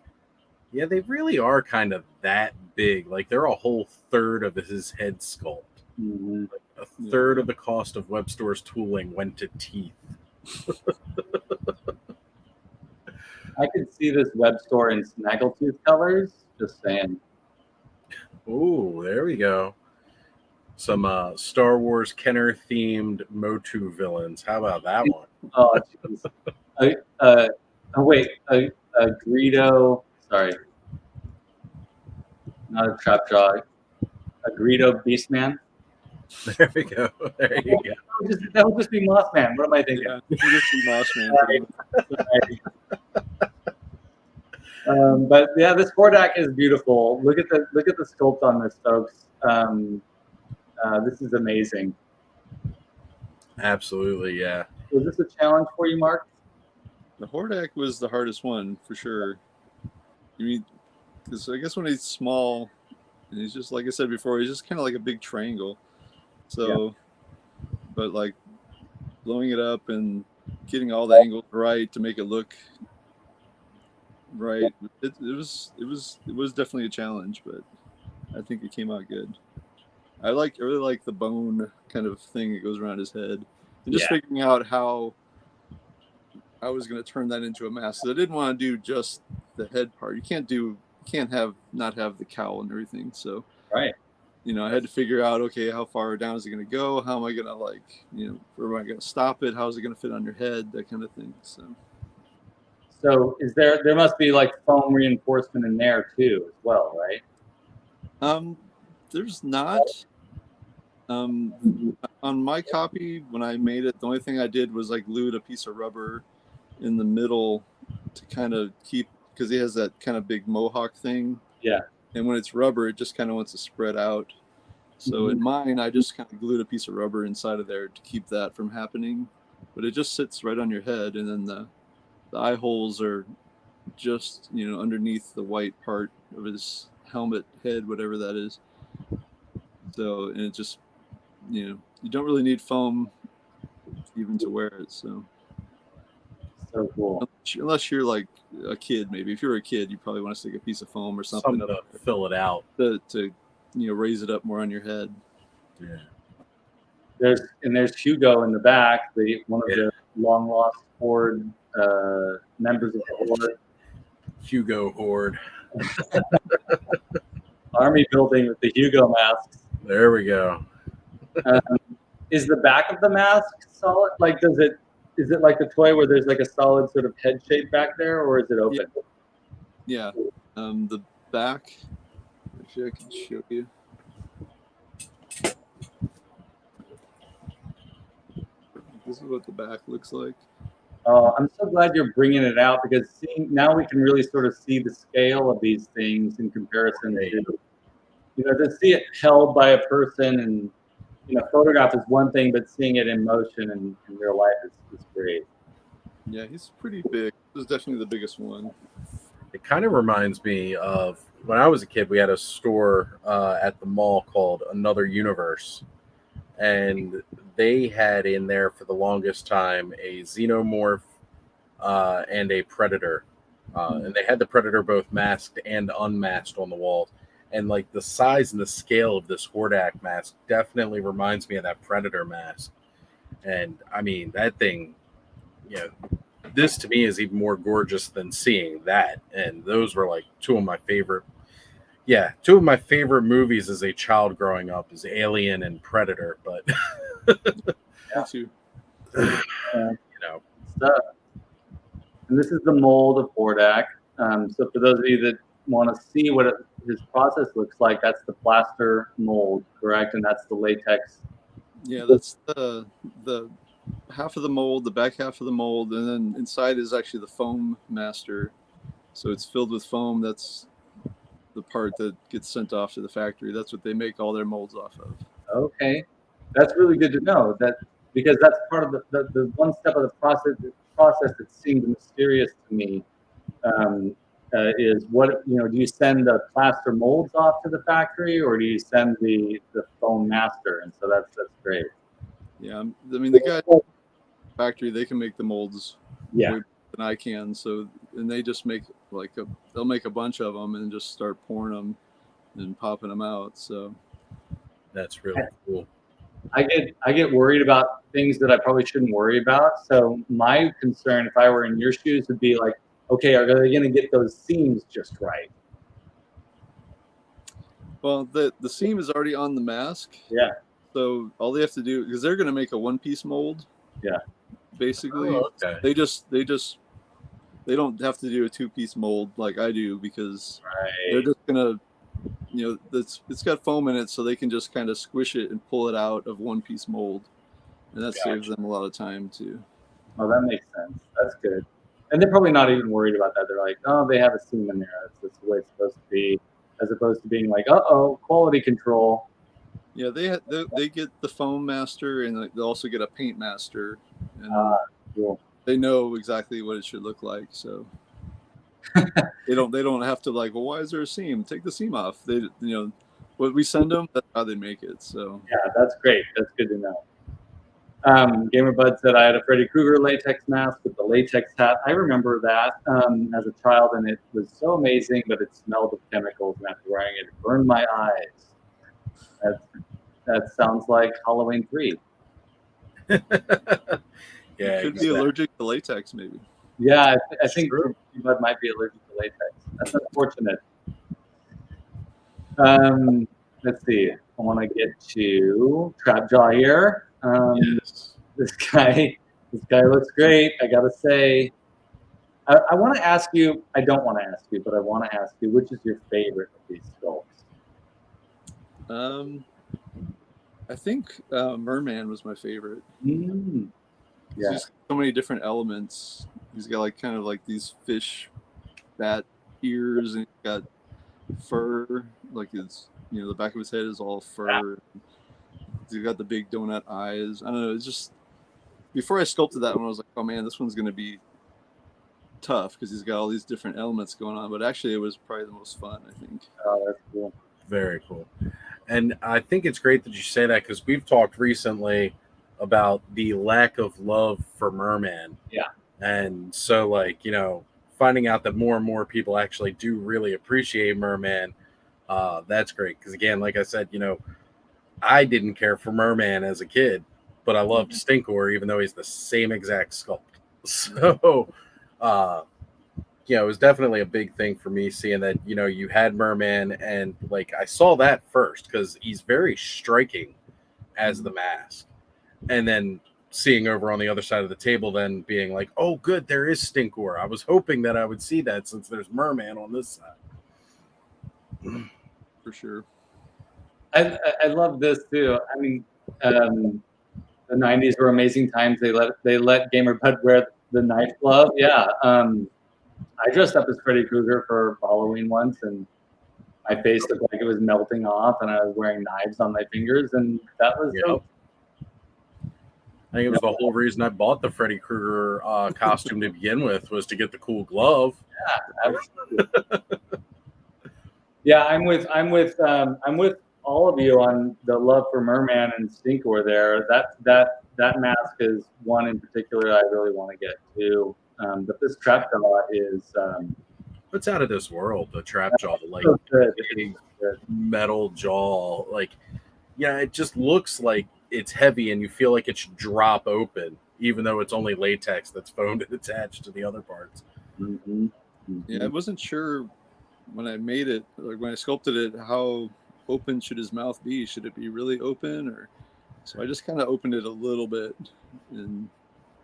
yeah, they really are kind of that big. Like they're a whole third of his head sculpt. Mm-hmm. Like a third of the cost of Web Store's tooling went to teeth. I could see this Web Store in Snaggletooth colors. Just saying. Oh, there we go. Some Star Wars Kenner themed MOTU villains. How about that one? Oh, jeez. Wait, a Greedo. Sorry, not a Trapjaw. A Greedo Beastman. There we go. There you go. That would just be Mothman. What am I thinking? Yeah, just be Mothman. But yeah, this Hordak is beautiful. Look at the sculpt on this, folks. This is amazing. Absolutely, yeah. Was this a challenge for you, Mark? The Hordak was the hardest one for sure. I mean, because I guess when he's small, and he's just like I said before, he's just kind of like a big triangle. So, but like blowing it up and getting all the angles right to make it look right, it was definitely a challenge, but I think it came out good. I really like the bone kind of thing that goes around his head, and just figuring out how I was going to turn that into a mask. So I didn't want to do just the head part. You can't not have the cowl and everything. So right, I had to figure out, okay, how far down is it going to go? How am I going to where am I going to stop it? How is it going to fit on your head? That kind of thing. So is there must be like foam reinforcement in there too as well, right? There's not. On my copy, when I made it, the only thing I did was like glued a piece of rubber in the middle to kind of keep, because he has that kind of big mohawk thing. Yeah. And when it's rubber, it just kind of wants to spread out. So in mine, I just kind of glued a piece of rubber inside of there to keep that from happening. But it just sits right on your head, and then the eye holes are just underneath the white part of his helmet head, whatever that is. So, and it just you don't really need foam even to wear it. So cool. unless you're like a kid, maybe if you're a kid, you probably want to stick a piece of foam or something to fill it out. to raise it up more on your head. Yeah. There's Hugo in the back, one of Yeah. the long lost Horde members of the Horde. Hugo Horde. Army building with the Hugo masks. There we go. Is the back of the mask solid? Like, is it like the toy where there's like a solid sort of head shape back there, or is it open? Yeah. The back. Actually, I can show you. This is what the back looks like. I'm so glad you're bringing it out, because now we can really sort of see the scale of these things in comparison to, to see it held by a person and, photograph is one thing, but seeing it in motion and in real life is great. Yeah, he's pretty big. This is definitely the biggest one. It kind of reminds me of when I was a kid, we had a store at the mall called Another Universe. And they had in there for the longest time a xenomorph and a predator. And they had the predator both masked and unmasked on the walls. And like the size and the scale of this Hordak mask definitely reminds me of that predator mask. And I mean, that thing, this to me is even more gorgeous than seeing that. And those were like two of my favorite movies as a child growing up is Alien and Predator, but Me too. Stuff. And this is the mold of Hordak. So for those of you that want to see what his process looks like, that's the plaster mold, correct? And that's the latex. Yeah, that's the half of the mold, the back half of the mold, and then inside is actually the foam master. So it's filled with foam. That's the part that gets sent off to the factory. That's what they make all their molds off of. Okay, that's really good to know. Because that's part of the one step of the process that seemed mysterious to me. Is what do you send the plaster molds off to the factory, or do you send the foam master? And so that's great. Yeah, I mean the guy at the factory, they can make the molds way better than I can. So and they just make they'll make a bunch of them and just start pouring them and popping them out. So that's really cool. I get worried about things that I probably shouldn't worry about. So my concern, if I were in your shoes, would be like, okay, are they going to get those seams just right? Well, the seam is already on the mask. Yeah. So all they have to do, because they're going to make a one-piece mold. Yeah. Basically, okay. They don't have to do a two-piece mold like I do, because they're just going to, it's got foam in it, so they can just kind of squish it and pull it out of one-piece mold, and that saves them a lot of time too. Oh, that makes sense. That's good. And they're probably not even worried about that. They're like, oh, they have a seam in there. That's the way it's supposed to be, as opposed to being like, quality control. Yeah, they get the foam master, and they also get a paint master, and cool. They know exactly what it should look like. So they don't have to like, well, why is there a seam? Take the seam off. They what we send them, that's how they make it. So yeah, that's great. That's good to know. Gamer Bud said I had a Freddy Krueger latex mask with the latex hat. I remember that as a child, and it was so amazing, but it smelled of chemicals, and after wearing it, it burned my eyes. That sounds like Halloween 3. Yeah, could be allergic to latex, maybe. Yeah, I think Bud might be allergic to latex. That's unfortunate. Let's see. I want to get to Trapjaw here. Yes. This guy looks great. I gotta say, I want to ask you. I don't want to ask you, but I want to ask you, which is your favorite of these sculpts? I think Merman was my favorite. Yeah, just so many different elements. He's got like kind of like these fish bat ears, and he's got fur. Like his, the back of his head is all fur. Yeah. He's got the big donut eyes. I don't know. It's just before I sculpted that one, I was like, oh man, this one's gonna be tough because he's got all these different elements going on. But actually, it was probably the most fun, I think. Oh, that's cool. Very cool. And I think it's great that you say that, because we've talked recently about the lack of love for Merman. Yeah. And so, like, finding out that more and more people actually do really appreciate Merman, that's great. Because again, like I said, I didn't care for Merman as a kid, but I loved Stinkor, even though he's the same exact sculpt. So, it was definitely a big thing for me seeing that, you had Merman, and like I saw that first because he's very striking as the mask. And then seeing over on the other side of the table, then being like, oh, good, there is Stinkor. I was hoping that I would see that since there's Merman on this side. For sure. I love this too. I mean, the '90s were amazing times. They let Gamer Bud wear the knife glove. Yeah. I dressed up as Freddy Krueger for Halloween once, and my face looked like it was melting off, and I was wearing knives on my fingers, and that was dope. I think it was the whole reason I bought the Freddy Krueger costume to begin with, was to get the cool glove. Yeah, absolutely. Yeah, I'm with all of you on the love for Merman and Stinkor there. That mask is one in particular I really want to get to. But this trap jaw is it's out of this world. The trap jaw, like so good. big metal jaw, like it just looks like it's heavy, and you feel like it should drop open, even though it's only latex that's foamed and attached to the other parts. Mm-hmm. Mm-hmm. Yeah, I wasn't sure when I made it, like when I sculpted it, how open should his mouth be? Should it be really open, or so I just kind of opened it a little bit. And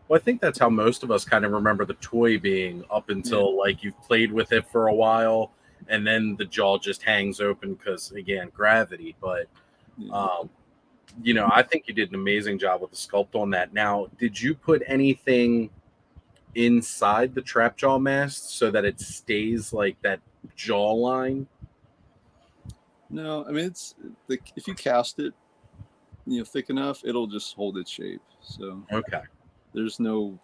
well, I think that's how most of us kind of remember the toy being, up until like you've played with it for a while, and then the jaw just hangs open because, again, gravity. But I think you did an amazing job with the sculpt on that. Now, did you put anything inside the trap jaw mask so that it stays like that jawline? No, I mean, it's like if you cast it, thick enough, it'll just hold its shape. So okay, there's no,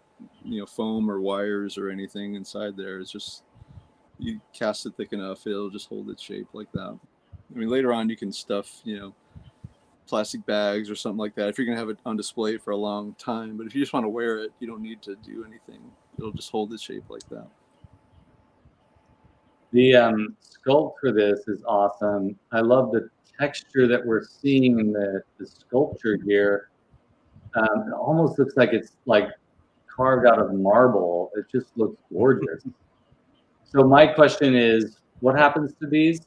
foam or wires or anything inside there. It's just you cast it thick enough, it'll just hold its shape like that. I mean, later on you can stuff, plastic bags or something like that if you're gonna have it on display for a long time. But if you just want to wear it, you don't need to do anything. It'll just hold its shape like that. The sculpt for this is awesome. I love the texture that we're seeing in the sculpture here. It almost looks like it's like carved out of marble. It just looks gorgeous. So my question is, what happens to these?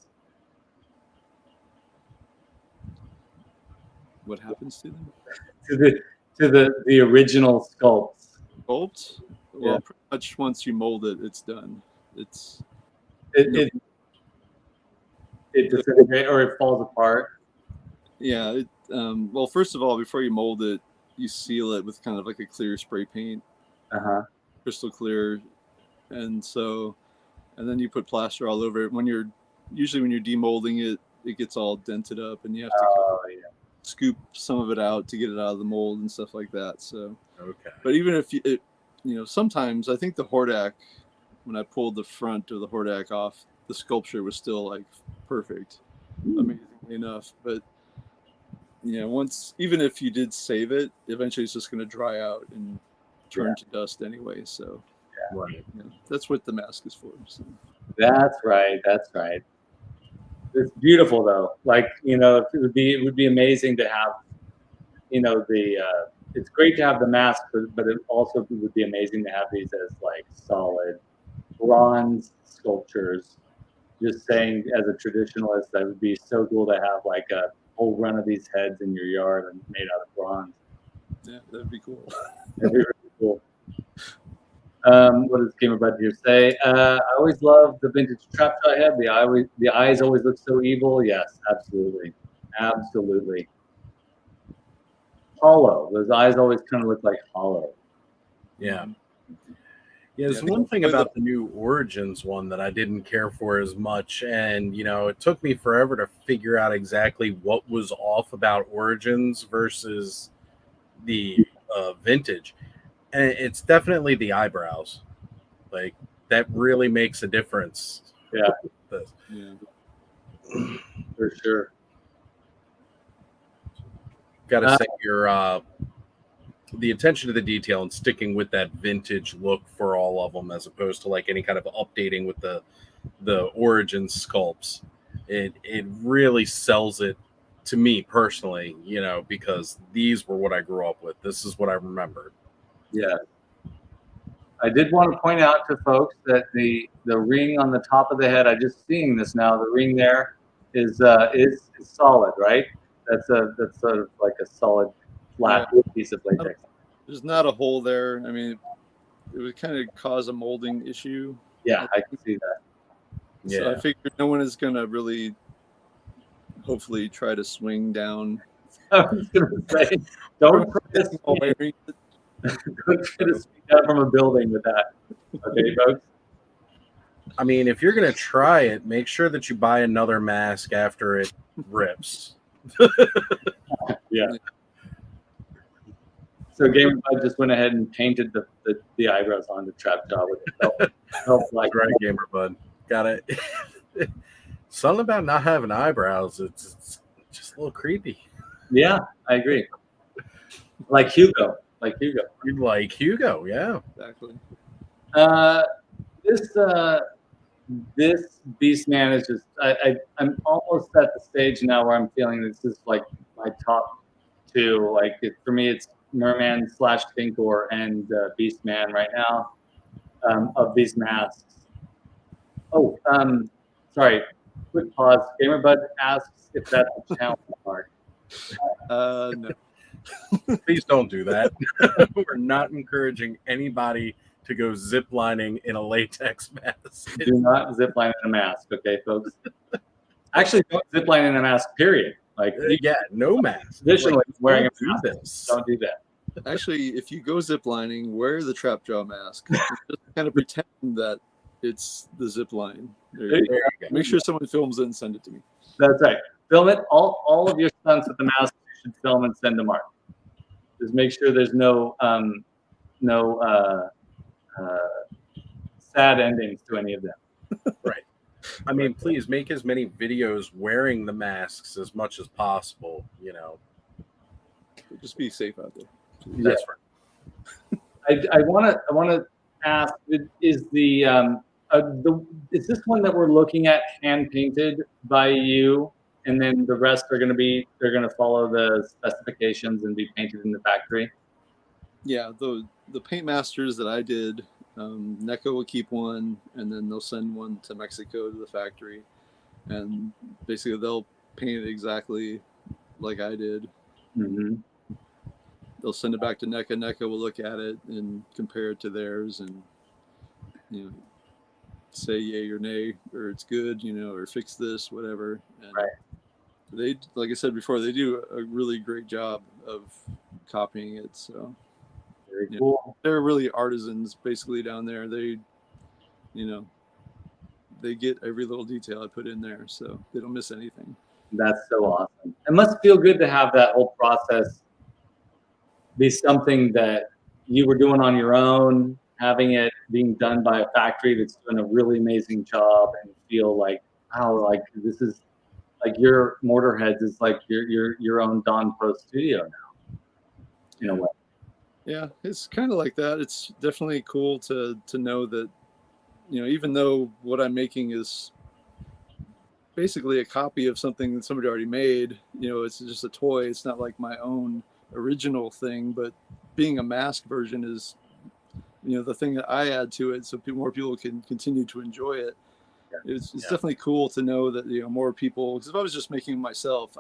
What happens to them? To the original sculpts. Sculpt? Well, pretty much once you mold it, it's done. It disintegrates or it falls apart. Yeah. Well, first of all, before you mold it, you seal it with kind of like a clear spray paint, crystal clear, and then you put plaster all over it. When you're demolding it, it gets all dented up, and you have to scoop some of it out to get it out of the mold and stuff like that. So, but even if sometimes I think the Hordak, when I pulled the front of the Hordak off, the sculpture was still like perfect, amazingly enough. But even if you did save it, eventually it's just going to dry out and turn to dust anyway. So that's what the mask is for. So. That's right. It's beautiful though. Like, it would be amazing to have, it's great to have the mask, but it also would be amazing to have these as like solid bronze sculptures. Just saying, as a traditionalist, that would be so cool to have like a whole run of these heads in your yard and made out of bronze. Yeah, that'd be cool. That'd be really cool. What does Gamer Bud here say? I always loved the vintage trap jaw head. The eyes always look so evil. Yes, absolutely. Hollow. Those eyes always kind of look like hollow. Yeah. Yeah, there's one thing about the new Origins one that I didn't care for as much, and it took me forever to figure out exactly what was off about Origins versus the vintage, and it's definitely the eyebrows. Like, that really makes a difference. Yeah, for sure. Got to say, your the attention to the detail and sticking with that vintage look for all of them, as opposed to like any kind of updating with the origin sculpts. It really sells it to me personally, you know, because these were what I grew up with. This is what I remembered. Yeah. I did want to point out to folks that the ring on the top of the head, I just seeing this now, the ring there is solid, right? That's sort of like a solid flat piece of latex. There's not a hole there. I mean, it would kind of cause a molding issue. Yeah, I can see that. So Yeah. I figured no one is going to really, hopefully, try to swing down. I was going to say, don't try to swing down from a building with that. Okay, folks? I mean, if you're going to try it, make sure that you buy another mask after it rips. Yeah. So Gamer Bud just went ahead and painted the eyebrows on the trap jaw with it. Felt like Right, Gamer Bud. Got it. Something about not having eyebrows, it's just a little creepy. Yeah, I agree. Like Hugo. Like Hugo, yeah. Exactly. This Beastman is just I'm almost at the stage now where I'm feeling this is like my top two. Like for me, it's Merman / Stinkor and Beastman right now of these masks. Oh, sorry. Quick pause. GamerBud asks if that's a challenge mark. No. Please don't do that. We're not encouraging anybody to go ziplining in a latex mask. Do not zipline in a mask, okay, folks? Actually, don't zipline in a mask, period. Like, yeah, no mask. Traditionally, like, wearing a do mask. this. Don't do that. Actually, if you go ziplining, wear the trap jaw mask. Just kind of pretend that it's the zip line. There you go. Make sure someone films it and send it to me. That's right. Film it. All of your stunts with the mask you should film and send to Mark. Just make sure there's no sad endings to any of them. Right. I mean, please make as many videos wearing the masks as much as possible, you know. Just be safe out there. That's right. I want to ask: is is this one that we're looking at hand painted by you, and then the rest are going to follow the specifications and be painted in the factory? Yeah, the paint masters that I did, NECA will keep one, and then they'll send one to Mexico to the factory, and basically they'll paint it exactly like I did. Mm-hmm. They'll send it back to NECA. NECA will look at it and compare it to theirs, and say yay or nay, or it's good, or fix this, whatever. And right. They, like I said before, they do a really great job of copying it. So very cool. They're really artisans basically down there. They get every little detail I put in there, so they don't miss anything. That's so awesome. It must feel good to have that whole process be something that you were doing on your own, having it being done by a factory that's doing a really amazing job, and feel like, wow, like this is like your Mortar Heads is like your own Dawn Pro studio now, in a way. Yeah, it's kind of like that. It's definitely cool to know that, even though what I'm making is basically a copy of something that somebody already made, it's just a toy. It's not like my own original thing, but being a mask version is, the thing that I add to it, so more people can continue to enjoy it. Yeah. It's definitely cool to know that, more people, because if I was just making them myself,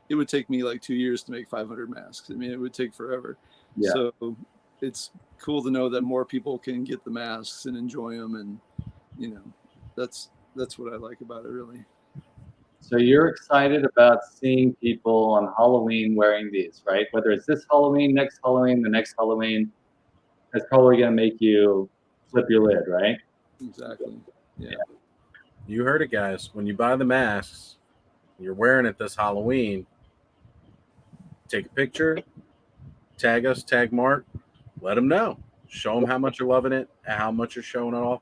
it would take me like 2 years to make 500 masks. I mean, it would take forever. Yeah. So it's cool to know that more people can get the masks and enjoy them. And, that's what I like about it, really. So you're excited about seeing people on Halloween wearing these, right? Whether it's this Halloween, next Halloween, the next Halloween, that's probably going to make you flip your lid, right? Exactly. Yeah. You heard it, guys. When you buy the masks, you're wearing it this Halloween, take a picture, tag us, tag Mark, let them know. Show them how much you're loving it, how much you're showing it off.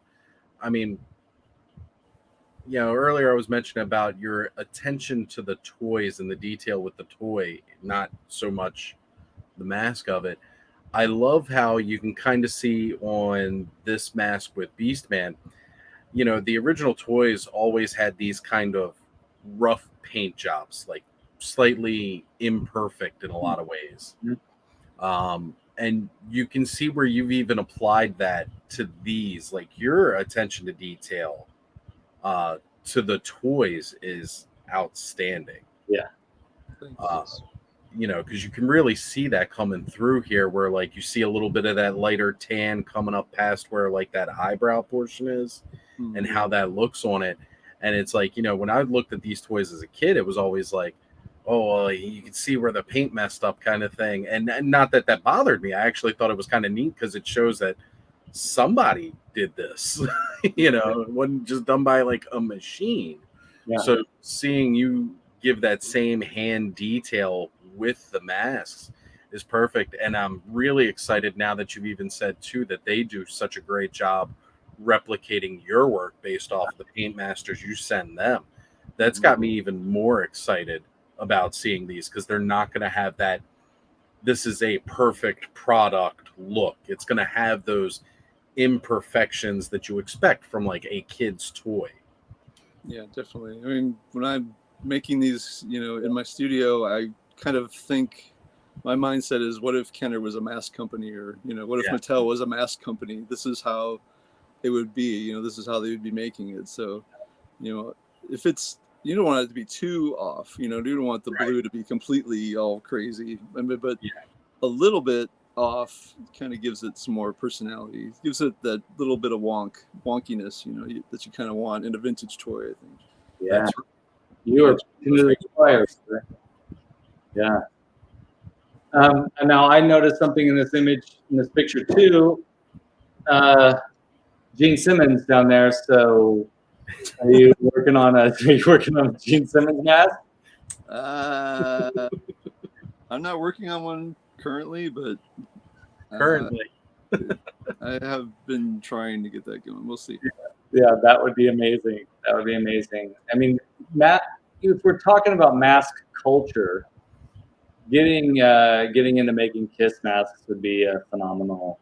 I mean, earlier I was mentioning about your attention to the toys and the detail with the toy, not so much the mask of it. I love how you can kind of see on this mask with Beastman, you know, the original toys always had these kind of rough paint jobs, like slightly imperfect in a lot of ways. And you can see where you've even applied that to these, like your attention to detail to the toys is outstanding. Yeah. You know, because you can really see that coming through here, where like you see a little bit of that lighter tan coming up past where like that eyebrow portion is, and how that looks on it. And it's like, you know, when I looked at these toys as a kid, it was always like, oh, well, you can see where the paint messed up kind of thing. And not that that bothered me. I actually thought it was kind of neat because it shows that somebody did this. You know, it wasn't just done by like a machine. Yeah. So seeing you give that same hand detail with the masks is perfect. And I'm really excited now that you've even said too that they do such a great job replicating your work based off the paint masters you send them. That's got me even more excited about seeing these, because they're not going to have that this is a perfect product look. It's going to have those imperfections that you expect from like a kid's toy. Yeah, definitely. I mean, when I'm making these, you know, in my studio, I kind of think my mindset is, what if Kenner was a mask company, or, you know, what if Mattel was a mask company? This is how it would be, you know, this is how they would be making it. So, you know, if it's, you don't want it to be too off, you know, you don't want the blue to be completely all crazy, but a little bit off kind of gives it some more personality. It gives it that little bit of wonkiness, you know, that you kind of want in a vintage toy, I think. Yeah. You are into the players. Yeah. And now I noticed something in this image, in this picture too. Gene Simmons down there. So, are you working on a Gene Simmons mask? I'm not working on one currently, but I have been trying to get that going. We'll see. Yeah, that would be amazing. That would be amazing. I mean, if we're talking about mask culture, getting into making Kiss masks would be a phenomenal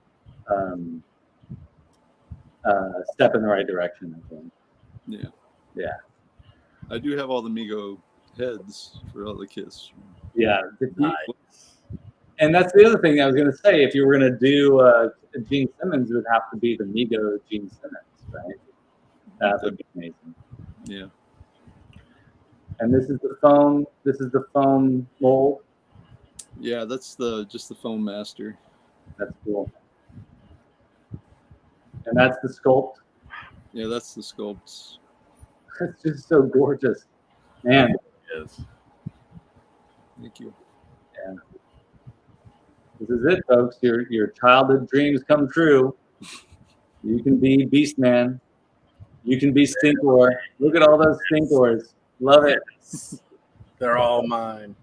step in the right direction, I think. Yeah. I do have all the Mego heads for all the Kiss. Yeah. And that's the other thing I was going to say. If you were going to do Gene Simmons, it would have to be the Mego Gene Simmons, right? That would be amazing. Yeah. And this is the foam. This is the foam mold. Yeah, that's just the foam master. That's cool. And that's the sculpt. Yeah, that's the sculpts. It's just so gorgeous, man. It is. Thank you. Yeah. This is it, folks. Your childhood dreams come true. You can be Beastman. You can be Stinkor. Look at all those Stinkors. Love it. They're all mine.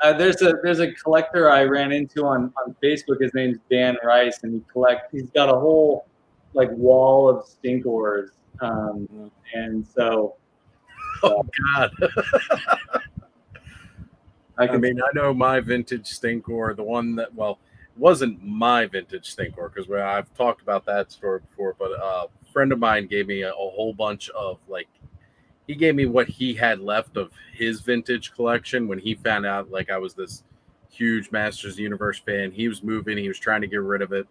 There's a collector I ran into on Facebook. His name's Dan Rice, and he's got a whole like wall of Stinkors. And so, oh God. I know my vintage Stinkor, the one that, well, wasn't my vintage Stinkor, because I've talked about that story before, but a friend of mine gave me a whole bunch of, like, he gave me what he had left of his vintage collection when he found out, like, I was this huge Masters of the Universe fan. He was moving, he was trying to get rid of it.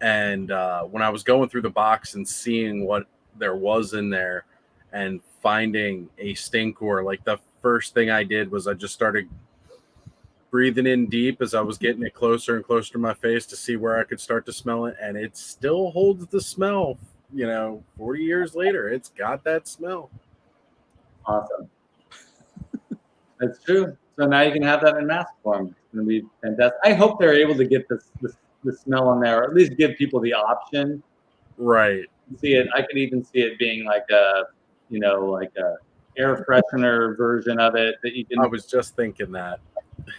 And when I was going through the box and seeing what there was in there and finding a Stinkor, like, the first thing I did was I just started breathing in deep as I was getting it closer and closer to my face to see where I could start to smell it. And it still holds the smell, 40 years later. It's got that smell. Awesome. That's true. So now you can have that in mask form. It's going to be fantastic. I hope they're able to get the smell on there, or at least give people the option. Right. See it. I could even see it being like a air freshener version of it that you can. I was just thinking that.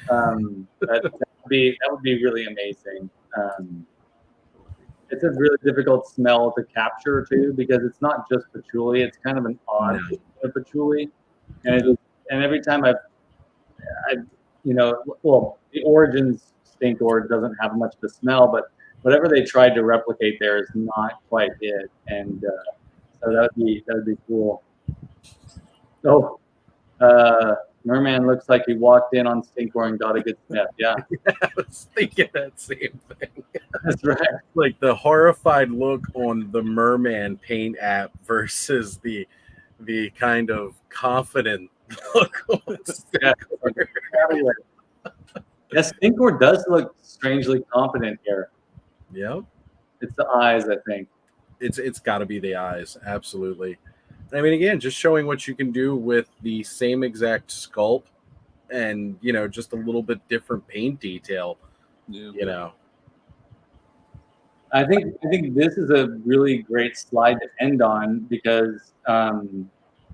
That would be really amazing. It's a really difficult smell to capture too, because it's not just patchouli. It's kind of an odd patchouli, and every time I've well, the Origins Stinkor doesn't have much of a smell, but whatever they tried to replicate there is not quite it, and so that would be cool. So, Merman looks like he walked in on Stinkor and got a good sniff. Yeah, I was thinking that same thing. that's right. Like the horrified look on the Merman paint app versus the kind of confident look on Stinkor. Yeah, Stinkor does look strangely confident here. Yep. It's the eyes, I think. It's got to be the eyes, absolutely. I mean, again, just showing what you can do with the same exact sculpt, and just a little bit different paint detail. Yeah. I think this is a really great slide to end on because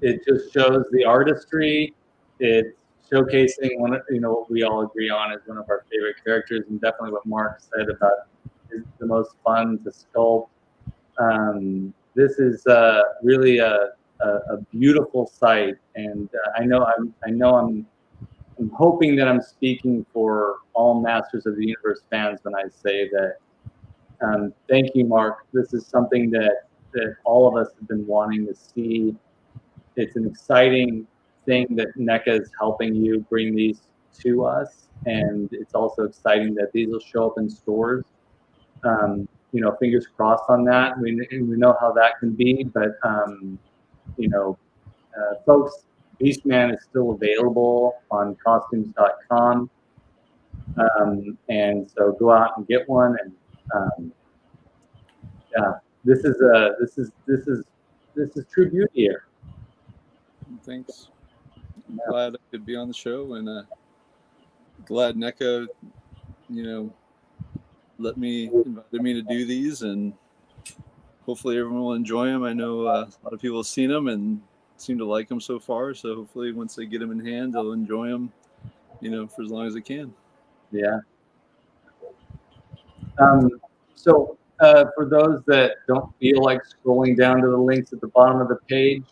it just shows the artistry. It's showcasing what we all agree on is one of our favorite characters, and definitely what Mark said about is the most fun to sculpt. This is really a beautiful sight, and I'm hoping that I'm speaking for all Masters of the Universe fans when I say that. Thank you, Mark. This is something that all of us have been wanting to see. It's an exciting thing that NECA is helping you bring these to us, and it's also exciting that these will show up in stores. Fingers crossed on that. We know how that can be, but folks, Beastman is still available on costumes.com, and so go out and get one. And yeah, this is true beauty here. Thanks. I'm glad I could be on the show, and glad NECA, invited me to do these, and hopefully everyone will enjoy them. I know a lot of people have seen them and seem to like them so far, so hopefully once they get them in hand, they'll enjoy them, for as long as they can. Yeah. So for those that don't feel like scrolling down to the links at the bottom of the page,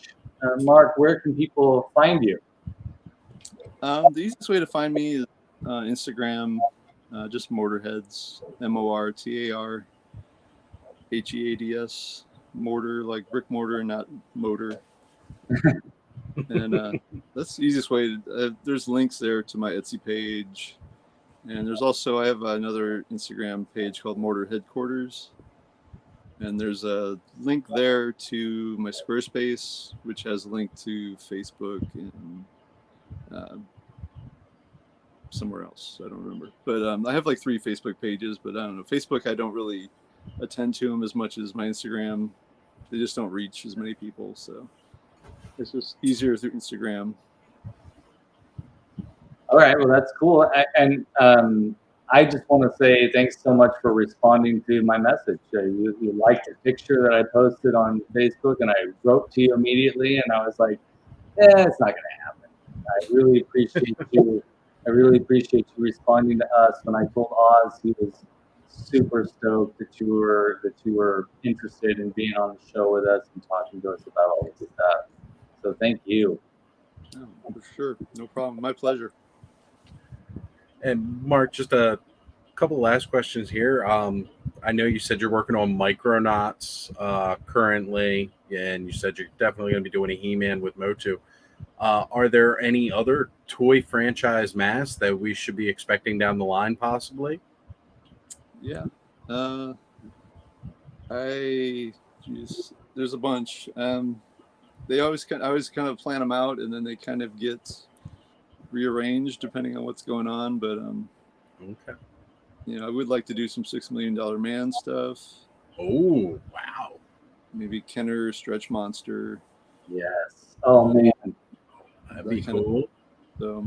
Mark, where can people find you? The easiest way to find me is Instagram, just Mortarheads, MORTARHEADS, mortar, like brick mortar, not motor. And that's the easiest way. There's links there to my Etsy page, and there's also, I have another Instagram page called Mortar Headquarters, and there's a link there to my Squarespace, which has a link to Facebook and somewhere else. I don't remember, but I have like 3 Facebook pages, but I don't know. Facebook, I don't really attend to them as much as my Instagram. They just don't reach as many people, so it's just easier through Instagram. All right, well, that's cool. And I just want to say thanks so much for responding to my message. You liked the picture that I posted on Facebook, and I wrote to you immediately, and I was like, it's not going to happen. I really appreciate you. I really appreciate you responding to us. When I told Oz, he was super stoked that you were interested in being on the show with us and talking to us about all this stuff. So thank you. Oh, for sure, no problem. My pleasure. And Mark, just a couple of last questions here. I know you said you're working on Micronauts currently, and you said you're definitely going to be doing a He-Man with MOTU. Are there any other toy franchise masks that we should be expecting down the line, possibly? Yeah, there's a bunch. I always kind of plan them out, and then they kind of get rearranged depending on what's going on. But okay, I would like to do some $6 Million Man stuff. Oh wow! Maybe Kenner, Stretch Monster. Yes. Oh man, that'd be cool. So,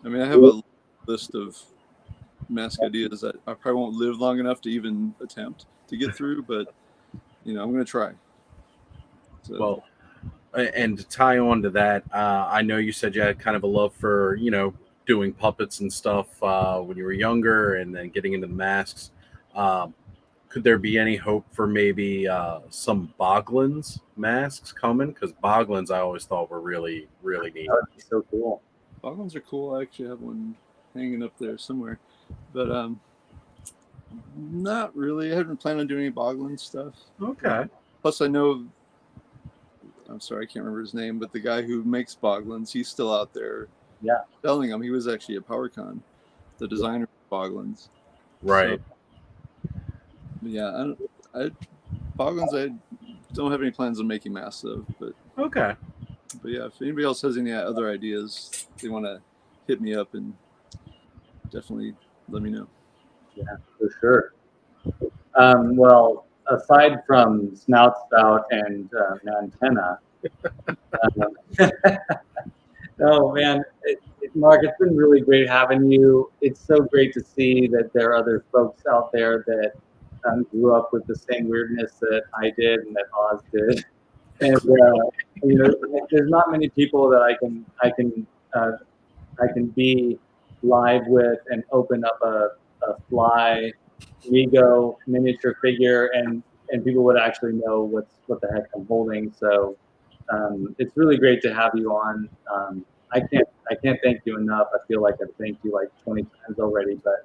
I mean, I have a list of mask ideas that I probably won't live long enough to even attempt to get through, but I'm going to try. So. Well, and to tie on to that, I know you said you had kind of a love for doing puppets and stuff when you were younger, and then getting into the masks. Could there be any hope for maybe some Boglins masks coming? Because Boglins I always thought were really, really neat. That would be so cool. Boglins are cool. I actually have one hanging up there somewhere, but not really. I haven't planned on doing any Boglin stuff. Okay. Plus, I know. I'm sorry, I can't remember his name, but the guy who makes Boglins, he's still out there. Yeah. Selling them. He was actually at PowerCon, the designer of Boglins. Right. So, yeah, Boglins, I don't have any plans on making masks of, but Okay. But yeah, if anybody else has any other ideas, they want to hit me up and definitely let me know. Yeah, for sure. Well, aside from Snout Spout and Antenna, oh man, Mark, it's been really great having you. It's so great to see that there are other folks out there that grew up with the same weirdness that I did and that Oz did. And you know, there's not many people that I can be live with and open up a fly Lego miniature figure, and people would actually know what the heck I'm holding. So it's really great to have you on. I can't thank you enough. I feel like I've thanked you like 20 times already, but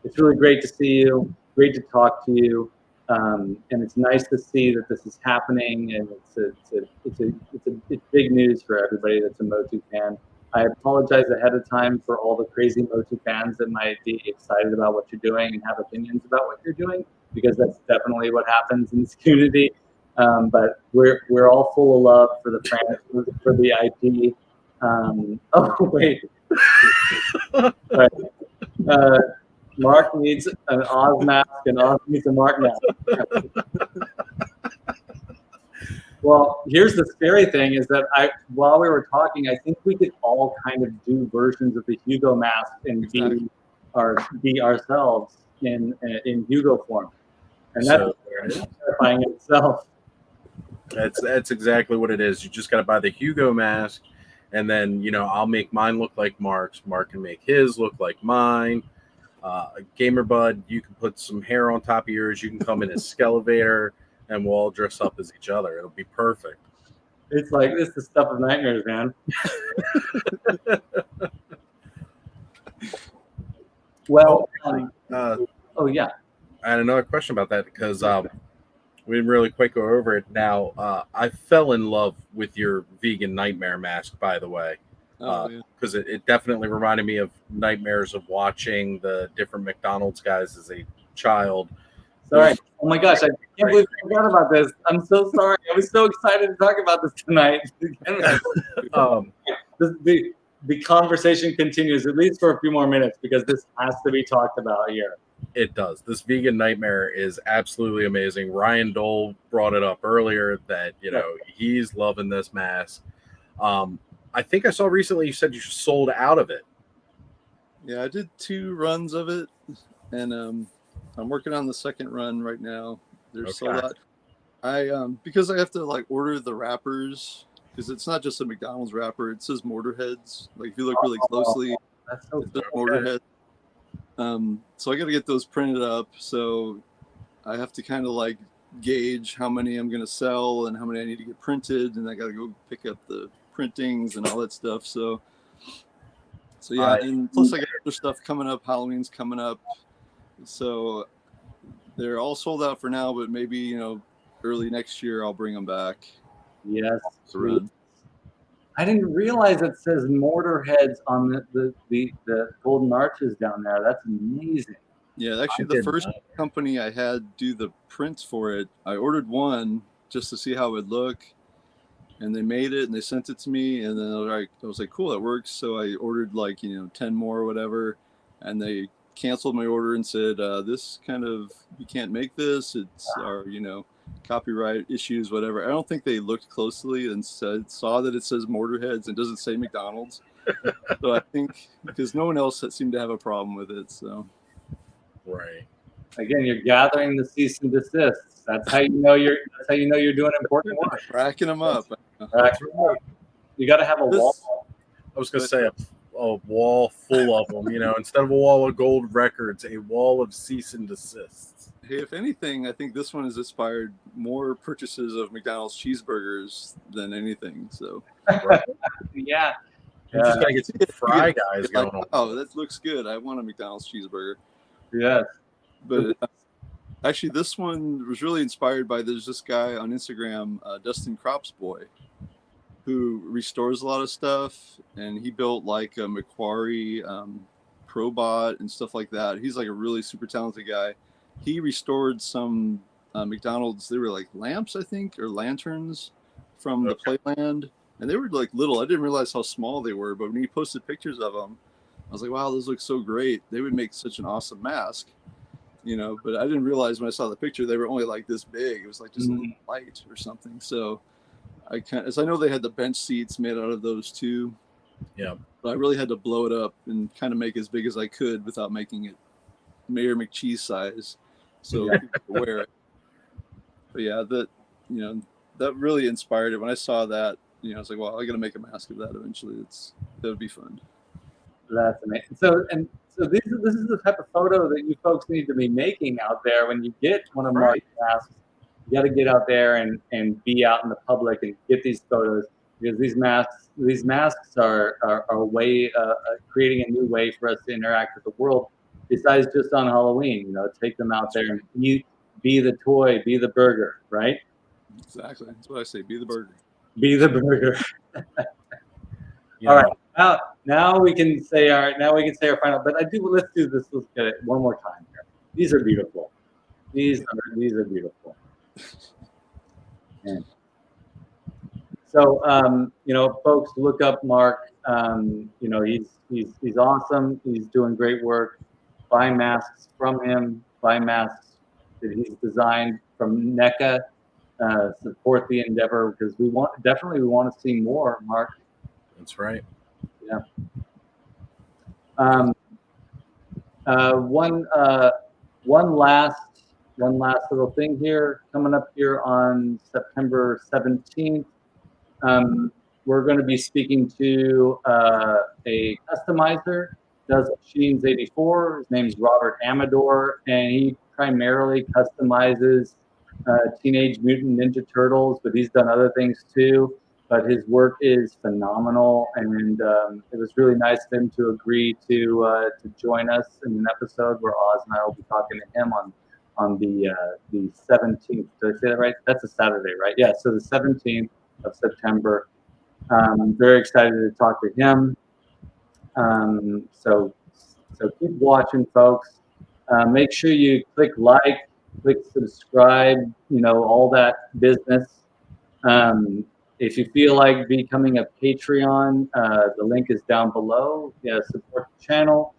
it's really great to see you. Great to talk to you. And it's nice to see that this is happening, and it's big news for everybody that's a MOTU fan. I apologize ahead of time for all the crazy MOTU fans that might be excited about what you're doing and have opinions about what you're doing, because that's definitely what happens in this community. But we're all full of love for the fans, for the IP. Oh wait, right. Mark needs an Oz mask, and Oz needs a Mark mask. Well, here's the scary thing: is that while we were talking, I think we could all kind of do versions of the Hugo mask and be ourselves in Hugo form, and that's terrifying in itself. That's exactly what it is. You just got to buy the Hugo mask, and then I'll make mine look like Mark's. Mark can make his look like mine. Gamer Bud, you can put some hair on top of yours. You can come in as SKELEVADER, and we'll all dress up as each other. It'll be perfect. It's like this is the stuff of nightmares, man. Well, oh yeah. I had another question about that because we didn't really quite go over it. Now, I fell in love with your vegan nightmare mask, by the way. Because it definitely reminded me of nightmares of watching the different McDonald's guys as a child. Sorry. Oh my gosh, I can't believe I forgot about this. I'm so sorry. I was so excited to talk about this tonight. The conversation continues at least for a few more minutes, because this has to be talked about here. It does. This vegan nightmare is absolutely amazing. Ryan Dole brought it up earlier that he's loving this mask. I think I saw recently you said you sold out of it. Yeah, I did 2 runs of it, and I'm working on the second run right now. They're sold out. Because I have to order the wrappers, because it's not just a McDonald's wrapper. It says mortar heads. Like if you look really closely, that's so it's mortar heads. So I got to get those printed up. So I have to kind of gauge how many I'm going to sell and how many I need to get printed, and I got to go pick up the printings and all that stuff. So yeah, and plus I got other stuff coming up. Halloween's coming up, so they're all sold out for now. But maybe early next year I'll bring them back. Yes, I didn't realize it says mortar heads on the golden arches down there. That's amazing. Yeah, actually, the first company I had do the prints for it, I ordered one just to see how it would look. And they made it and they sent it to me, and then I was like, cool, that works. So I ordered 10 more or whatever, and they canceled my order and said, this you can't make this. It's our, copyright issues, whatever. I don't think they looked closely and saw that it says mortar heads and doesn't say McDonald's. So I think because no one else seemed to have a problem with it. So. Right. Again, you're gathering the cease and desists. That's how you know you're doing important work. Racking them up. You got to have a wall. I was going to say a wall full of them. Instead of a wall of gold records, a wall of cease and desists. Hey, if anything, I think this one has inspired more purchases of McDonald's cheeseburgers than anything. So. Yeah. I'm just gonna get some fry guys like, going on. oh, that looks good. I want a McDonald's cheeseburger. Yes. But actually, this one was really inspired by there's this guy on Instagram, Dustin Crops Boy, who restores a lot of stuff, and he built like a Macquarie Probot and stuff like that. He's like a really super talented guy. He restored some McDonald's. They were like lamps, I think, or lanterns from the Playland, and they were like little. I didn't realize how small they were, but when he posted pictures of them, I was like, wow, those look so great. They would make such an awesome mask, you know. But I didn't realize when I saw the picture they were only like this big. It was like just a little light or something. So I know they had the bench seats made out of those too. Yeah. But I really had to blow it up and kind of make as big as I could without making it Mayor McCheese size, so people could wear it. But yeah, that really inspired it. When I saw that, I was like, well, I got to make a mask of that eventually. That would be fun. That's amazing. So this is the type of photo that you folks need to be making out there when you get one of Mark's masks. You got to get out there and be out in the public and get these photos, because these masks are a way creating a new way for us to interact with the world besides just on Halloween. Take them out there and be the toy, be the burger, right? Exactly. That's what I say. Be the burger. Be the burger. All right. Now we can say our final. But let's do this. Let's get it one more time here. These are beautiful. These are beautiful. And so folks, look up Mark. He's awesome. He's doing great work. Buy masks from him. Buy masks that he's designed from NECA. Support the endeavor, because we want to see more, Mark. That's right. Yeah. One last little thing here coming up here on September 17th. We're going to be speaking to a customizer, does Machines 84. His name's Robert Amador, and he primarily customizes Teenage Mutant Ninja Turtles, but he's done other things too. But his work is phenomenal, and it was really nice of him to agree to join us in an episode where Oz and I will be talking to him on the 17th. Did I say that right? That's a Saturday, right? Yeah. So the 17th of September. I'm very excited to talk to him. So keep watching, folks. Make sure you click like, click subscribe, all that business. If you feel like becoming a Patreon, the link is down below. Yeah, support the channel.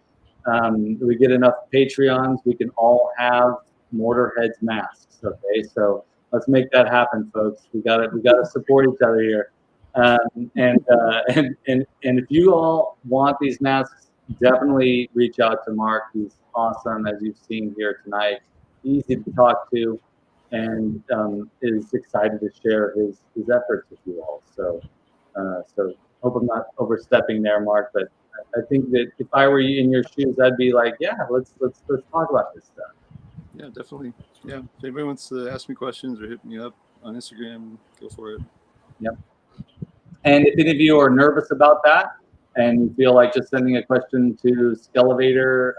We get enough Patreons, we can all have Mortar Heads masks. Okay, so let's make that happen, folks. We gotta support each other here. And if you all want these masks, definitely reach out to Mark. He's awesome, as you've seen here tonight. Easy to talk to, and is excited to share his efforts with you all. So hope I'm not overstepping there, Mark, but I think that if I were in your shoes, I'd be like, yeah, let's talk about this stuff. Yeah, definitely. Yeah, if anybody wants to ask me questions or hit me up on Instagram, go for it. Yep. And if any of you are nervous about that and you feel like just sending a question to Skelevator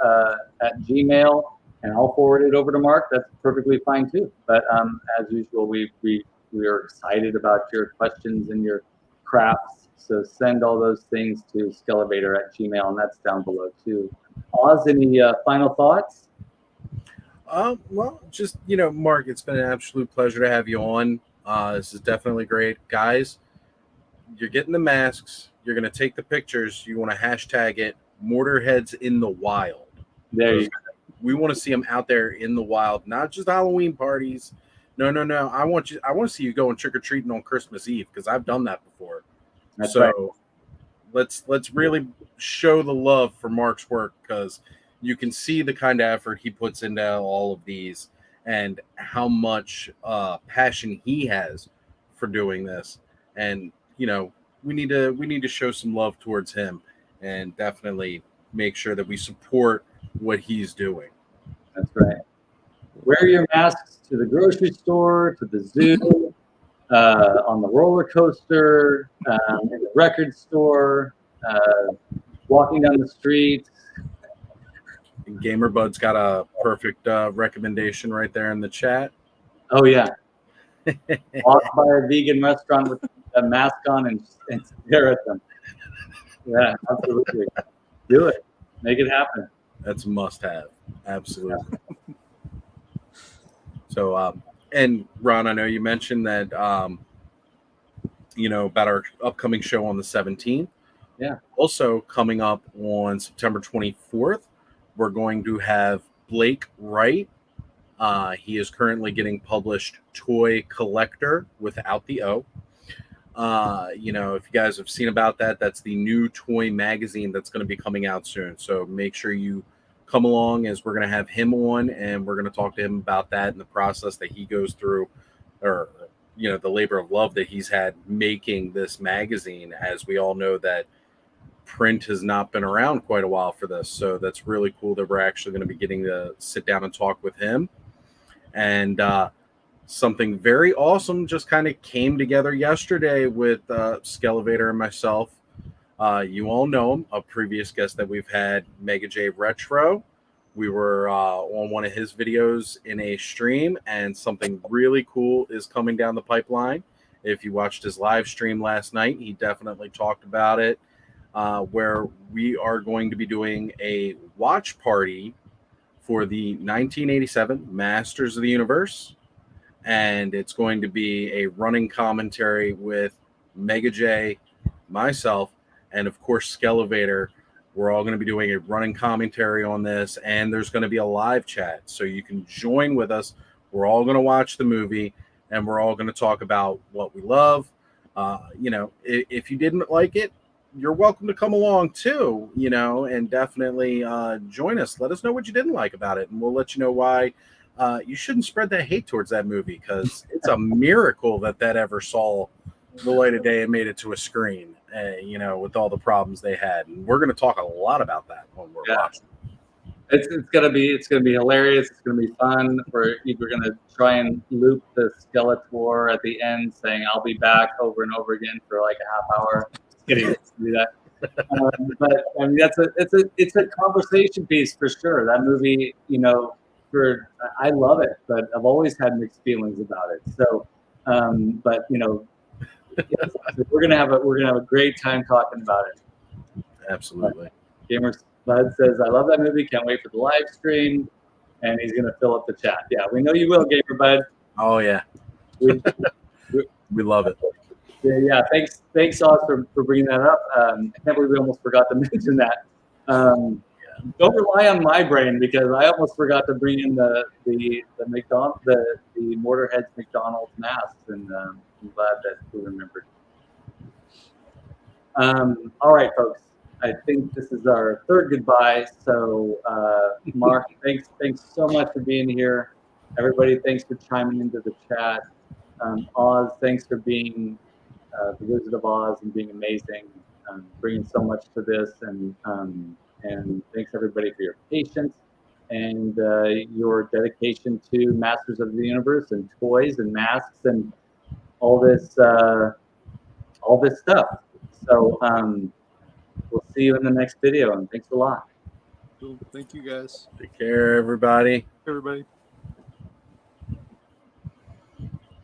at Gmail, and I'll forward it over to Mark, that's perfectly fine too. But as usual, we are excited about your questions and your crafts. So send all those things to Skelevator at Gmail, and that's down below too. Oz, any final thoughts? Well, just, Mark, it's been an absolute pleasure to have you on. This is definitely great. Guys, you're getting the masks. You're going to take the pictures. You want to hashtag it Mortarheads in the Wild. There you go. We want to see them out there in the wild, not just Halloween parties. No. I want to see you going trick-or-treating on Christmas Eve, because I've done that before. That's so right. let's really show the love for Mark's work, because you can see the kind of effort he puts into all of these and how much passion he has for doing this. And we need to show some love towards him, and definitely make sure that we support what he's doing. That's right. Wear your masks to the grocery store, to the zoo, on the roller coaster, in the record store. walking down the street. Gamer Bud's got a perfect recommendation right there in the chat. Oh yeah, walk by a vegan restaurant with a mask on and stare at them. Yeah, absolutely. Do it. Make it happen. That's a must-have. Absolutely. So, and Ron, I know you mentioned that, about our upcoming show on the 17th. Yeah. Also coming up on September 24th, we're going to have Blake Wright. He is currently getting published Toy Collector without the O. If you guys have seen about that, that's the new toy magazine that's going to be coming out soon. So make sure you come along, as we're going to have him on, and we're going to talk to him about that and the process that he goes through, or the labor of love that he's had making this magazine, as we all know that print has not been around quite a while for this. So that's really cool that we're actually going to be getting to sit down and talk with him. And something very awesome just kind of came together yesterday with SKELEVADER and myself. You all know him, a previous guest that we've had, Mega J Retro. We were on one of his videos in a stream, and something really cool is coming down the pipeline. If you watched his live stream last night, he definitely talked about it, where we are going to be doing a watch party for the 1987 Masters of the Universe. And it's going to be a running commentary with Mega J, myself, and of course SKELEVADER. We're all going to be doing a running commentary on this, and there's going to be a live chat, so you can join with us. We're all going to watch the movie, and we're all going to talk about what we love. If you didn't like it, you're welcome to come along too, and definitely join us. Let us know what you didn't like about it, and we'll let you know why you shouldn't spread that hate towards that movie, because it's a miracle that ever saw the light of day and made it to a screen, with all the problems they had. And we're going to talk a lot about that when we're watching. It's gonna be hilarious. It's gonna be fun. We're gonna try and loop the Skeletor at the end, saying "I'll be back" over and over again for like a half hour. Just kidding, let's do that. But I mean, it's a conversation piece for sure. That movie, I love it, but I've always had mixed feelings about it. So, we're gonna have a great time talking about it. Absolutely. Gamer Bud says, "I love that movie. Can't wait for the live stream," and he's gonna fill up the chat. Yeah, we know you will, Gamer Bud. Oh yeah, we love it. Yeah, thanks, Oz, for bringing that up. I can't believe we almost forgot to mention that. Don't rely on my brain, because I almost forgot to bring in the Mortar Heads McDonald's masks, and I'm glad that we remembered. All right, folks. I think this is our third goodbye. So, Mark, thanks so much for being here. Everybody, thanks for chiming into the chat. Oz, thanks for being the Wizard of Oz and being amazing, bringing so much to this, and thanks everybody for your patience and your dedication to Masters of the Universe and toys and masks and all this stuff. So we'll see you in the next video, and thanks a lot. Cool. Thank you, guys. Take care, everybody. Everybody.